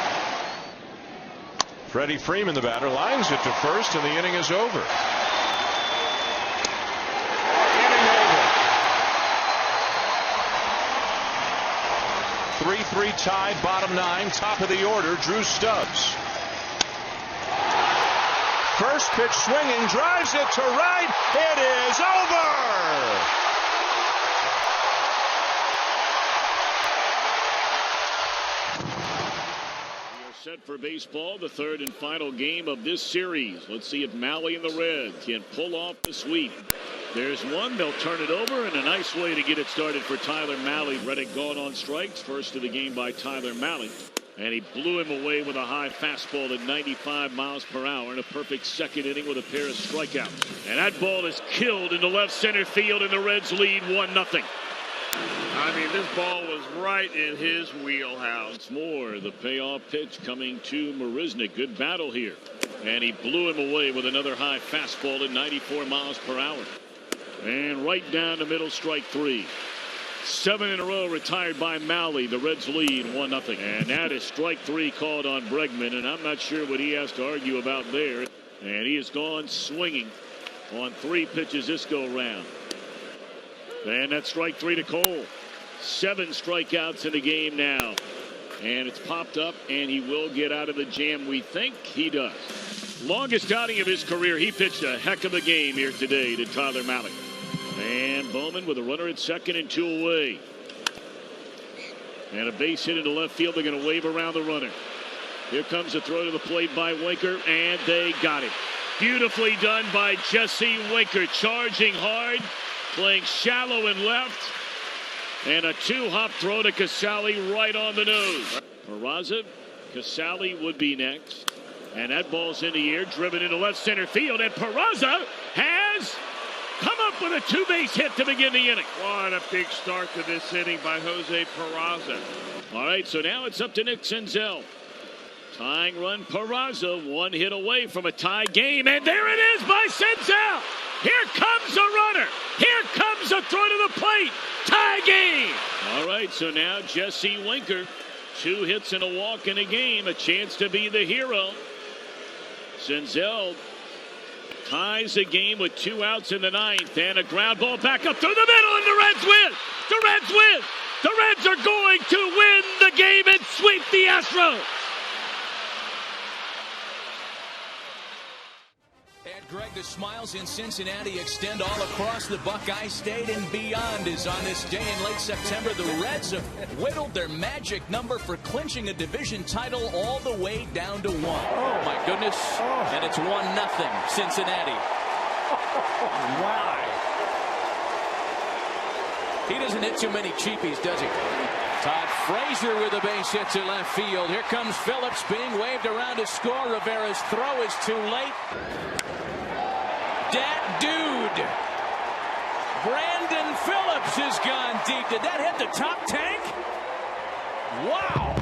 Freddie Freeman, the batter, lines it to first, and the inning is over. 3-3 tie, bottom 9, top of the order, Drew Stubbs. First pitch swinging, drives it to right. It is over. We are set for baseball, the 3rd and final game of this series. Let's see if Maui and the Reds can pull off the sweep. There's one. They'll turn it over, and a nice way to get it started for Tyler Mahle. Reddick gone on strikes. First of the game by Tyler Mahle. And he blew him away with a high fastball at 95 miles per hour in a perfect 2nd inning with a pair of strikeouts. And that ball is killed into left center field, and the Reds lead 1-0. I mean, this ball was right in his wheelhouse. More, the payoff pitch coming to Marisnik. Good battle here. And he blew him away with another high fastball at 94 miles per hour. And right down the middle, strike 3. 7 in a row retired by Mahle. The Reds lead 1-0. And that is strike 3 called on Bregman. And I'm not sure what he has to argue about there. And he has gone swinging on 3 pitches this go round. And that's strike 3 to Cole. 7 strikeouts in the game now. And it's popped up, and he will get out of the jam. We think he does. Longest outing of his career. He pitched a heck of a game here today to Tyler Mahle. And Bowman with a runner at second and 2 away. And a base hit into left field. They're going to wave around the runner. Here comes a throw to the plate by Winker, and they got it. Beautifully done by Jesse Winker. Charging hard, playing shallow and left. And a 2-hop throw to Casale right on the nose. Peraza, Casale would be next. And that ball's in the air, driven into left center field. And Peraza has come up with a 2-base hit to begin the inning. What a big start to this inning by Jose Peraza. All right, so now it's up to Nick Senzel. Tying run, Peraza, 1 hit away from a tie game. And there it is by Senzel. Here comes a runner. Here comes a throw to the plate. Tie game. All right, so now Jesse Winker, 2 hits and a walk in a game. A chance to be the hero. Senzel ties the game with 2 outs in the 9th. And a ground ball back up through the middle, and the Reds win. The Reds win. The Reds are going to win the game and sweep the Astros. Greg, the smiles in Cincinnati extend all across the Buckeye State and beyond, as on this day in late September, the Reds have whittled their magic number for clinching a division title all the way down to 1. Oh, my goodness. And it's 1-0 Cincinnati. Wow. He doesn't hit too many cheapies, does he? Todd Frazier with a base hit to left field. Here comes Phillips being waved around to score. Rivera's throw is too late. That dude, Brandon Phillips, has gone deep. Did that hit the top tank? Wow.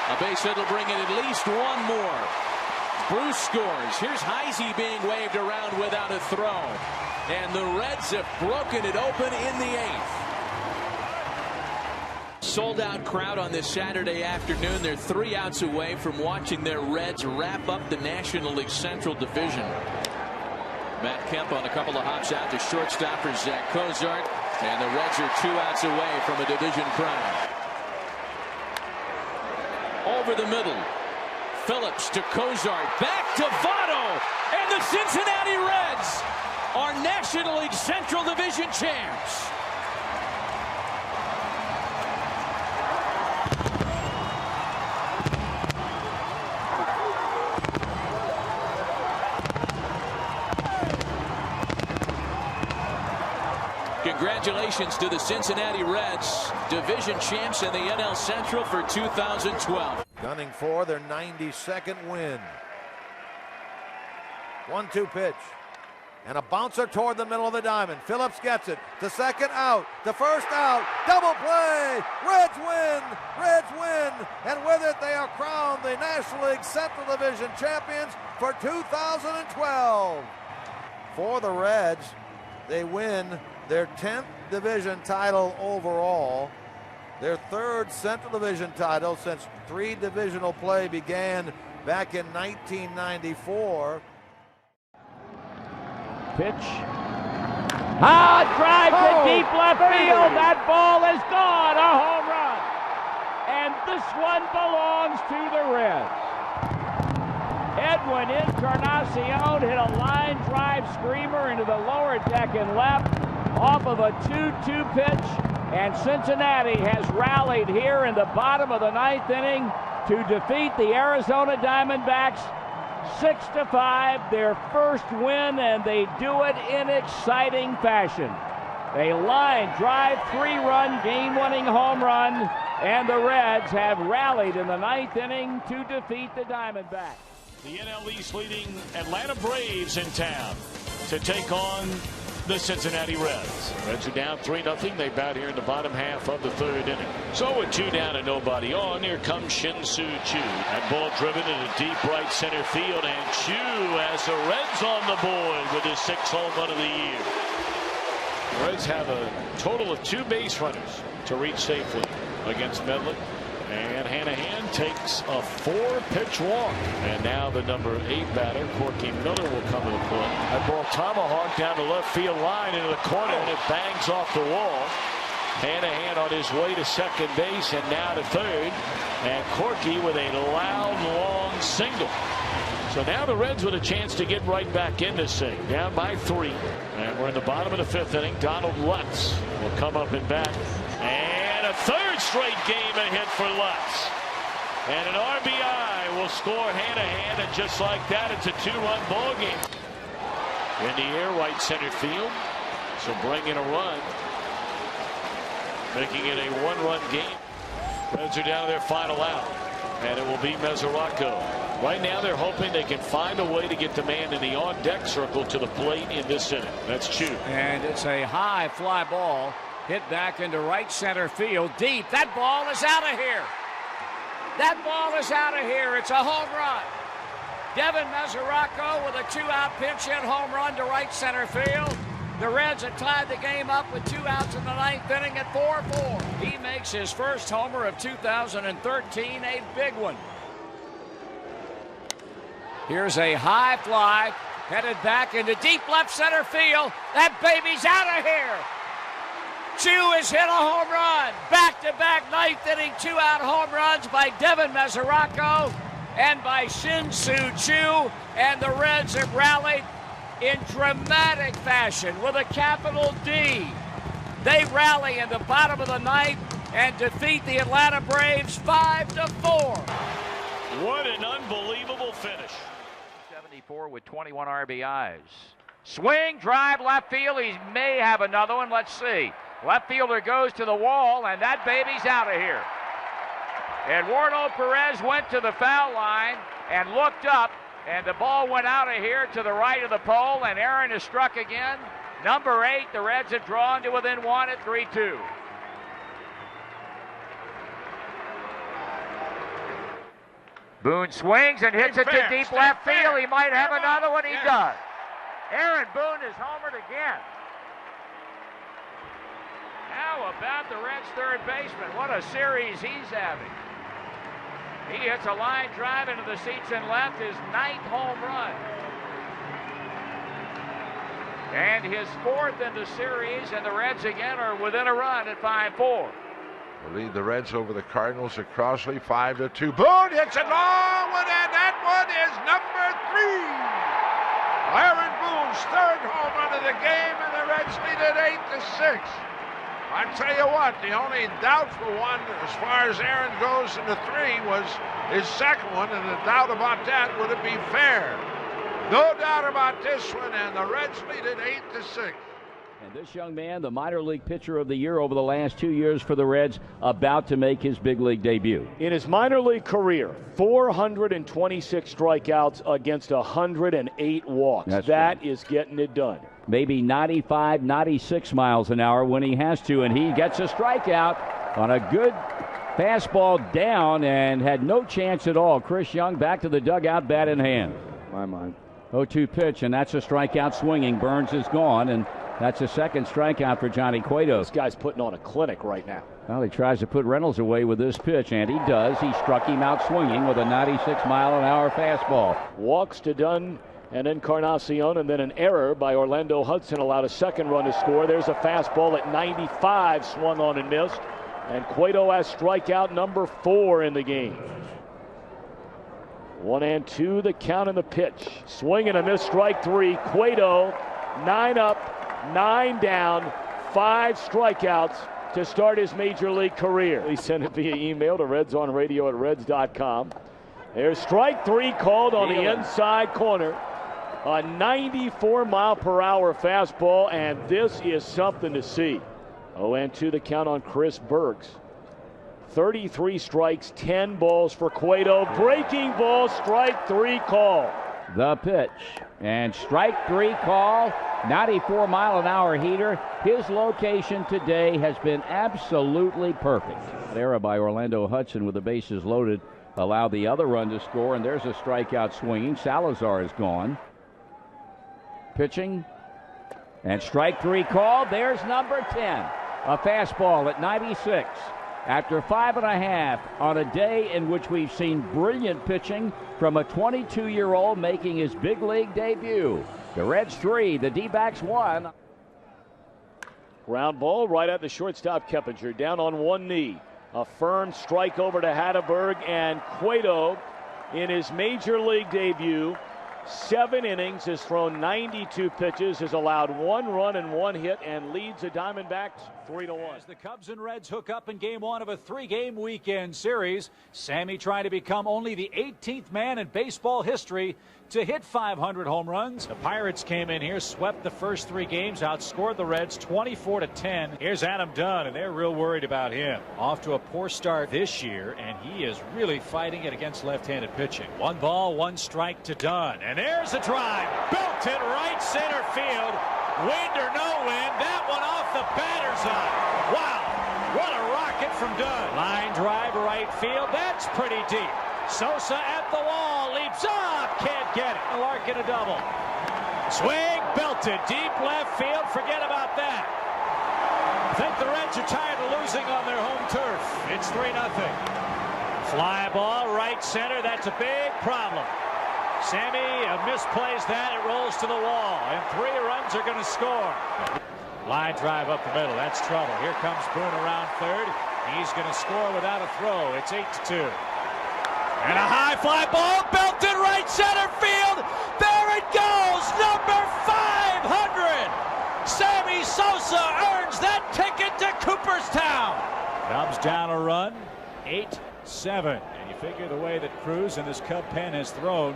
A base hit will bring in at least 1 more. Bruce scores. Here's Heisey being waved around without a throw. And the Reds have broken it open in the 8th. Sold-out crowd on this Saturday afternoon. They're 3 outs away from watching their Reds wrap up the National League Central Division. Matt Kemp on a couple of hops out to shortstop for Zach Cozart. And the Reds are 2 outs away from a division crown. Over the middle. Phillips to Cozart. Back to Votto. And the Cincinnati Reds are National League Central Division champs. Congratulations to the Cincinnati Reds, division champs in the NL Central for 2012. Gunning for their 92nd win. 1-2 pitch. And a bouncer toward the middle of the diamond. Phillips gets it to second out, to first out, double play. Reds win, Reds win. And with it, they are crowned the National League Central Division champions for 2012. For the Reds, they win their 10th division title overall, their 3rd Central Division title since 3 divisional play began back in 1994. Pitch. Drive to deep left field. That ball is gone. A home run. And this one belongs to the Reds. Edwin Encarnacion hit a line drive screamer into the lower deck and left off of a 2-2 pitch. And Cincinnati has rallied here in the bottom of the 9th inning to defeat the Arizona Diamondbacks 6-5, their first win, and they do it in exciting fashion. A line drive 3-run game-winning home run, and the Reds have rallied in the 9th inning to defeat the Diamondbacks. The NL East leading Atlanta Braves in town to take on the Cincinnati Reds. Reds are down 3-0. They bat here in the bottom half of the third inning. So with 2 down and nobody on, here comes Shin-Soo Choo. That ball driven into deep right center field, and Choo has the Reds on the board with his 6th home run of the year. The Reds have a total of 2 base runners to reach safely against Medley. And Hanahan takes a 4-pitch walk. And now the number 8 batter, Corky Miller, will come to the plate. That ball tomahawked down the left field line into the corner, and it bangs off the wall. Hanahan on his way to second base and now to third. And Corky with a loud, long single. So now the Reds with a chance to get right back in this thing. Down by 3. And we're in the bottom of the 5th inning. Donald Lutz will come up and bat. And a 3rd straight game a hit for Lutz. And an RBI will score Hanahan. And just like that, it's a 2-run ball game. In the air, right center field. So bring in a run. Making it a 1-run game. Reds are down to their final out. And it will be Mesoraco. Right now they're hoping they can find a way to get the man in the on-deck circle to the plate in this inning. That's Choo. And it's a high fly ball hit back into right center field deep. That ball is out of here. That ball is out of here. It's a home run. Devin Mesoraco with a 2-out pinch hit home run to right center field. The Reds have tied the game up with 2 outs in the 9th inning at 4-4. He makes his first homer of 2013, a big one. Here's a high fly headed back into deep left center field. That baby's out of here. Choo has hit a home run. Back-to-back 9th inning 2-out home runs by Devin Mesoraco and by Shin-Soo Choo. And the Reds have rallied in dramatic fashion with a capital D. They rally in the bottom of the 9th and defeat the Atlanta Braves 5-4. What an unbelievable finish. 74 with 21 RBIs. Swing, drive, left field. He may have another one. Let's see. Left fielder goes to the wall, and that baby's out of here. Eduardo Perez went to the foul line and looked up, and the ball went out of here to the right of the pole, and Aaron is struck again. Number 8, the Reds have drawn to within 1 at 3-2. Boone swings and hits it to deep left field. He might have another one. He does. Aaron Boone is homered again. How about the Reds' third baseman? What a series he's having. He hits a line drive into the seats and left, his 9th home run. And his 4th in the series, and the Reds again are within a run at 5-4. Lead the Reds over the Cardinals at Crossley, 5-2. Boone hits a long one, and that one is number 3. Aaron Boone's 3rd home run of the game, and the Reds lead it 8-6. I tell you what, the only doubtful one as far as Aaron goes in the 3 was his 2nd one, and the doubt about that, would it be fair? No doubt about this one, and the Reds lead it 8-6. And this young man, the minor league pitcher of the year over the last 2 years for the Reds, about to make his big league debut. In his minor league career, 426 strikeouts against 108 walks. That is getting it done. Maybe 95, 96 miles an hour when he has to, and he gets a strikeout on a good fastball down and had no chance at all. Chris Young back to the dugout, bat in hand. My mind. 0-2 pitch, and that's a strikeout swinging. Burns is gone, and that's a 2nd strikeout for Johnny Cueto. This guy's putting on a clinic right now. Well, he tries to put Reynolds away with this pitch, and he does. He struck him out swinging with a 96-mile-an-hour fastball. Walks to Dunn and Encarnacion, and then an error by Orlando Hudson allowed a 2nd run to score. There's a fastball at 95, swung on and missed. And Cueto has strikeout number 4 in the game. 1-2 the count in the pitch. Swing and a miss, strike 3. Cueto, 9 up, 9 down, 5 strikeouts to start his major league career. He sent it via email to redsonradio@reds.com. There's strike 3 called on the inside corner. A 94-mile-per-hour fastball, and this is something to see. 0-2 the count on Chris Bergs. 33 strikes, 10 balls for Cueto. Breaking ball, strike 3 call. The pitch. And strike 3 call. 94-mile-an-hour heater. His location today has been absolutely perfect. Error by Orlando Hudson with the bases loaded. Allow the other run to score, and there's a strikeout swinging. Salazar is gone. Pitching. And strike 3 call. There's number 10. A fastball at 96. After 5.5 on a day in which we've seen brilliant pitching from a 22-year-old making his big league debut. The Reds 3, the D-backs 1. Ground ball right at the shortstop. Keppinger down on one knee. A firm strike over to Hatteberg, and Cueto in his major league debut. 7 innings, has thrown 92 pitches, has allowed 1 run and 1 hit, and leads the Diamondbacks 3-1. As the Cubs and Reds hook up in game 1 of a 3-game weekend series, Sammy trying to become only the 18th man in baseball history to hit 500 home runs. The Pirates came in here, swept the first 3 games, outscored the Reds 24-10. Here's Adam Dunn, and they're real worried about him. Off to a poor start this year, and he is really fighting it against left-handed pitching. 1 ball, 1 strike to Dunn, and there's a drive. Belted right center field. Wind or no wind, that one off the batter's eye. Wow, what a rocket from Dunn. Line drive right field, that's pretty deep. Sosa at the wall, leaps up, can't get it. Larkin a double. Swing, belted, deep left field, forget about that. I think the Reds are tired of losing on their home turf. It's 3-0. Fly ball, right center, that's a big problem. Sammy misplays that, it rolls to the wall, and 3 runs are going to score. Line drive up the middle, that's trouble. Here comes Boone around third. He's going to score without a throw. It's 8-2. And a high fly ball, belted right center field. There it goes, number 500. Sammy Sosa earns that ticket to Cooperstown. Cubs down a run, 8-7. And you figure the way that Cruz and this Cub pen has thrown,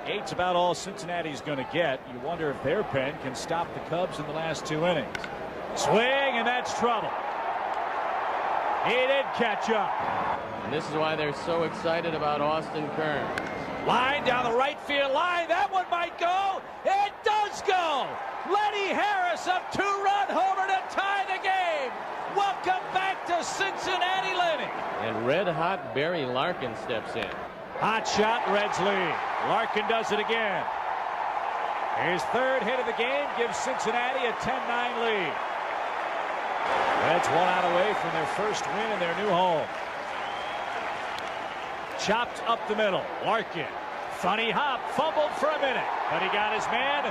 8's about all Cincinnati's going to get. You wonder if their pen can stop the Cubs in the last 2 innings. Swing, and that's trouble. He did catch up. And this is why they're so excited about Austin Kern. Line down the right field line. That one might go. It does go. Lenny Harris, a 2-run homer to tie the game. Welcome back to Cincinnati, Lenny. And red-hot Barry Larkin steps in. Hot shot, Reds lead. Larkin does it again. His 3rd hit of the game gives Cincinnati a 10-9 lead. Reds 1 out away from their first win in their new home. Chopped up the middle. Larkin. Funny hop. Fumbled for a minute, but he got his man.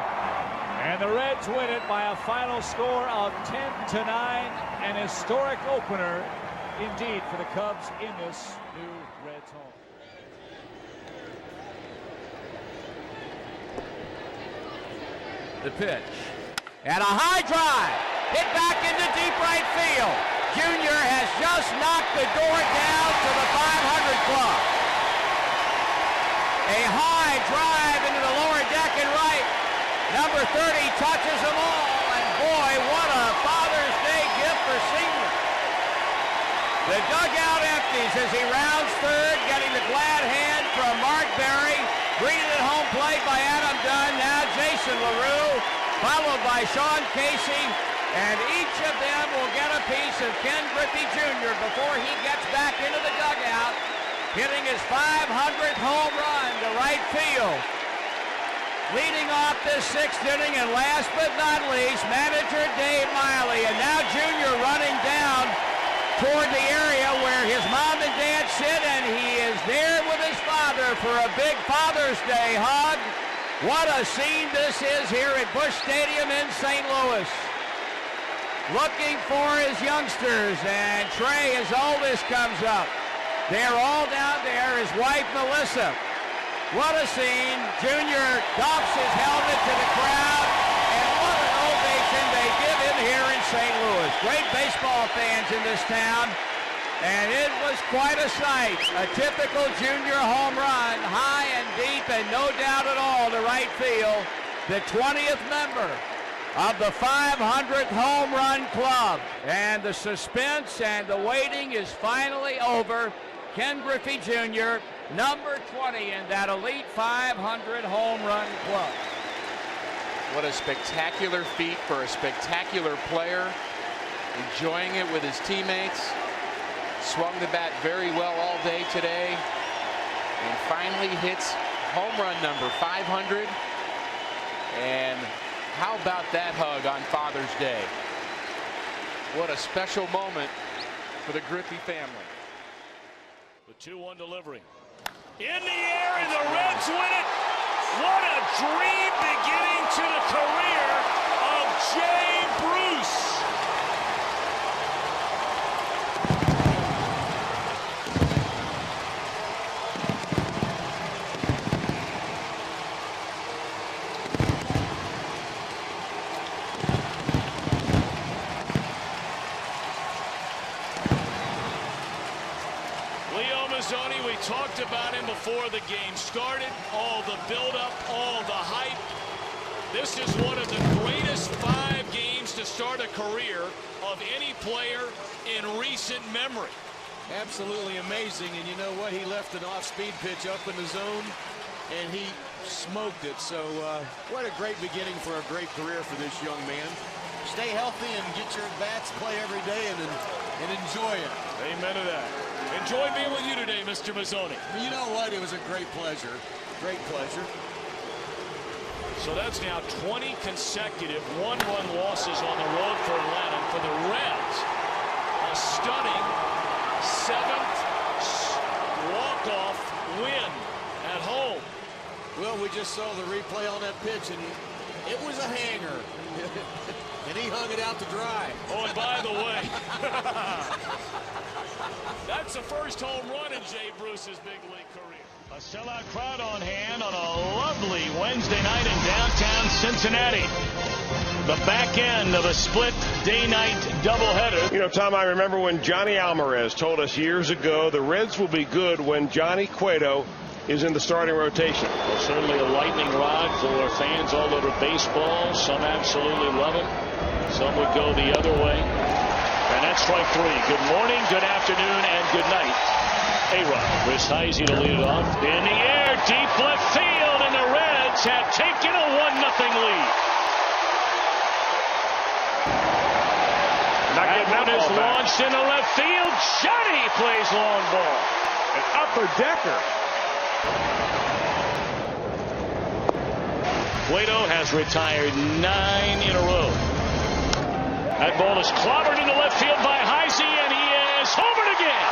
And the Reds win it by a final score of 10-9. An historic opener indeed for the Cubs in this new Reds home. The pitch. And a high drive. Hit back into deep right field. Junior has just knocked the door down to the 500 club. A high drive into the lower deck and right. Number 30 touches them all. And boy, what a Father's Day gift for Senior. The dugout empties as he rounds third, getting the glad hand from Mark Berry. Greeted at home plate by Adam Dunn. Now Jason LaRue, followed by Sean Casey. And each of them will get a piece of Ken Griffey Jr. before he gets back into the dugout, hitting his 500th home run to right field. Leading off this 6th inning, and last but not least, manager Dave Miley. And now Junior running down toward the area where his mom and dad sit, and he is there with his father for a big Father's Day hug. What a scene this is here at Busch Stadium in St. Louis. Looking for his youngsters, and Trey, his oldest, comes up. They're all down there, his wife Melissa. What a scene. Junior doffs his helmet to the crowd, and what an ovation they give him here in St. Louis. Great baseball fans in this town, and it was quite a sight. A typical Junior home run, high and deep, and no doubt at all to right field. The 20th member of the 500th home run club. And the suspense and the waiting is finally over. Ken Griffey Jr., number 20 in that elite 500 home run club. What a spectacular feat for a spectacular player. Enjoying it with his teammates. Swung the bat very well all day today. And finally hits home run number 500. And how about that hug on Father's Day? What a special moment for the Griffey family. The 2-1 delivery. In the air, and the Reds win it. What a dream beginning to the career of Jay Bruce. We talked about him before the game started. All the buildup, all the hype. This is one of the greatest 5 games to start a career of any player in recent memory. Absolutely amazing. And you know what? He left an off-speed pitch up in the zone, and he smoked it. So what a great beginning for a great career for this young man. Stay healthy and get your bats, play every day, and enjoy it. Amen to that. Enjoy being with you today, Mr. Mazzoni. You know what? It was a great pleasure. Great pleasure. So that's now 20 consecutive one-run losses on the road for Atlanta. For the Reds, a stunning 7th walk-off win at home. Well, we just saw the replay on that pitch, and it was a hanger. And he hung it out to dry. Oh, and by the way, that's the first home run in Jay Bruce's big league career. A sellout crowd on hand on a lovely Wednesday night in downtown Cincinnati. The back end of a split day-night doubleheader. You know, Tom, I remember when Johnny Alvarez told us years ago the Reds will be good when Johnny Cueto is in the starting rotation. Well, certainly a lightning rod for fans all over baseball. Some absolutely love him. Some would go the other way. And that's strike 3. Good morning, good afternoon, and good night. A-Rod. Chris Heisey to lead it off. In the air, deep left field, and the Reds have taken a 1-0 lead. That one is launched into left field. Johnny plays long ball. An upper decker. Cueto has retired 9 in a row. That ball is clobbered into left field by Heisey, and he is homered again.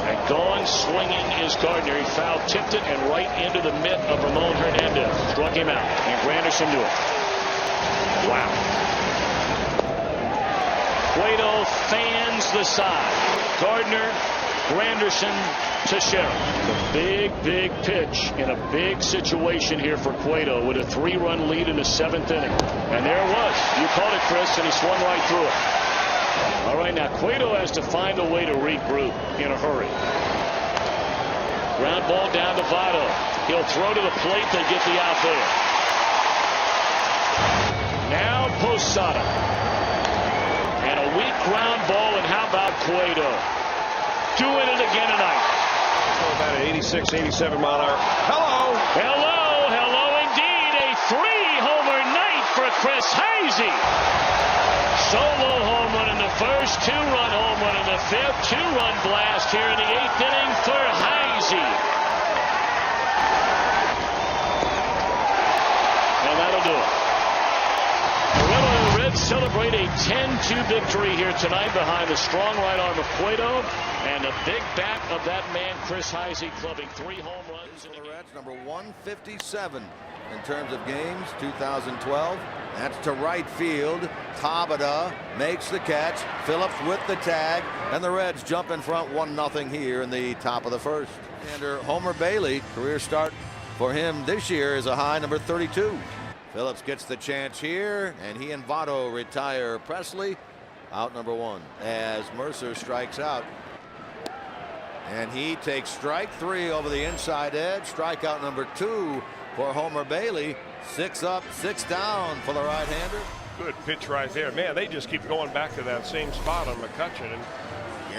And gone swinging is Gardner. He foul tipped it and right into the mitt of Ramon Hernandez. Struck him out, and Granderson do it. Wow. Cueto fans the side. Gardner, Granderson, Teixeira. A big pitch in a big situation here for Cueto with a 3-run lead in the 7th inning. And there it was. You called it, Chris, and he swung right through it. All right, now Cueto has to find a way to regroup in a hurry. Ground ball down to Votto. He'll throw to the plate. They get the out there. Now Posada. And a weak ground ball, and how about Cueto? Doing it again tonight. About an 86, 87 mile an hour. Hello indeed. A 3-homer night for Chris Heisey. Solo home run in the first, 2-run home run in the 5th, 2-run blast here in the 8th inning for Heisey. And that'll do it. The Reds celebrate a 10-2 victory here tonight behind the strong right arm of Cueto and the big bat of that man, Chris Heisey, clubbing 3 home runs. For the Reds, number 157 in terms of games, 2012. That's to right field. Tabata makes the catch. Phillips with the tag, and the Reds jump in front 1-0 here in the top of the first. And Homer Bailey, career start for him this year is a high number 32. Phillips gets the chance here, and he and Votto retire Presley. Out number 1 as Mercer strikes out. And he takes strike 3 over the inside edge. Strikeout number 2 for Homer Bailey. 6 up, 6 down for the right-hander. Good pitch right there. Man, they just keep going back to that same spot on McCutcheon. And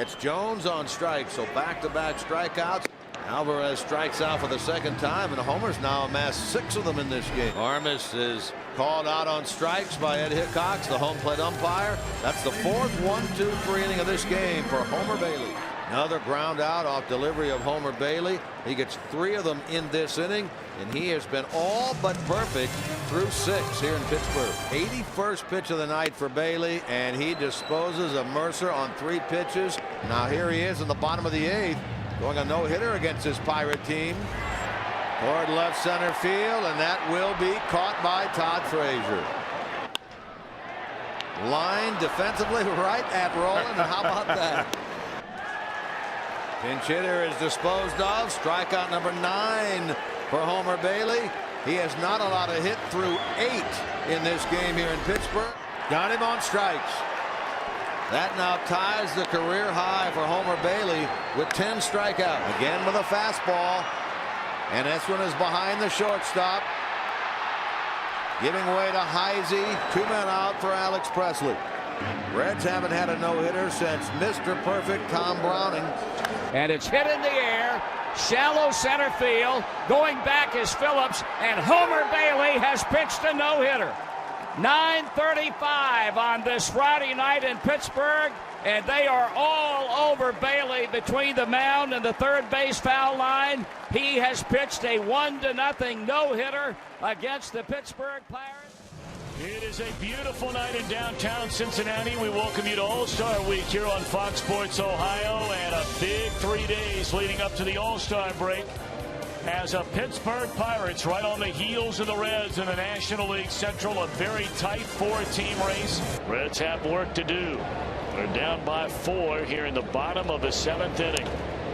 it's Jones on strike, so back-to-back strikeouts. Alvarez strikes out for the second time, and Homer's now amassed 6 of them in this game. Armas is called out on strikes by Ed Hickox, the home plate umpire. That's the 4th 1-2-3 inning of this game for Homer Bailey. Another ground out off delivery of Homer Bailey. He gets 3 of them in this inning, and he has been all but perfect through 6 here in Pittsburgh. 81st pitch of the night for Bailey, and he disposes of Mercer on 3 pitches. Now here he is in the bottom of the 8th, going a no-hitter against his Pirate team. Toward left center field, and that will be caught by Todd Frazier. Line defensively right at Roland. How about that? Pinch hitter is disposed of. Strikeout number 9 for Homer Bailey. He has not allowed a hit through 8 in this game here in Pittsburgh. Got him on strikes. That now ties the career high for Homer Bailey with 10 strikeouts. Again with a fastball. And this one is behind the shortstop. Giving way to Heisey. 2 men out for Alex Presley. Reds haven't had a no-hitter since Mr. Perfect Tom Browning. And it's hit in the air. Shallow center field. Going back is Phillips. And Homer Bailey has pitched a no-hitter. 9:35 on this Friday night in Pittsburgh. And they are all over Bailey between the mound and the third base foul line. He has pitched a 1-0 no-hitter against the Pittsburgh Pirates. It is a beautiful night in downtown Cincinnati. We welcome you to All-Star Week here on Fox Sports Ohio, and a big 3 days leading up to the All-Star break as a Pittsburgh Pirates right on the heels of the Reds in the National League Central, a very tight 4-team race. Reds have work to do. They're down by 4 here in the bottom of the 7th inning,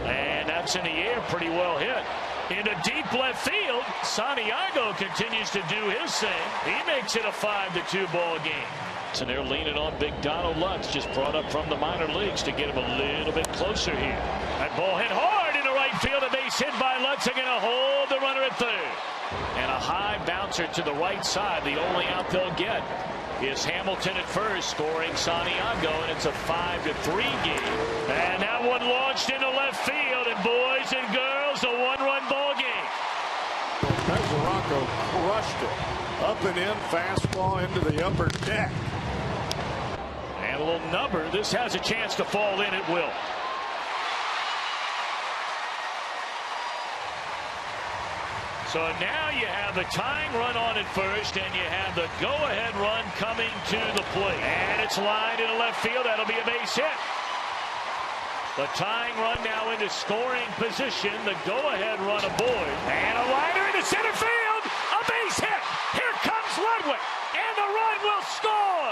and that's in the air, pretty well hit. Into deep left field, Santiago continues to do his thing. He makes it a 5-2 ball game. And they're leaning on big Donald Lutz, just brought up from the minor leagues to get him a little bit closer here. That ball hit hard into right field, a base hit by Lutz. They're going to hold the runner at third. And a high bouncer to the right side. The only out they'll get is Hamilton at first, scoring Santiago, and it's a 5-3 game. And that one launched into left field, and boys and girls, a 1-run ball game. Mesoraco crushed it. Up and in, fastball into the upper deck. And a little number. This has a chance to fall in. It will. So now you have the tying run on at first, and you have the go-ahead run coming to the plate. And it's lined into left field. That'll be a base hit. The tying run now into scoring position. The go-ahead run aboard. And a liner into center field. A base hit. Here comes Ludwig. And the run will score.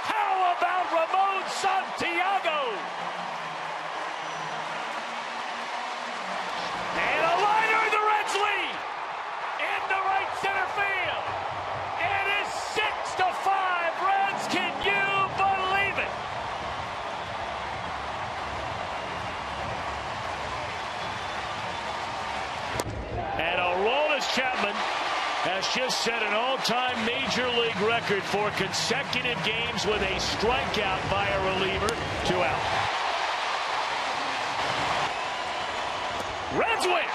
How about Ramon Santiago? And a liner in the Reds lead. Into right center field. It is 6-5. Reds, can you believe it? And Aroldis Chapman has just set an all-time Major League record for consecutive games with a strikeout by a reliever. 2 out. Reds win.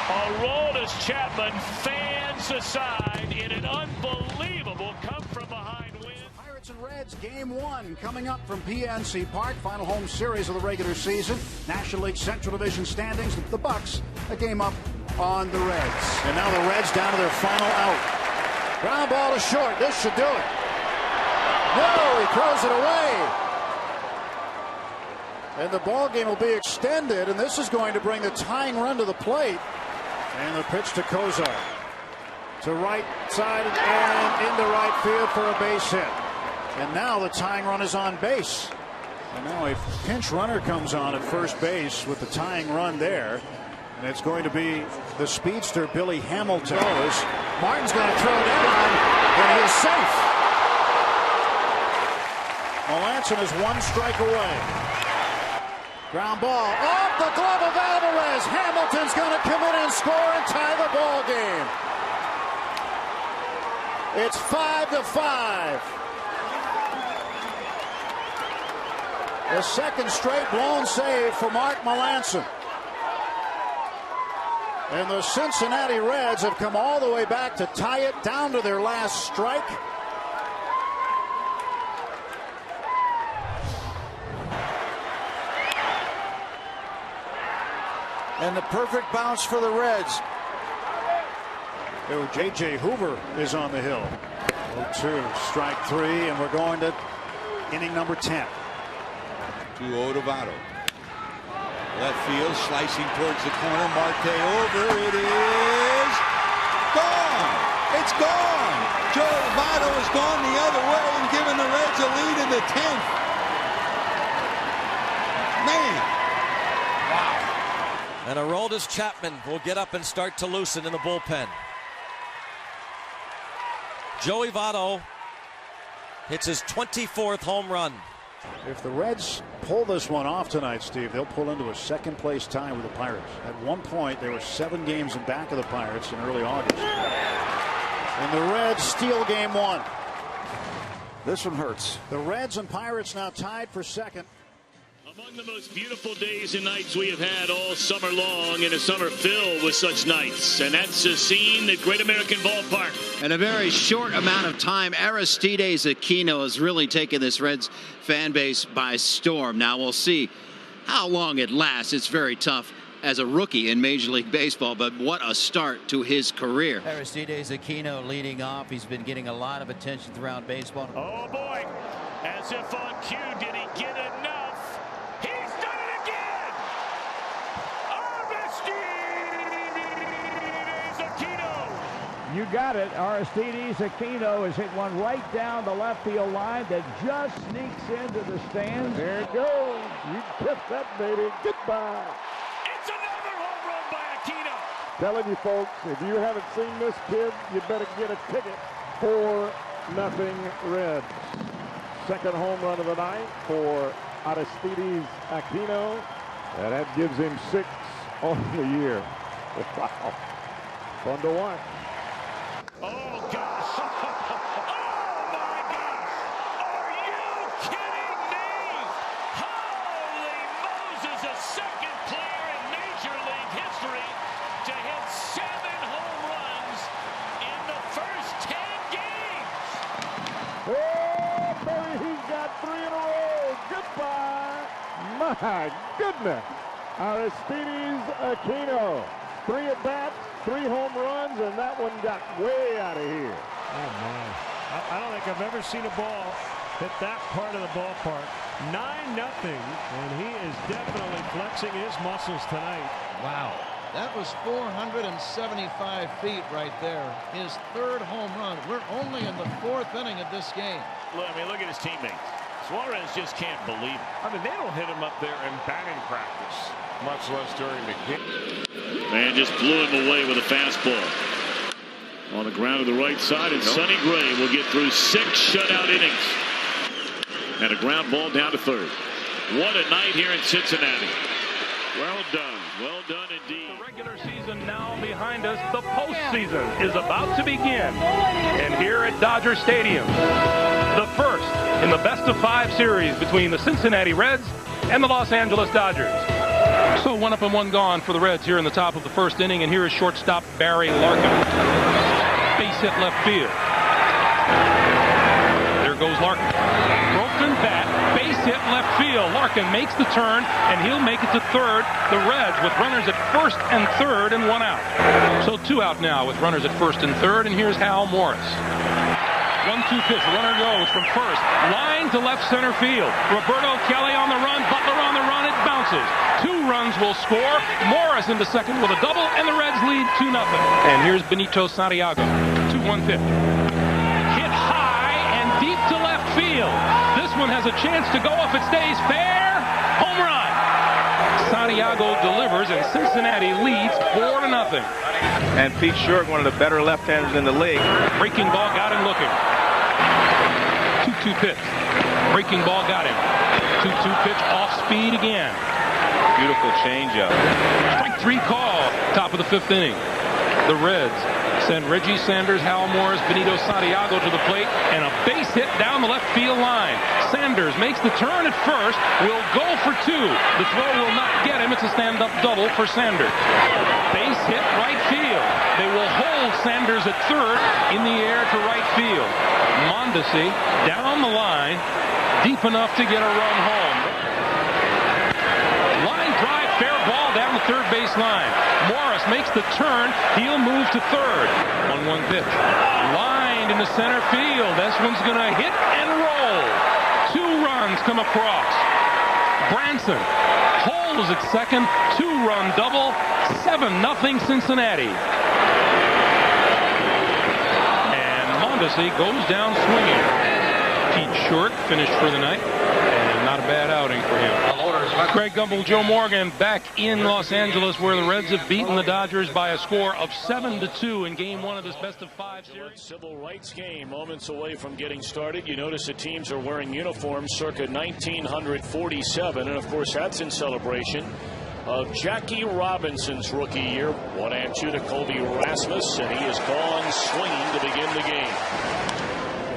Aroldis Chapman fans the side in an unbelievable come-from-behind win. Pirates and Reds, Game 1 coming up from PNC Park. Final home series of the regular season. National League Central Division standings. The Bucks a game up on the Reds. And now the Reds down to their final out. Ground ball to short. This should do it. No, he throws it away. And the ball game will be extended, and this is going to bring the tying run to the plate. And the pitch to Kozar. To right side and into right field for a base hit. And now the tying run is on base. And now a pinch runner comes on at first base with the tying run there. And it's going to be the speedster Billy Hamilton. Martin's going to throw down, and he is safe. Melanson is 1 strike away. Ground ball off the glove of Alvarez. Hamilton's going to come in and score and tie the ball game. It's 5-5. The second straight blown save for Mark Melancon. And the Cincinnati Reds have come all the way back to tie it down to their last strike. And the perfect bounce for the Reds. J.J. Hoover is on the hill. 0-2, strike 3, and we're going to inning number 10. 2-0 to Votto. Left field, slicing towards the corner. Marte over. It is gone. It's gone. Joe Votto has gone the other way and given the Reds a lead in the 10th. Man. Wow. And Aroldis Chapman will get up and start to loosen in the bullpen. Joey Votto hits his 24th home run. If the Reds pull this one off tonight, Steve, they'll pull into a second-place tie with the Pirates. At one point, they were 7 games in back of the Pirates in early August. And the Reds steal game 1. This one hurts. The Reds and Pirates now tied for second. Among the most beautiful days and nights we have had all summer long, in a summer filled with such nights. And that's a scene at Great American Ballpark. In a very short amount of time, Aristides Aquino has really taken this Reds fan base by storm. Now we'll see how long it lasts. It's very tough as a rookie in Major League Baseball, but what a start to his career. Aristides Aquino leading off. He's been getting a lot of attention throughout baseball. Oh boy, as if on cue, did he get enough? He's done it again! Aristides Aquino! You got it. Aristides Aquino has hit one right down the left field line that just sneaks into the stands. There it goes. You tipped that, baby. Goodbye. It's another home run by Aquino. Telling you folks, if you haven't seen this kid, you better get a ticket. 4-0 Reds. Second home run of the night for Aristides Aquino. And that gives him 6 on the year. Wow. Fun to watch. Oh, gosh. Oh, my gosh. Are you kidding me? Holy Moses, a second player in Major League history to hit 7 home runs in the first 10 games. Oh, baby, he's got 3 in a row. Goodbye. My goodness. Aristides Aquino. 3 at bats, 3 home runs, and that one got way out of here. Oh, my. I don't think I've ever seen a ball hit that part of the ballpark. 9-0, and he is definitely flexing his muscles tonight. Wow. That was 475 feet right there. His 3rd home run. We're only in the 4th inning of this game. Look at his teammates. Suarez just can't believe it. I mean, they don't hit him up there in batting practice, much less during the game. Man just blew him away with a fastball. On the ground to the right side, and Sonny Gray will get through 6 shutout innings. And a ground ball down to 3rd. What a night here in Cincinnati. Well done indeed. The regular season now behind us. The postseason is about to begin. And here at Dodger Stadium, the first in the best-of-5 series between the Cincinnati Reds and the Los Angeles Dodgers. So 1 up and 1 gone for the Reds here in the top of the 1st inning, and here is shortstop Barry Larkin. Base hit left field. There goes Larkin. Broken bat, base hit left field. Larkin makes the turn, and he'll make it to 3rd. The Reds with runners at 1st and 3rd and 1 out. So 2 out now with runners at 1st and 3rd, and here's Hal Morris. 1-2 pitch, runner goes from 1st, line to left center field. Roberto Kelly on the run, Butler on the run, it bounces. 2 runs will score. Morris into 2nd with a double, and the Reds lead 2-0. And here's Benito Santiago, 2-1 pitch. Hit high and deep to left field. This one has a chance to go if it stays fair. Home run. Santiago delivers, and Cincinnati leads 4-0. And Pete Short, one of the better left-handers in the league. Breaking ball got him looking. 2-2 pitch. Breaking ball got him. 2-2 pitch off speed again. Beautiful changeup. Strike 3 call. Top of the 5th inning. The Reds sent Reggie Sanders, Hal Morris, Benito Santiago to the plate, and a base hit down the left field line. Sanders makes the turn at first, will go for 2. The throw will not get him. It's a stand-up double for Sanders. Base hit right field. They will hold Sanders at third, in the air to right field. Mondesi down the line, deep enough to get a run home. Line drive, fair ball down the third base line. Morris makes the turn. He'll move to third. 1-1 pitch. Lined into center field. This one's going to hit and roll. 2 runs come across. Branson holds at second. 2-run double. 7-0 Cincinnati. And Mondesi goes down swinging. Pete Short finished for the night. And not a bad outing for him. Craig Gumbel, Joe Morgan back in Los Angeles, where the Reds have beaten the Dodgers by a score of 7-2 in Game 1 of this best-of-5 series. Civil rights game, moments away from getting started. You notice the teams are wearing uniforms circa 1947, and of course that's in celebration of Jackie Robinson's rookie year. 1-2 to Colby Rasmus, and he is gone swinging to begin the game.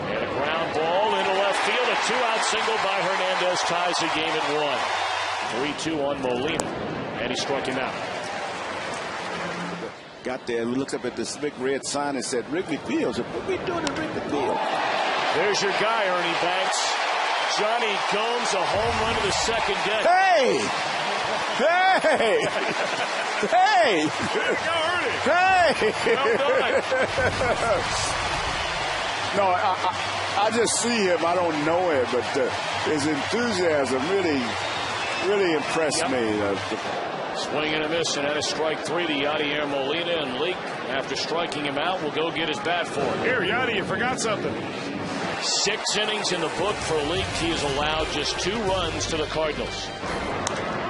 And a ground ball into left field. A 2-out single by Hernandez ties the game at 1. 3-2 on Molina, and he struck him out. Got there, we looked up at the big red sign and said Wrigley Field. What are we doing at Wrigley Field? There's your guy, Ernie Banks. Johnny Gomes, a home run to the second deck. Hey! Hey! Hey! Go, Ernie! Hey! Well done. No, I just see him. I don't know him, but his enthusiasm really impressed me. Swing and a miss, and that is strike 3 to Yadier Molina, and Leake, after striking him out, will go get his bat for him. Here, Yadi, you forgot something. 6 innings in the book for Leake. He has allowed just 2 runs to the Cardinals.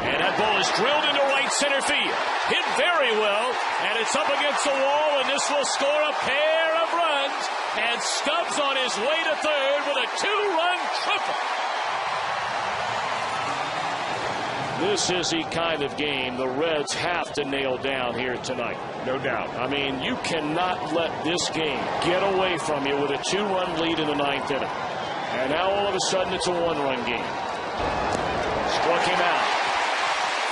And that ball is drilled into right center field. Hit very well, and it's up against the wall, and this will score a pair of runs. And Stubbs on his way to third with a 2-run triple. This is the kind of game the Reds have to nail down here tonight. No doubt. I mean, you cannot let this game get away from you with a 2-run lead in the 9th inning. And now all of a sudden it's a 1-run game. Struck him out.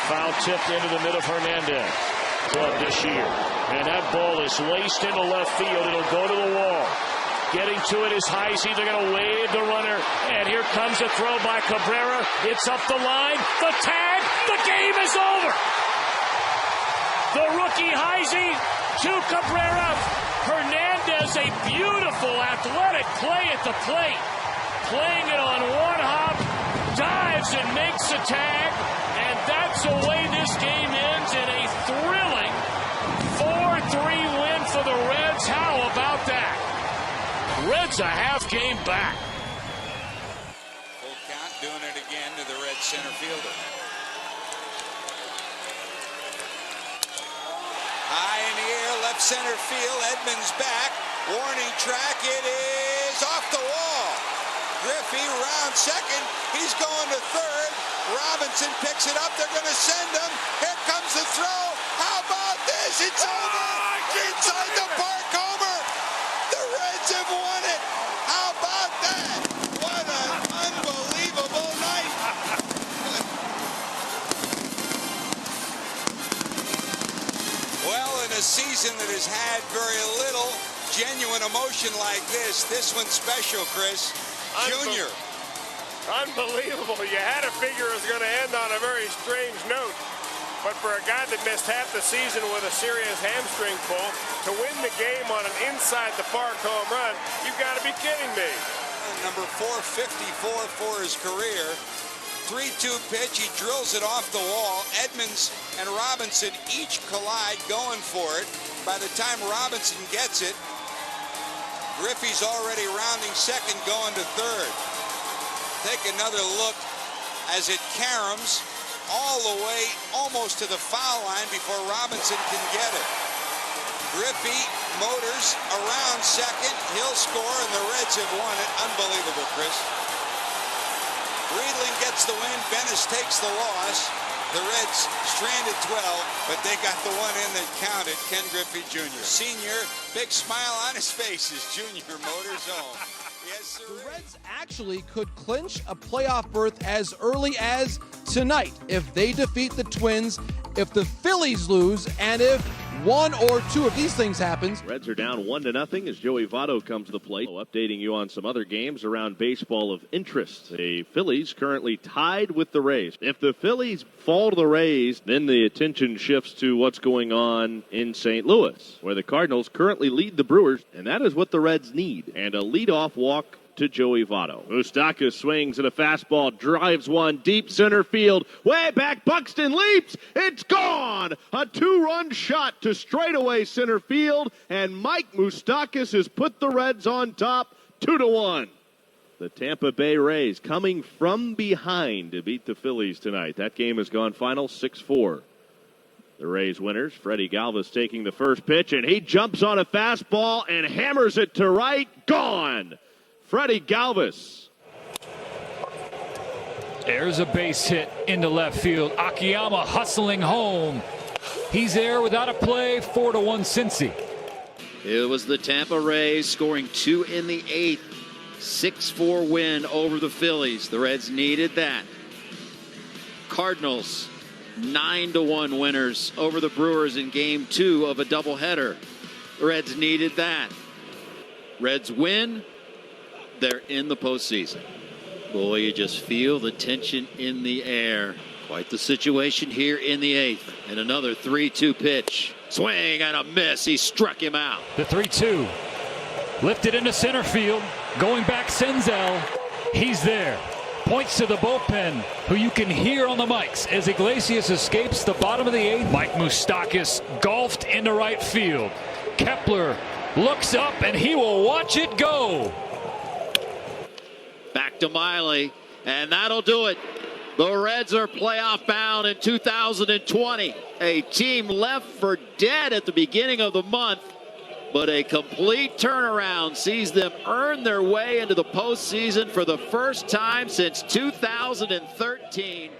Foul tipped into the mid of Hernandez. Club this year. And that ball is laced into left field. It'll go to the wall. Getting to it is Heisey. They're going to wave the runner. And here comes a throw by Cabrera. It's up the line. The tag. The game is over. The rookie Heisey to Cabrera. Hernandez, a beautiful athletic play at the plate. Playing it on one hop. Dives and makes the tag. And that's the way this game ends in a thrilling 4-3 win for the Reds. How about that? Reds a half game back. Full count, doing it again to the Reds center fielder. High in the air, left center field. Edmonds back. Warning track. It is off the wall. Griffey round second. He's going to third. Robinson picks it up. They're going to send him. Here comes the throw. How about this? It's over. Inside the park homer. The Reds have won it. How about that? What an unbelievable night. Well, in a season that has had very little genuine emotion like this one's special, Chris. Junior. Unbelievable. You had to figure it was going to end on a very strange note. But for a guy that missed half the season with a serious hamstring pull, to win the game on an inside-the-park home run, you've got to be kidding me. Number 454 for his career. 3-2 pitch. He drills it off the wall. Edmonds and Robinson each collide going for it. By the time Robinson gets it, Griffey's already rounding second, going to third. Take another look as it caroms all the way almost to the foul line before Robinson can get it. Griffey motors around second. He'll score, and the Reds have won it. Unbelievable, Chris. Breedling gets the win. Bennis takes the loss. The Reds stranded 12, but they got the one in that counted. Ken Griffey Jr. Senior, big smile on his face as Junior motors home. Yes, sir. The Reds actually could clinch a playoff berth as early as tonight if they defeat the Twins, if the Phillies lose, and if one or two of these things happens. Reds are down 1-0 as Joey Votto comes to the plate. Updating you on some other games around baseball of interest. The Phillies currently tied with the Rays. If the Phillies fall to the Rays, then the attention shifts to what's going on in St. Louis, where the Cardinals currently lead the Brewers, and that is what the Reds need. And a leadoff walk to Joey Votto. Moustakas swings at a fastball, drives one deep center field. Way back, Buxton leaps. It's gone. A 2-run shot to straightaway center field, and Mike Moustakas has put the Reds on top 2-1. The Tampa Bay Rays coming from behind to beat the Phillies tonight. That game has gone final 6-4. The Rays winners, Freddie Galvis taking the first pitch, and he jumps on a fastball and hammers it to right. Gone. Freddie Galvis. There's a base hit into left field. Akiyama hustling home. He's there without a play. 4-1 Cincy. It was the Tampa Rays scoring 2 in the 8th. 6-4 win over the Phillies. The Reds needed that. Cardinals 9-1 winners over the Brewers in game 2 of a doubleheader. The Reds needed that. Reds win. They're in the postseason. Boy, you just feel the tension in the air. Quite the situation here in the 8th. And another 3-2 pitch. Swing and a miss. He struck him out. The 3-2. Lifted into center field. Going back Senzel. He's there. Points to the bullpen, who you can hear on the mics as Iglesias escapes the bottom of the 8th. Mike Moustakas golfed into right field. Kepler looks up and he will watch it go. Back to Miley, and that'll do it. The Reds are playoff bound in 2020. A team left for dead at the beginning of the month, but a complete turnaround sees them earn their way into the postseason for the first time since 2013.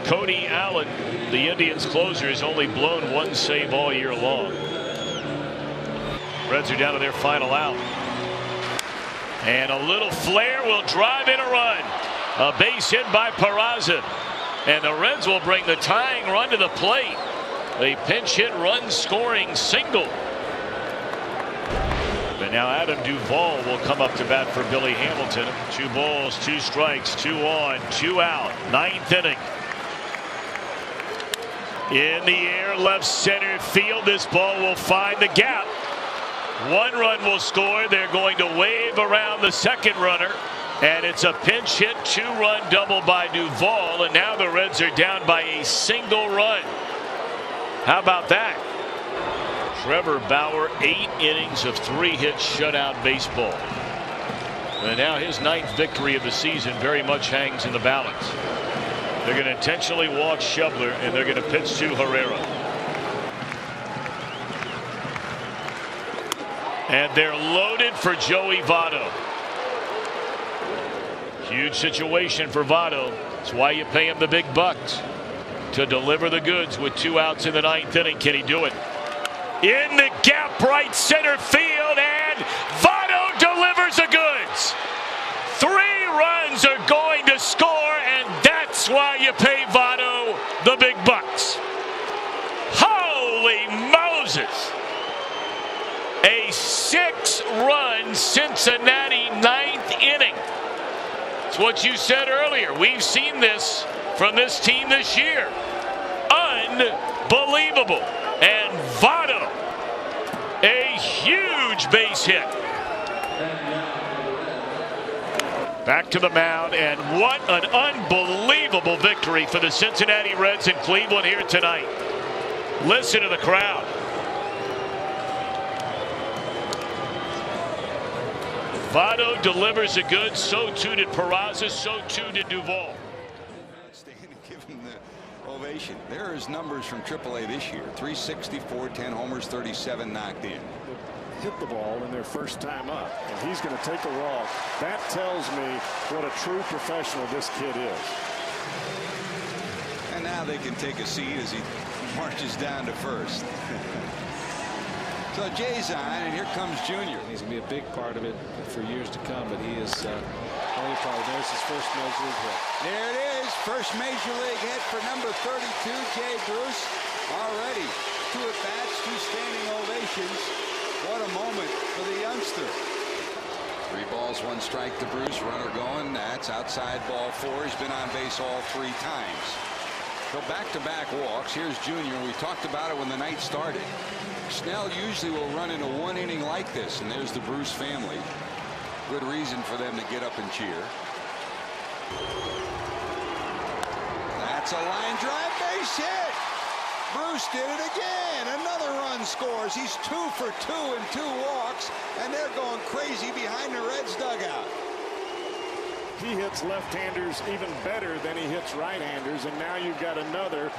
Cody Allen, the Indians' closer, has only blown one save all year long. Reds are down to their final out. And a little flare will drive in a run. A base hit by Peraza. And the Reds will bring the tying run to the plate. A pinch hit run scoring single. But now Adam Duvall will come up to bat for Billy Hamilton. 2 balls, 2 strikes, 2 on, 2 out. 9th inning. In the air, left center field. This ball will find the gap. 1 run will score. They're going to wave around the second runner. And it's a pinch hit 2-run double by Duvall. And now the Reds are down by a single run. How about that? Trevor Bauer, 8 innings of 3-hit shutout baseball. And now his 9th victory of the season very much hangs in the balance. They're going to intentionally walk Schebler, and they're going to pitch to Herrera. And they're loaded for Joey Votto. Huge situation for Votto. That's why you pay him the big bucks. To deliver the goods with 2 outs in the 9th inning. Can he do it? In the gap, right center field, and Votto delivers the goods. 3 runs are going to score, and that's why you pay Votto the big bucks. Holy Moses! A 6-run Cincinnati 9th inning. It's what you said earlier. We've seen this from this team this year. Unbelievable. And Votto, a huge base hit. Back to the mound, and what an unbelievable victory for the Cincinnati Reds in Cleveland here tonight. Listen to the crowd. Votto delivers the goods, so too did Peraza, so too did Duvall. Stand and give him the ovation. There are his numbers from AAA this year. 360, 410 homers, 37 knocked in. hit the ball in their first time up, and he's going to take a walk. That tells me what a true professional this kid is. And now they can take a seat as he marches down to first. So Jay's on, and here comes Junior. He's going to be a big part of it for years to come, but he is only part of it. There's his first major league hit. There it is, first major league hit for number 32, Jay Bruce. Already 2 at-bats, 2 standing ovations. What a moment for the youngster. 3 balls, 1 strike to Bruce. Runner going. That's outside ball 4. He's been on base all 3 times. So back-to-back walks. Here's Junior. We talked about it when the night started. Snell usually will run in a 1 inning like this, and there's the Bruce family. Good reason for them to get up and cheer. That's a line drive base hit. Bruce did it again. Another run scores. He's 2 for 2 and 2 walks, and they're going crazy behind the Reds dugout. He hits left-handers even better than he hits right-handers, and now you've got another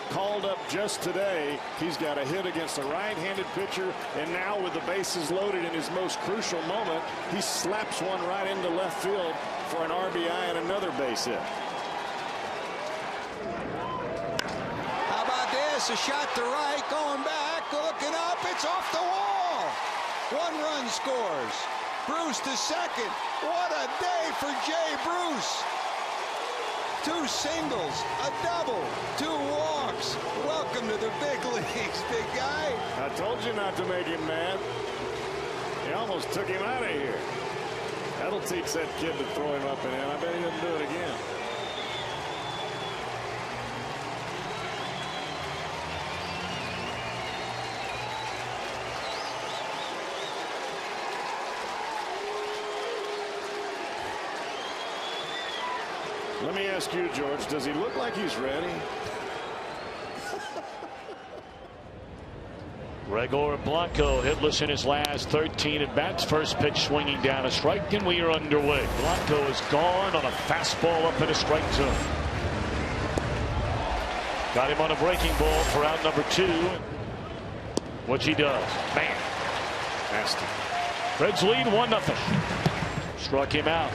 called up just today. He's got a hit against a right-handed pitcher, and now with the bases loaded in his most crucial moment, he slaps one right into left field for an RBI and another base hit. How about this? A shot to right, going back, looking up. It's off the wall. 1 run scores. Bruce to second. What a day for Jay Bruce. 2 singles, a double, 2 walks. Welcome to the big leagues, big guy. I told you not to make him mad. He almost took him out of here. That'll teach that kid to throw him up and in. I bet he doesn't do it again. Let me ask you, George, does he look like he's ready? Gregor Blanco hitless in his last 13 at bats. First pitch swinging down a strike, and we are underway. Blanco is gone on a fastball up in a strike zone. Got him on a breaking ball for out number 2. Which he does. Man. Nasty. Reds lead 1-0. Struck him out.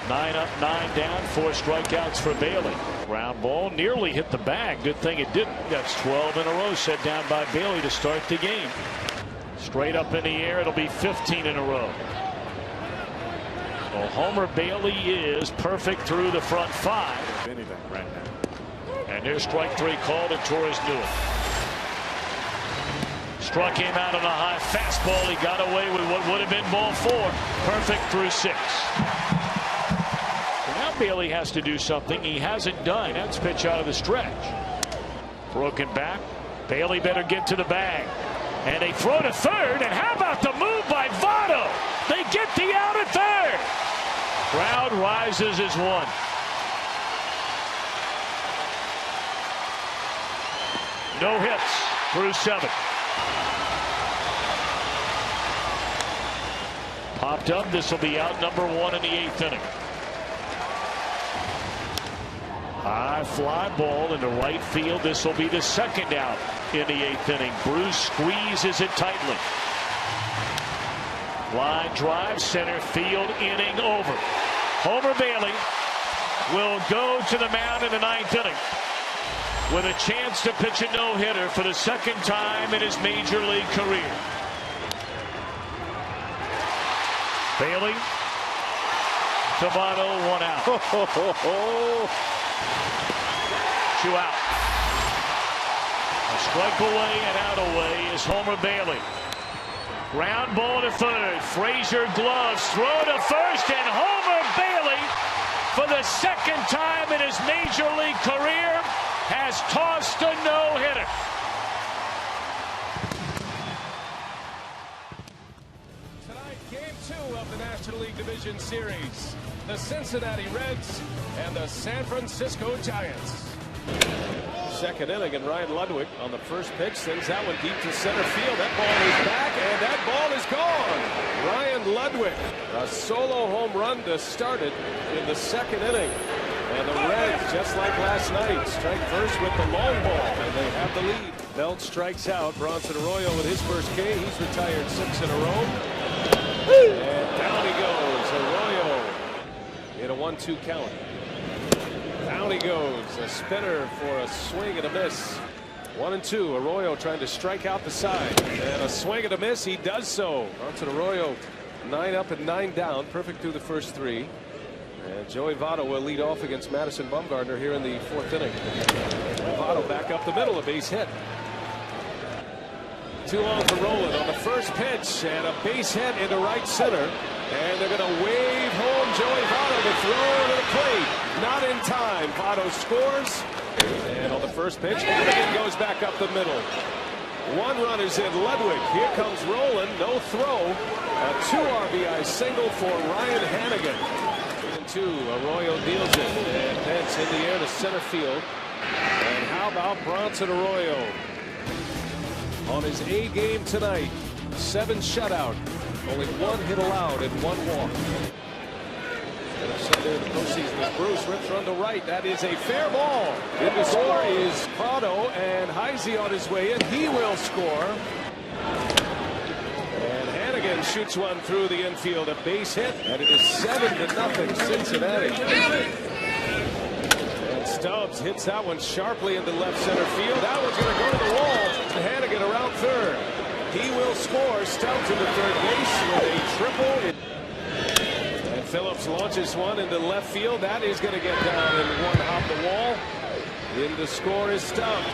9 up, 9 down, 4 strikeouts for Bailey. Ground ball nearly hit the bag. Good thing it didn't. That's 12 in a row set down by Bailey to start the game. Straight up in the air. It'll be 15 in a row. So Homer Bailey is perfect through the front 5. Anything right now. And there's strike 3 called, and Torres knew it. Struck him out on a high fastball. He got away with what would have been ball 4. Perfect through 6. Bailey has to do something he hasn't done. That's pitch out of the stretch. Broken back. Bailey better get to the bag. And they throw to third. And how about the move by Votto? They get the out at third. Crowd rises as one. No hits through 7. Popped up. This will be out number 1 in the 8th inning. High fly ball into right field. This will be the 2nd out in the 8th inning. Bruce squeezes it tightly. Line drive, center field, inning over. Homer Bailey will go to the mound in the 9th inning with a chance to pitch a no-hitter for the 2nd time in his major league career. Bailey, Votto, 1 out. 2 out. A strike away and out away is Homer Bailey. Ground ball to third. Frazier gloves. Throw to first, and Homer Bailey, for the 2nd time in his major league career, has tossed a no-hitter. Tonight, game 2 of the National League Division Series. The Cincinnati Reds and the San Francisco Giants. 2nd inning, and Ryan Ludwig on the first pitch sends that one deep to center field. That ball is back, and that ball is gone. Ryan Ludwig, a solo home run to start it in the 2nd inning. And the Reds, just like last night, strike first with the long ball, and they have the lead. Belt strikes out. Bronson Arroyo with his first K. He's retired 6 in a row. And down he goes. Arroyo in a 1-2 count. Down he goes. A spinner for a swing and a miss. 1-2. Arroyo trying to strike out the side. And a swing and a miss. He does so. Bronson Arroyo 9 up and 9 down. Perfect through the first 3. And Joey Votto will lead off against Madison Bumgarner here in the 4th inning. Votto back up the middle. A base hit. 2 on for Roland on the first pitch, and a base hit into right center. And they're going to wave home Joey Votto to throw to the plate. Not in time. Votto scores. And on the first pitch, Hannigan goes back up the middle. 1 run is in Ludwig. Here comes Roland. No throw. A 2 RBI single for Ryan Hannigan. 2. Arroyo deals it. And Pence in the air to center field. And how about Bronson Arroyo? On his A game tonight, 7 shutout, only 1 hit allowed and 1 walk. And up Sunday in the postseason is Bruce, rips run to right. That is a fair ball. In the score is Votto, and Heisey on his way in. He will score. And Hannigan shoots one through the infield, a base hit, and it is 7-0 Cincinnati. Stubbs hits that one sharply into left center field. That one's going to go to the wall. Hannigan around third. He will score. Stubbs into third base with a triple. And Phillips launches one into left field. That is going to get down and 1 hop the wall. In to score is Stubbs.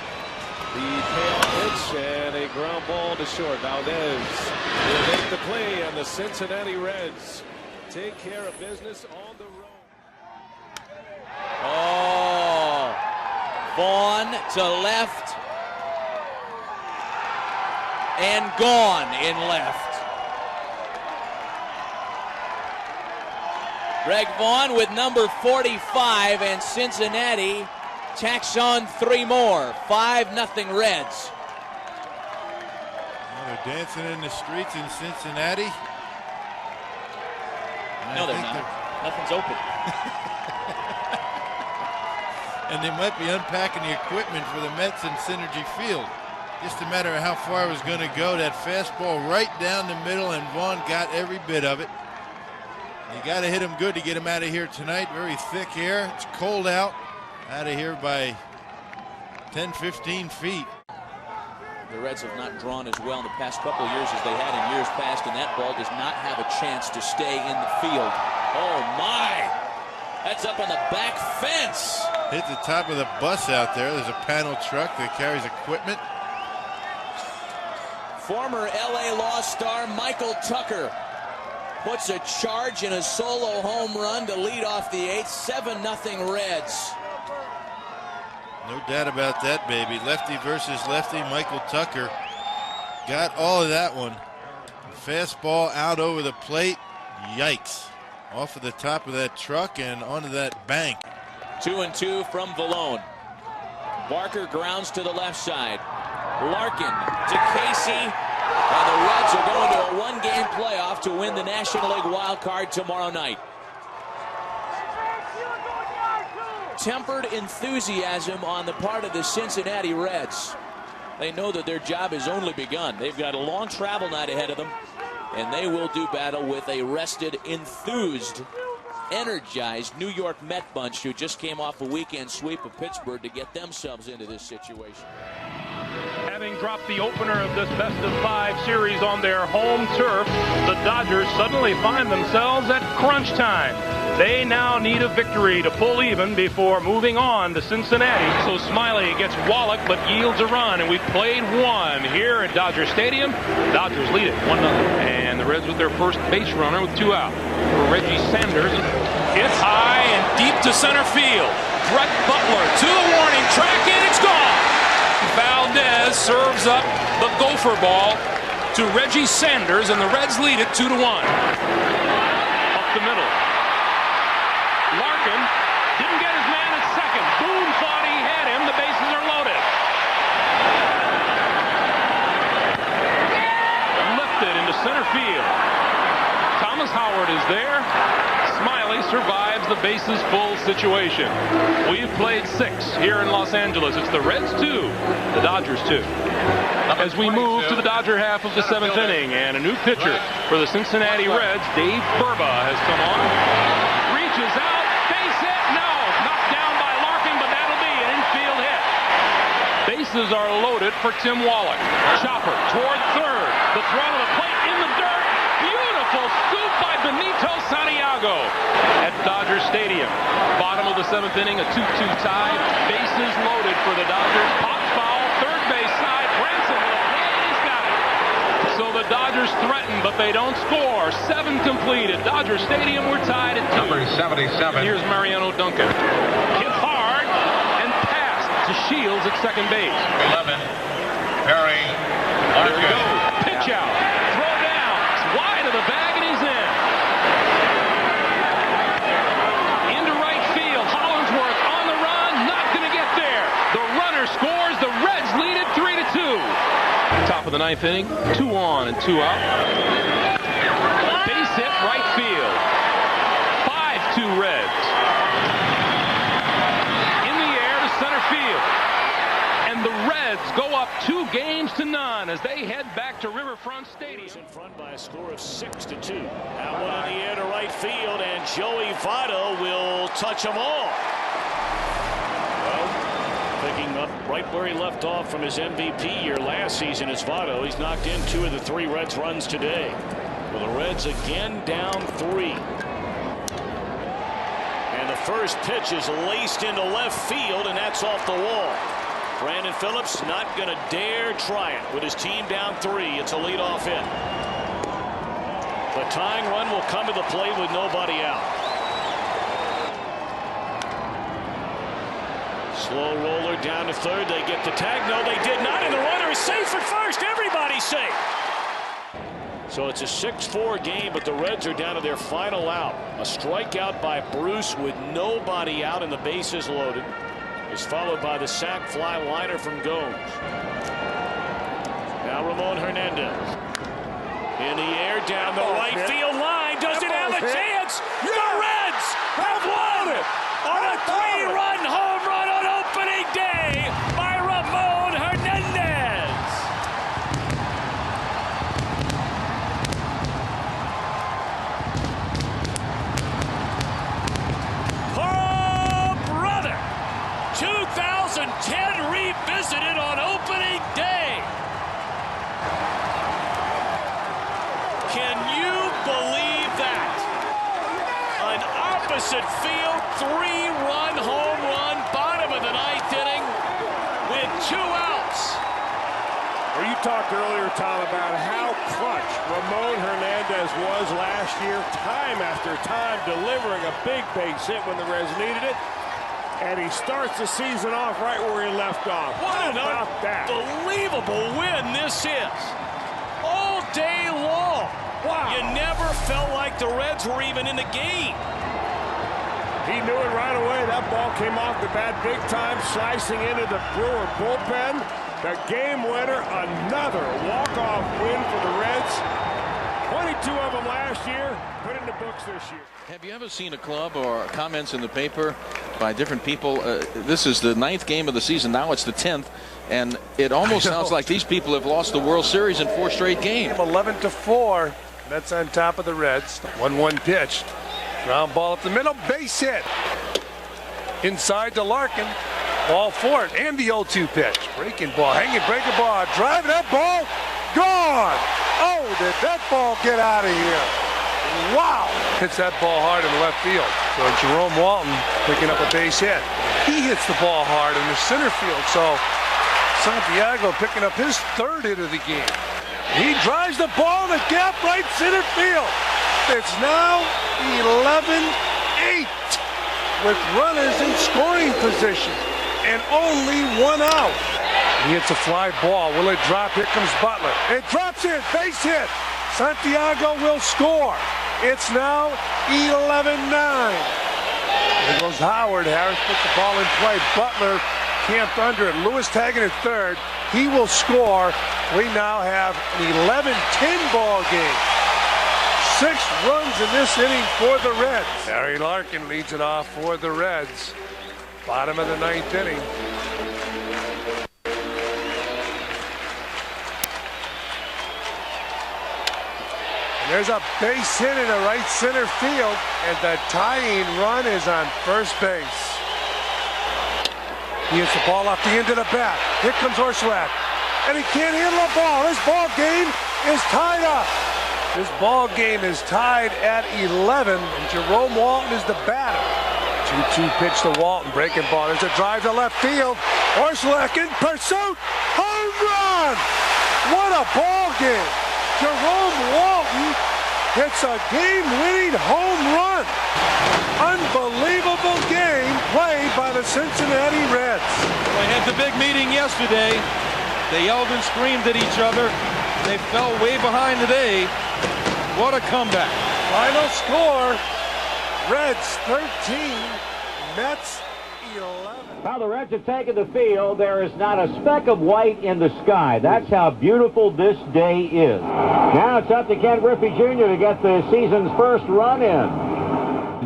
The payoff pitch and a ground ball to short. Valdez will make the play, and the Cincinnati Reds take care of business on the road. Oh, Vaughn to left and gone in left. Greg Vaughn with number 45, and Cincinnati tacks on 3 more. 5-0 Reds. Well, they're dancing in the streets in Cincinnati. No, they're not. Nothing's open. And they might be unpacking the equipment for the Mets in Synergy Field. Just a matter of how far it was going to go. That fastball right down the middle, and Vaughn got every bit of it. You got to hit him good to get him out of here tonight. Very thick air. It's cold out. Out of here by 10, 15 feet. The Reds have not drawn as well in the past couple of years as they had in years past, and that ball does not have a chance to stay in the field. Oh, my. That's up on the back fence. Hit the top of the bus out there. There's a panel truck that carries equipment. Former LA Law star Michael Tucker puts a charge in a solo home run to lead off the 8th. 7-0 Reds. No doubt about that, baby. Lefty versus lefty. Michael Tucker got all of that one. Fastball out over the plate. Yikes. Off of the top of that truck and onto that bank. 2-2 from Vallone. Barker grounds to the left side. Larkin to Casey. And the Reds are going to a 1-game playoff to win the National League wild card tomorrow night. Tempered enthusiasm on the part of the Cincinnati Reds. They know that their job has only begun. They've got a long travel night ahead of them, and they will do battle with a rested, enthused, energized New York Met bunch who just came off a weekend sweep of Pittsburgh to get themselves into this situation. Having dropped the opener of this best-of-5 series on their home turf, the Dodgers suddenly find themselves at crunch time. They now need a victory to pull even before moving on to Cincinnati. So Smiley gets walloped but yields a run, and we've played 1 here at Dodger Stadium. Dodgers lead it 1-0. And the Reds with their first base runner with 2 out. For Reggie Sanders, hits high and deep to center field. Brett Butler to the warning track, and it's gone. Valdez serves up the gopher ball to Reggie Sanders, and the Reds lead it 2-1. Up the middle. Larkin didn't get his man at second. Boone thought he had him. The bases are loaded. Lifted into center field. Thomas Howard is there. Smiley survives the bases full situation. We've played 6 here in Los Angeles. It's the Reds 2, the Dodgers 2. As we move to the Dodger half of the 7th inning, and a new pitcher for the Cincinnati Reds, Dave Burba, has come on. Reaches out, base hit, no! Knocked down by Larkin, but that'll be an infield hit. Bases are loaded for Tim Wallach. Chopper toward third. The throw to the plate in the dirt. Beautiful scoop by Benito Santiago at Dodger Stadium. Bottom of the 7th inning, a 2-2 tie. Bases loaded for the Dodgers. Pop foul, third base side. Branson will play, and he's got it. So the Dodgers threaten, but they don't score. 7 complete at Dodger Stadium. We're tied at 2. Number 77. Here's Mariano Duncan. Hit hard and passed to Shields at second base. 11. Perry. There we go. Pitch out. Throw down. It's wide of the bag, and he's in. Into right field. Hollingsworth on the run. Not going to get there. The runner scores. The Reds lead it 3-2. Top of the 9th inning. 2 on and 2 out. Base hit right field. 5-2 Reds. In the air to center field. And the Reds go up 2-0 as they head back to Riverfront Stadium. In front by a score of 6-2. That one in the air to right field, and Joey Votto will touch them all. Well, picking up right where he left off from his MVP year last season is Votto. He's knocked in 2 of the 3 Reds runs today. Well, the Reds again down 3. And the first pitch is laced into left field, and that's off the wall. Brandon Phillips not going to dare try it with his team down 3. It's a leadoff hit. The tying run will come to the plate with nobody out. Slow roller down to third. They get the tag. No, they did not. And the runner is safe at first. Everybody's safe. So it's a 6-4 game, but the Reds are down to their final out. A strikeout by Bruce with nobody out and the bases loaded is followed by the sac fly liner from Gomes. Now Ramon Hernandez. In the air down the right field line. Does it have a chance? The Reds have won on a 3-run home run on opening day by Ramon Hernandez. Oh, brother. 2010 revisited on opening day. Can you believe that? An opposite field 3-run home run, bottom of the 9th inning with 2 outs. Well, you talked earlier, Tom, about how clutch Ramon Hernandez was last year, time after time delivering a big base hit when the Reds needed it. And he starts the season off right where he left off. What an unbelievable win this is. All day long. Wow. You never felt like the Reds were even in the game. He knew it right away. That ball came off the bat big time, slicing into the Brewer bullpen. The game winner, another walk-off win for the Reds. 22 of them last year, put in the books this year. Have you ever seen a club or comments in the paper by different people? This is the 9th game of the season. Now it's the 10th. And it almost sounds like these people have lost the World Series in 4 straight games. 11-4. That's on top of the Reds. 1-1 pitch. Ground ball up the middle. Base hit. Inside to Larkin. Ball for it. And the 0-2 pitch. Breaking ball. Hanging breaking ball. Driving that ball. Gone. Oh, did that ball get out of here? Wow. Hits that ball hard in left field. So Jerome Walton picking up a base hit. He hits the ball hard in the center field. So Santiago picking up his 3rd hit of the game. He drives the ball in the gap right center field. It's now 11-8 with runners in scoring position and only 1 out. He hits a fly ball. Will it drop? Here comes Butler. It drops in. Base hit. Santiago will score. It's now 11-9. There goes Howard. Harris puts the ball in play. Butler camped under it. Lewis tagging at 3rd. He will score. We now have an 11-10 ball game. 6 runs in this inning for the Reds. Barry Larkin leads it off for the Reds. Bottom of the 9th inning. And there's a base hit in the right center field, and the tying run is on first base. He hits the ball off the end of the bat. Here comes Orsolak, and he can't handle the ball. This ball game is tied up. This ball game is tied at 11, and Jerome Walton is the batter. 2-2 pitch to Walton, breaking ball. There's a drive to left field. Orsolak in pursuit. Home run! What a ball game! Jerome Walton hits a game-winning home run. Unbelievable game played by the Cincinnati Reds. They had the big meeting yesterday. They yelled and screamed at each other. They fell way behind today. What a comeback. Final score, Reds 13, Mets 11. Now the Reds have taken the field. There is not a speck of white in the sky. That's how beautiful this day is. Now it's up to Ken Griffey Jr. to get the season's first run in.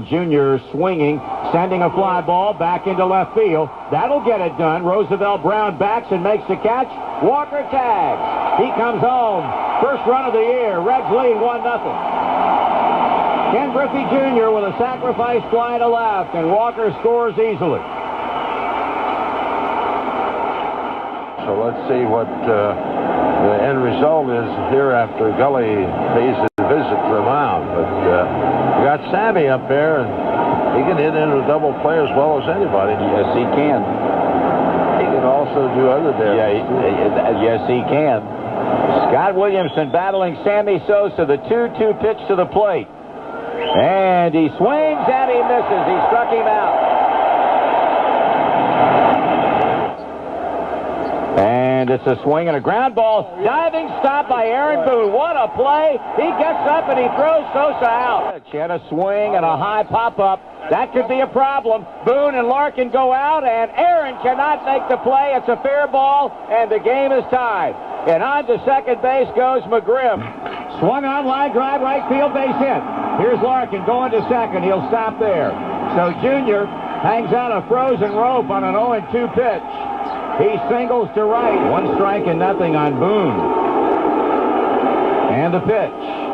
Jr. swinging, sending a fly ball back into left field. That'll get it done. Roosevelt Brown backs and makes the catch. Walker tags. He comes home. First run of the year. Reds lead 1-0. Ken Griffey Jr. with a sacrifice fly to left, and Walker scores easily. So let's see what the end result is here after Gully pays a visit to the mound. But we got Sammy up there, and he can hit into a double play as well as anybody. Yes, he can. He can also do other damage. Yes, he can. Scott Williamson battling Sammy Sosa, the 2-2 pitch to the plate. And he swings and he misses. He struck him out. And it's a swing and a ground ball. Diving stop by Aaron Boone. What a play. He gets up and he throws Sosa out. He had a swing and a high pop-up. That could be a problem. Boone and Larkin go out, and Aaron cannot make the play. It's a fair ball, and the game is tied. And on to second base goes McGriff. Swung on, line drive, right field, base hit. Here's Larkin going to second. He'll stop there. So Jr. hangs out a frozen rope on an 0-2 pitch. He singles to right. 1 strike and nothing on Boone. And the pitch.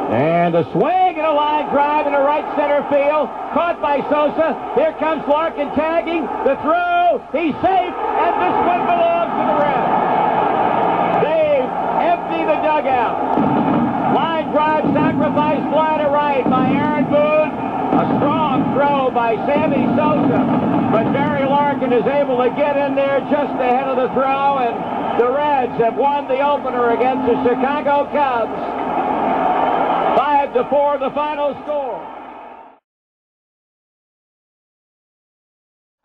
And a swing and a line drive into right center field. Caught by Sosa. Here comes Larkin tagging. The throw. He's safe. And this one belongs to the Reds. They've emptied the dugout. Line drive, sacrifice fly to right by Aaron Boone. A strong throw by Sammy Sosa. But Barry Larkin is able to get in there just ahead of the throw, and the Reds have won the opener against the Chicago Cubs. 5-4 the final score.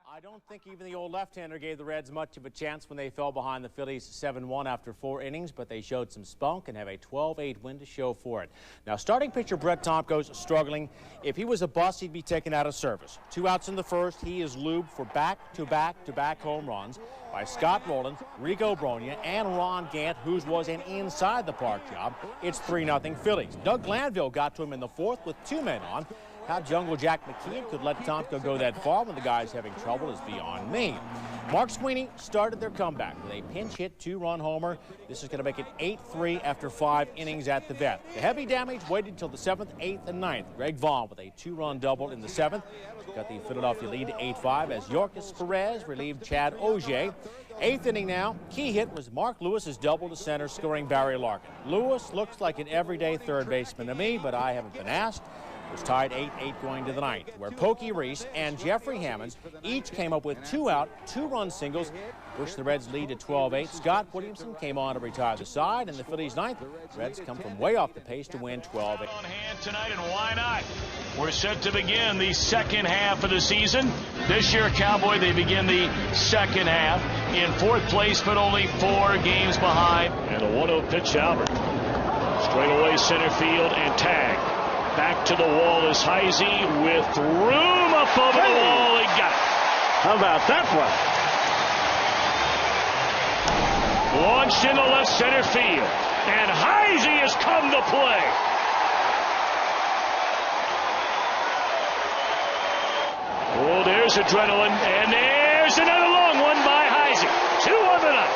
I don't think even the old left-hander gave the Reds much of a chance when they fell behind the Phillies 7-1 after 4 innings, but they showed some spunk and have a 12-8 win to show for it. Now, starting pitcher Brett Tomko's struggling. If he was a bust, he'd be taken out of service. 2 outs in the first. He is lubed for back-to-back-to-back home runs by Scott Rowland, Rico Bronya, and Ron Gant, whose was an inside-the-park job. It's 3-0 Phillies. Doug Glanville got to him in the fourth with 2 men on. How Jungle Jack McKeon could let Tomko go that far when the guy's having trouble is beyond me. Mark Sweeney started their comeback with a pinch hit 2-run homer. This is going to make it 8-3 after 5 innings at the vet. The heavy damage waited until the 7th, 8th, and 9th. Greg Vaughn with a 2-run double in the 7th. Got the Philadelphia lead to 8-5 as Yorkis Perez relieved Chad Auger. 8th inning now. Key hit was Mark Lewis's double to center, scoring Barry Larkin. Lewis looks like an everyday third baseman to me, but I haven't been asked. It was tied 8-8 going to the 9th, where Pokey Reese and Jeffrey Hammonds each came up with 2-out, 2-run singles, pushed the Reds' lead to 12-8. Scott Williamson came on to retire the side, and the Phillies' 9th. Reds come from way off the pace to win 12-8. On hand tonight, and why not? We're set to begin the second half of the season. This year, Cowboy, they begin the second half in 4th place, but only 4 games behind. And a 1-0 pitch, Albert. Straight away center field and tag. Back to the wall is Heisey with room up over the wall. He got it. How about that one? Launched into left center field. And Heisey has come to play. Oh, there's adrenaline, and there's another long one by Heising. 2 on the night.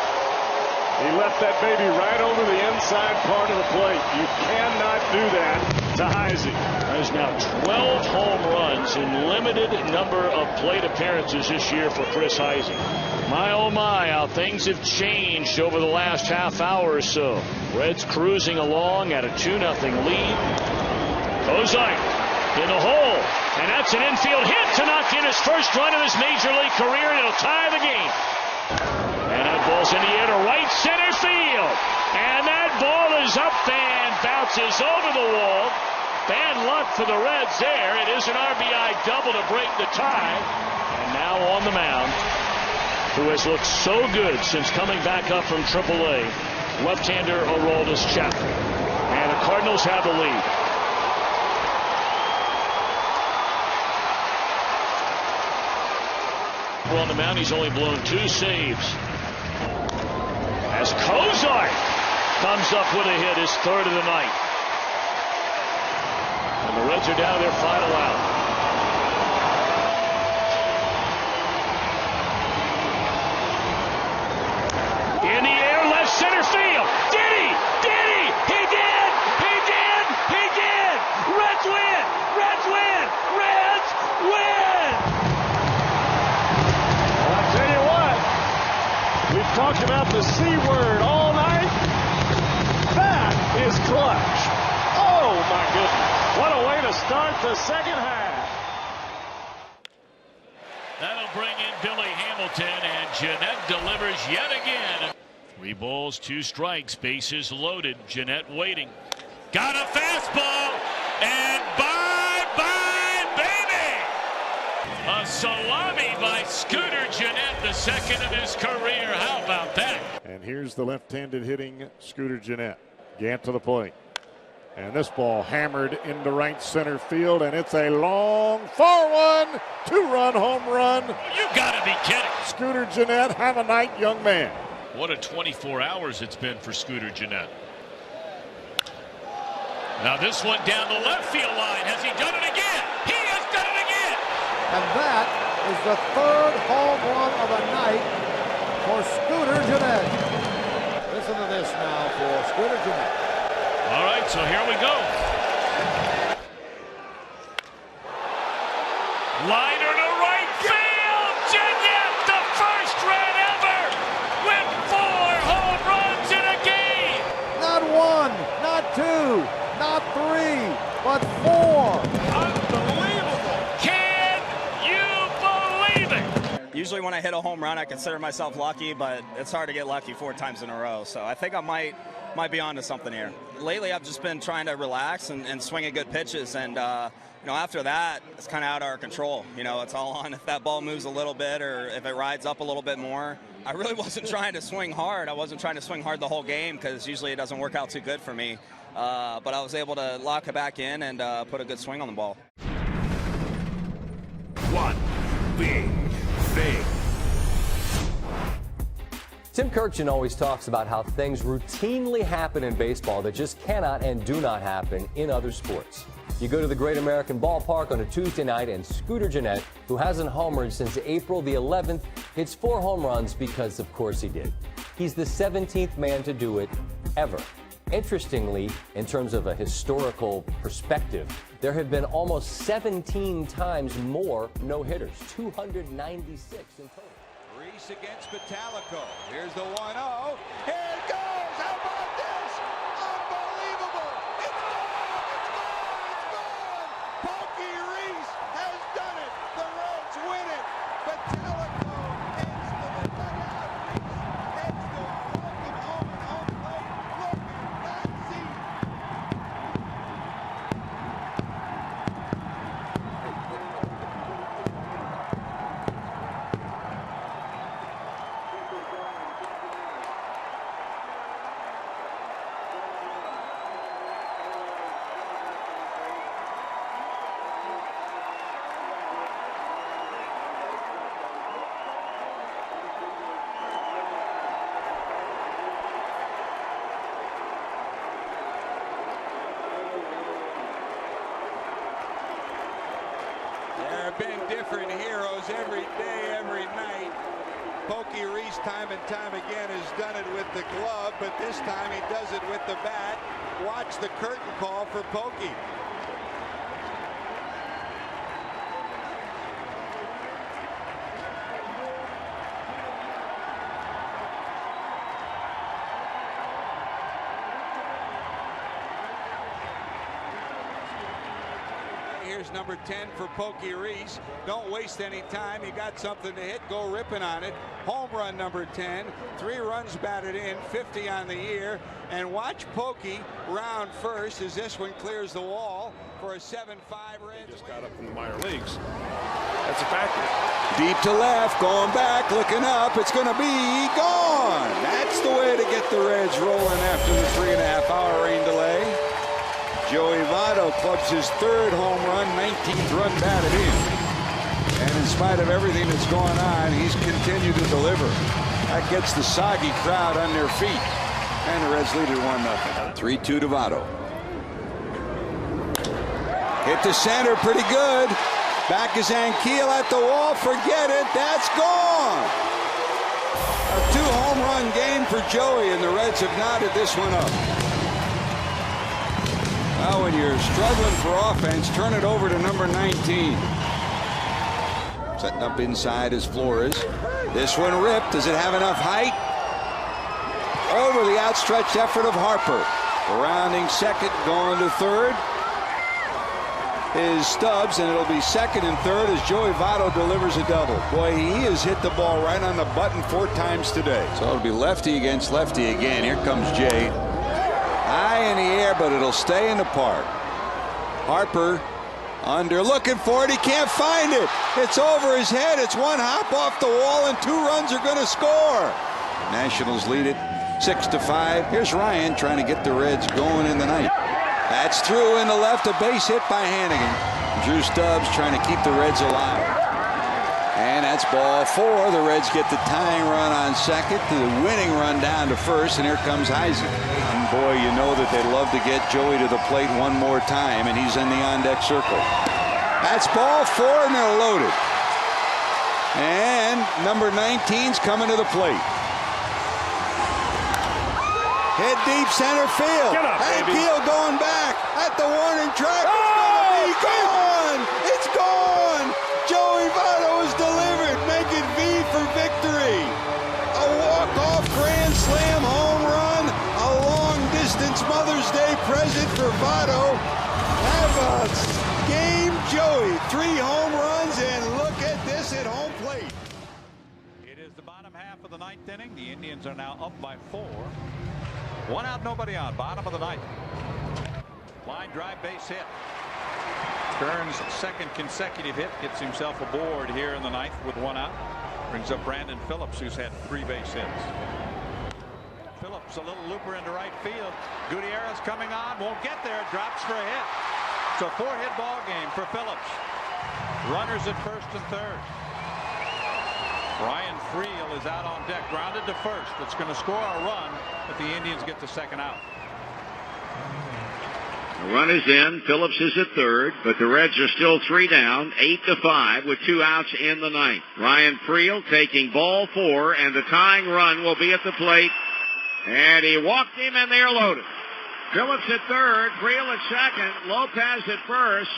He left that baby right over the inside part of the plate. You cannot do that to Heising. There's now 12 home runs in limited number of plate appearances this year for Chris Heising. My, oh my, how things have changed over the last half hour or so. Reds cruising along at a 2-0 lead. Kozart in the hole, and that's an infield hit to knock in his first run of his major league career, and it'll tie the game. And that ball's in the air to right center field. And that ball is up and bounces over the wall. Bad luck for the Reds there. It is an RBI double to break the tie. And now on the mound, who has looked so good since coming back up from AAA, left-hander Aroldis Chapman. And the Cardinals have the lead. On the mound, he's only blown 2 saves. As Kozart comes up with a hit, his 3rd of the night. And the Reds are down to their final out. In the air, left center field. Did he? Did he? He did! He did! He did! Reds win! Reds win! Reds win! We've talked about the C word all night. That is clutch. Oh, my goodness. What a way to start the second half. That'll bring in Billy Hamilton, and Jeanette delivers yet again. 3 balls, 2 strikes, bases loaded. Jeanette waiting. Got a fastball, and bye-bye, baby! A salami by Scooter Jeanette, the 2nd of his career. How about that? And here's the left-handed hitting Scooter Jeanette. Gant to the plate. And this ball hammered into right center field, and it's a long 4-1, 2-run home run. You gotta be kidding. Scooter Jeanette, have a night, young man. What a 24 hours it's been for Scooter Jeanette. Now this one down the left field line. Has he done it again? He has done it again. And that is the 3rd home run of the night for Scooter Jeanette. Listen to this now for Scooter Jeanette. All right, so here we go. Liner to right field. Jeanette, the first red ever, with 4 home runs in a game. Not 1, not 2, not 3, but 4. Unbelievable. Can you believe it? Usually when I hit a home run, I consider myself lucky, but it's hard to get lucky 4 times in a row. So I think I might be onto something here. Lately, I've just been trying to relax and swing at good pitches, and after that, it's kind of out of our control. It's all on if that ball moves a little bit or if it rides up a little bit more. I really wasn't trying to swing hard. I wasn't trying to swing hard the whole game because usually it doesn't work out too good for me. But I was able to lock it back in and put a good swing on the ball. One big thing. Tim Kirkjian always talks about how things routinely happen in baseball that just cannot and do not happen in other sports. You go to the Great American Ballpark on a Tuesday night, and Scooter Jeanette, who hasn't homered since April the 11th, hits 4 home runs because, of course, he did. He's the 17th man to do it ever. Interestingly, in terms of a historical perspective, there have been almost 17 times more no-hitters, 296 in total. Reese against Metallico. Here's the 1-0. Here it goes. How about this? Unbelievable. It's gone. It's gone. It's gone. Pokey Reese has done it. The Reds win it. Metallico hits the dugout. Reese heads to welcome home and home plate. Look at that scene. have been different heroes every day, every night. Pokey Reese time and time again has done it with the glove, but this time he does it with the bat. Watch the curtain call for Pokey. Here's number 10 for Pokey Reese. Don't waste any time. You got something to hit, go ripping on it. Home run number 10. 3 runs batted in, 50 on the year. And watch Pokey round first as this one clears the wall for a 7-5 Reds. Just got up from the minor leagues. That's a factor. Deep to left, going back, looking up. It's going to be gone. That's the way to get the Reds rolling after the 3.5-hour rain delay. Joey Votto clubs his 3rd home run, 19th run batted in. And in spite of everything that's going on, he's continued to deliver. That gets the soggy crowd on their feet. And the Reds lead at 1-0. 3-2 to Votto. Hit to center, pretty good. Back is Ankiel at the wall. Forget it. That's gone. A 2-home run game for Joey, and the Reds have knotted this one up. Well, when you're struggling for offense, turn it over to number 19. Setting up inside as Flores. This one ripped. Does it have enough height? Over the outstretched effort of Harper. Rounding second, going to third is Stubbs, and it'll be second and third as Joey Votto delivers a double. Boy, he has hit the ball right on the button 4 times today. So it'll be lefty against lefty again. Here comes Jay. High in the air, but it'll stay in the park. Harper under, looking for it. He can't find it. It's over his head. It's 1 hop off the wall, and 2 runs are going to score. Nationals lead it 6-5. Here's Ryan trying to get the Reds going in the ninth. That's through in the left, a base hit by Hannigan. Drew Stubbs trying to keep the Reds alive. And that's ball 4. The Reds get the tying run on second, the winning run down to first, and here comes Heisey. And boy, you know that they'd love to get Joey to the plate one more time, and he's in the on-deck circle. That's ball 4, and they're loaded. And number 19's coming to the plate. Hit deep center field. Ankiel going back at the warning track. It's gone. It's gone. Joey Votto is delivered. Make it V for victory. A walk-off grand slam home run. A long-distance Mother's Day present for Votto. Have a game, Joey. 3 home runs, and look at this at home plate. It is the bottom half of the 9th inning. The Indians are now up by 4. 1 out, nobody on. Bottom of the 9th. Line drive, base hit. Kearns' 2nd consecutive hit. Gets himself aboard here in the 9th with 1 out. Brings up Brandon Phillips, who's had 3 base hits. Phillips, a little looper into right field. Gutierrez coming on. Won't get there. Drops for a hit. It's a 4-hit ball game for Phillips. Runners at first and third. Ryan Friel is out on deck, grounded to first. It's going to score a run, but the Indians get the 2nd out. The run is in. Phillips is at third, but the Reds are still 3 down, 8-5 with 2 outs in the 9th. Ryan Friel taking ball 4, and the tying run will be at the plate. And he walked him, and they're loaded. Phillips at third, Friel at second, Lopez at first.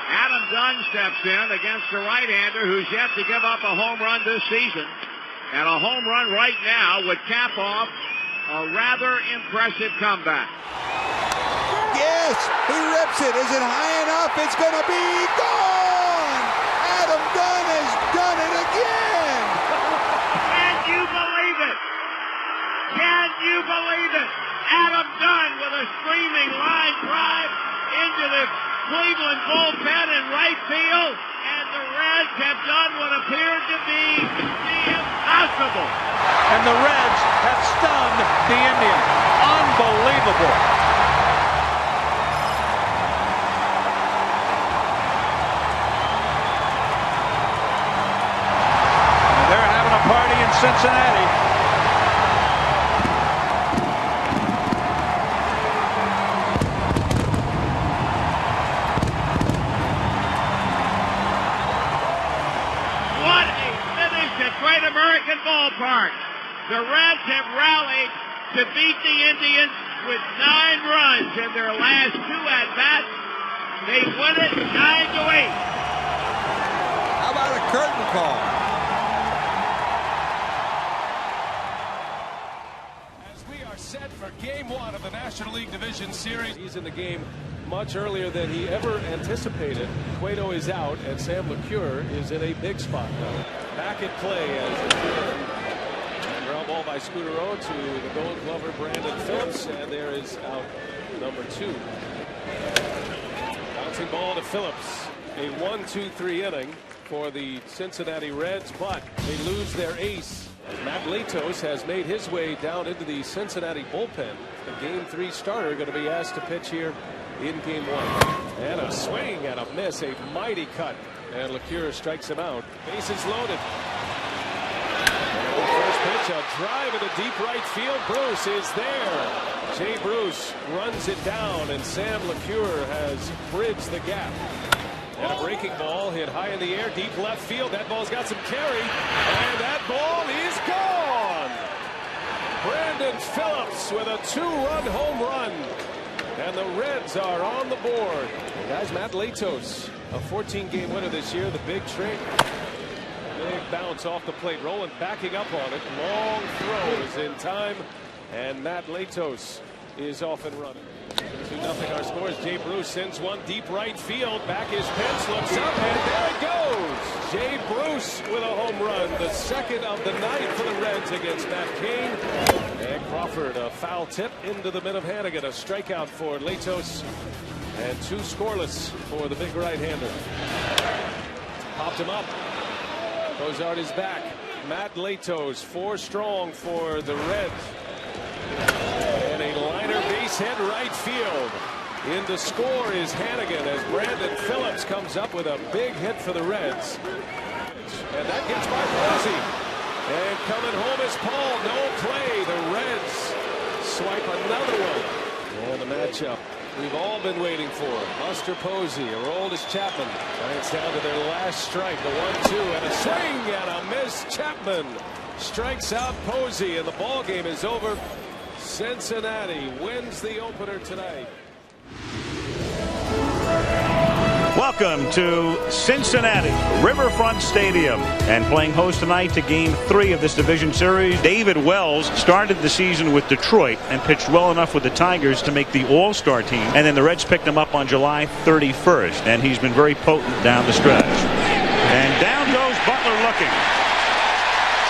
Adam Dunn steps in against the right-hander who's yet to give up a home run this season. And a home run right now would cap off a rather impressive comeback. Yes, he rips it. Is it high enough? It's going to be gone. Adam Dunn has done it again. Can you believe it? Can you believe it? Adam Dunn with a screaming line drive into the Cleveland bullpen in right field, and the Reds have done what appeared to be the impossible. And the Reds have stunned the Indians. Unbelievable. They're having a party in Cincinnati. Great American Ballpark. The Reds have rallied to beat the Indians with 9 runs in their last 2 at-bats. They win it 9-8. How about a curtain call? As we are set for Game 1 of the National League Division Series. He's in the game much earlier than he ever anticipated. Cueto is out, and Sam LeCure is in a big spot now. Back at play as ground ball by Scudero to the Gold Glover Brandon Phillips, and there is out number 2. Bouncing ball to Phillips. A 1-2-3 inning for the Cincinnati Reds, but they lose their ace. Matt Latos has made his way down into the Cincinnati bullpen. The Game 3 starter going to be asked to pitch here in Game 1. And a swing and a miss, a mighty cut. And LeCure strikes him out. Bases loaded. First pitch, a drive into deep right field. Bruce is there. Jay Bruce runs it down, and Sam LeCure has bridged the gap. And a breaking ball hit high in the air, deep left field. That ball's got some carry, and that ball is gone. Brandon Phillips with a 2-run home run. And the Reds are on the board. And guys, Matt Latos, a 14-game winner this year. The big trick. Big bounce off the plate. Rowland backing up on it. Long throw is in time. And Matt Latos is off and running. 2-0 our scores. Jay Bruce sends one deep right field. Back is Pence, looks up, and there it goes. Jay Bruce with a home run. The second of the night for the Reds against Matt King. And Crawford, a foul tip into the mid of Hannigan. A strikeout for Latos. And 2 scoreless for the big right-hander. Popped him up. Bozart is back. Matt Latos, 4 strong for the Reds. And a liner base hit right field. In to score is Hannigan as Brandon Phillips comes up with a big hit for the Reds. And that gets by Posey. And coming home is Paul. No play. The Reds swipe another one. And the matchup we've all been waiting for. Buster Posey, a roll is Chapman. Giants down to their last strike. The 1-2 and a swing and a miss. Chapman strikes out Posey, and the ball game is over. Cincinnati wins the opener tonight. Welcome to Cincinnati Riverfront Stadium, and playing host tonight to Game 3 of this division series. David Wells started the season with Detroit and pitched well enough with the Tigers to make the All-Star team, and then the Reds picked him up on July 31st, and he's been very potent down the stretch. And down goes Butler looking.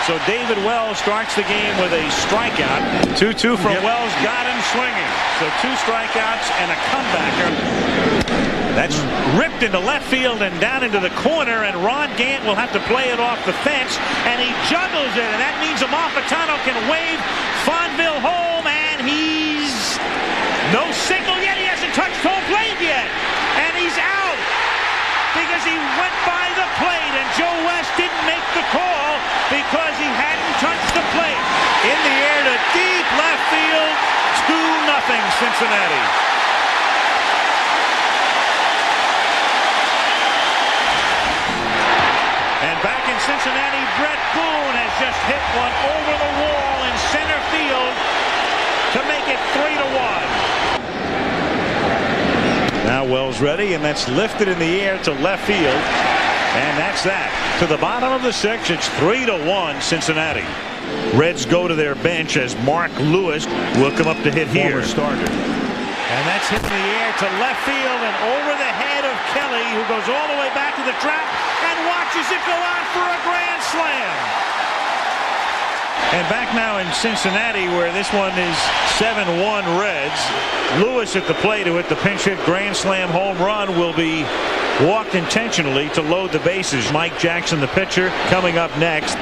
So David Wells starts the game with a strikeout. 2-2 from Wells, got him swinging. So 2 strikeouts and a comebacker. That's ripped into left field and down into the corner, and Ron Gant will have to play it off the fence, and he juggles it, and that means Amalfitano can wave Fonville home, and he's no signal yet. He hasn't touched home plate yet, and he's out because he went by the plate, and Joe West didn't make the call because he hadn't touched the plate. In the air to deep left field, 2-0 Cincinnati. And back in Cincinnati, Brett Boone has just hit one over the wall in center field to make it 3-1. Now Wells ready, and that's lifted in the air to left field. And that's that. To the bottom of the 6th, it's 3-1 Cincinnati. Reds go to their bench as Mark Lewis will come up to hit here. Starter. And that's hit in the air to left field and over the head of Kelly, who goes all the way back to the track and watches it go out for a grand slam. And back now in Cincinnati, where this one is 7-1 Reds. Lewis at the plate, who hit the pinch hit grand slam home run, will be walked intentionally to load the bases. Mike Jackson, the pitcher, coming up next.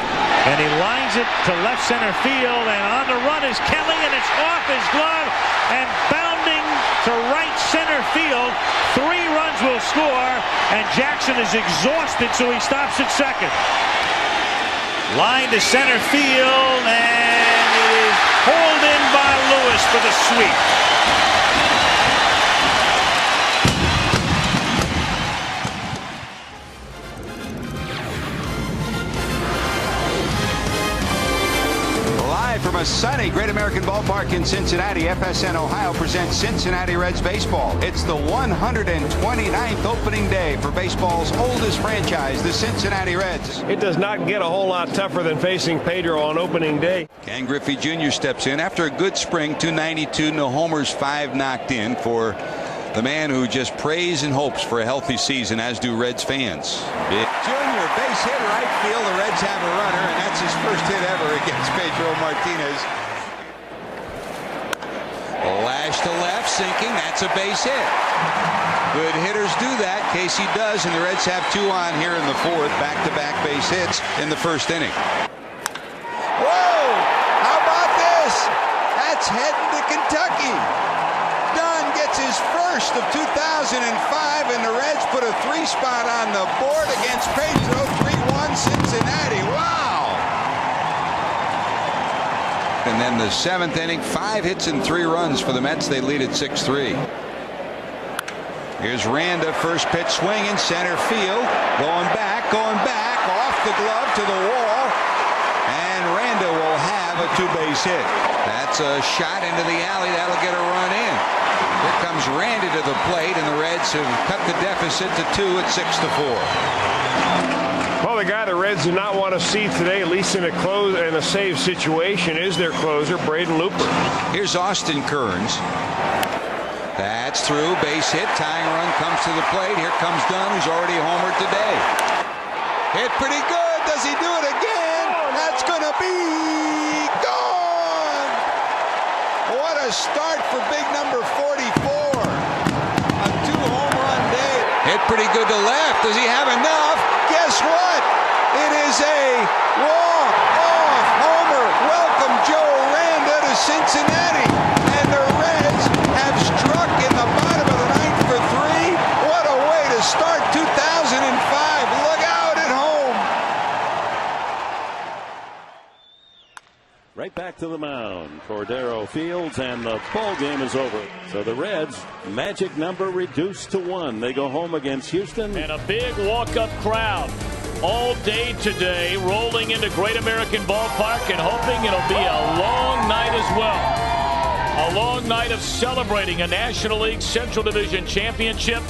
And he lines it to left center field, and on the run is Kelly, and it's off his glove and bounding to right center field. 3 runs will score, and Jackson is exhausted, so he stops at second. Line to center field, and it is pulled in by Lewis for the sweep. a sunny Great American Ballpark in Cincinnati, FSN Ohio presents Cincinnati Reds baseball. It's the 129th opening day for baseball's oldest franchise, the Cincinnati Reds. It does not get a whole lot tougher than facing Pedro on opening day. Ken Griffey Jr. steps in after a good spring, 292, no homers, 5 knocked in for the man who just prays and hopes for a healthy season, as do Reds fans. Junior, base hit right field. The Reds have a runner, and that's his first hit ever against Pedro Martinez. Lash to left, sinking. That's a base hit. Good hitters do that. Casey does, and the Reds have 2 on here in the 4th. Back-to-back base hits in the 1st inning. Whoa! How about this? That's heading to Kentucky. Dunn gets his first of 2005, and the Reds put a 3 spot on the board against Pedro. 3-1 Cincinnati. Wow! And then the 7th inning, 5 hits and 3 runs for the Mets. They lead at 6-3. Here's Randa, first pitch swing in center field. Going back, off the glove to the wall. And Randa will have a 2-base hit. That's a shot into the alley. That'll get a run in. Here comes Randy to the plate, and the Reds have cut the deficit to 2 at 6-4. Well, the guy the Reds do not want to see today, at least in a save situation, is their closer, Braden Looper. Here's Austin Kearns. That's through, base hit, tying run comes to the plate. Here comes Dunn, who's already homered today. Hit pretty good. Does he do it again? That's going to be gone. What a start for big number 44. A 2-home run day. Hit pretty good to left. Does he have enough? Guess what? It is a walk-off homer. Welcome Joe Randa to Cincinnati. And the Reds have struck in the bottom of the 9th for 3. What a way to start 2005. Look out at home. Right back to the mound for Darrow Fields, and the ball game is over. So the Reds, magic number reduced to 1. They go home against Houston. And a big walk-up crowd all day today, rolling into Great American Ballpark and hoping it'll be a long night as well. A long night of celebrating a National League Central Division championship.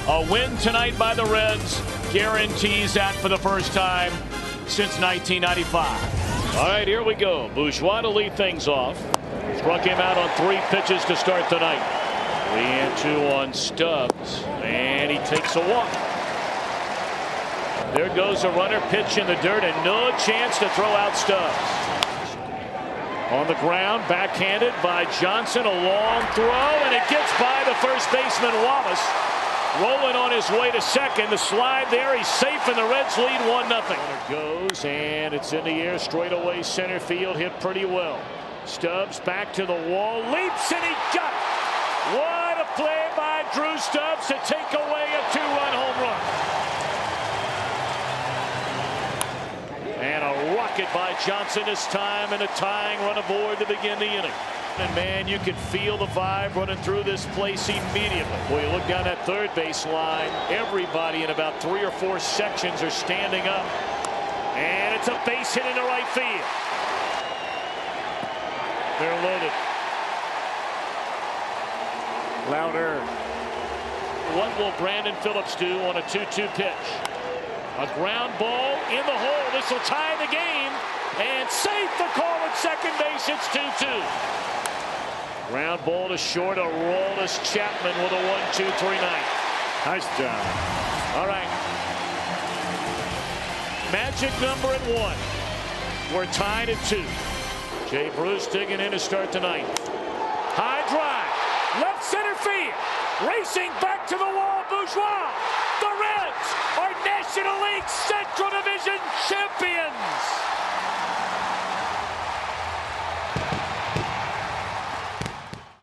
A win tonight by the Reds guarantees that for the first time since 1995. All right, here we go. Bourgeois to lead things off. Struck him out on 3 pitches to start the night. 3-2 on Stubbs, and he takes a walk. There goes a runner, pitch in the dirt, and no chance to throw out Stubbs. On the ground, backhanded by Johnson, a long throw, and it gets by the first baseman Wallace. Rolling on his way to second. The slide there, he's safe, and the Reds lead 1-0. Runner goes, and it's in the air, straight away center field, hit pretty well. Stubbs back to the wall, leaps, and he got it. What a play by Drew Stubbs to take away a 2-run home run. And a rocket by Johnson this time, and a tying run aboard to begin the inning. And man, you can feel the vibe running through this place immediately. Boy, you look down that third base line, everybody in about 3 or 4 sections are standing up. And it's a base hit into right field. They're loaded. Louder. What will Brandon Phillips do on a 2-2 pitch? A ground ball in the hole. This will tie the game. And safe the call at second base. It's 2-2. Ground ball to short. Aroldis Chapman with a 1-2-3 night. Nice job. All right. Magic number at 1. We're tied at 2. Jay Bruce digging in to start tonight. High drive. Left center field. Racing back to the wall. Bourgeois. The Reds are National League Central Division champions.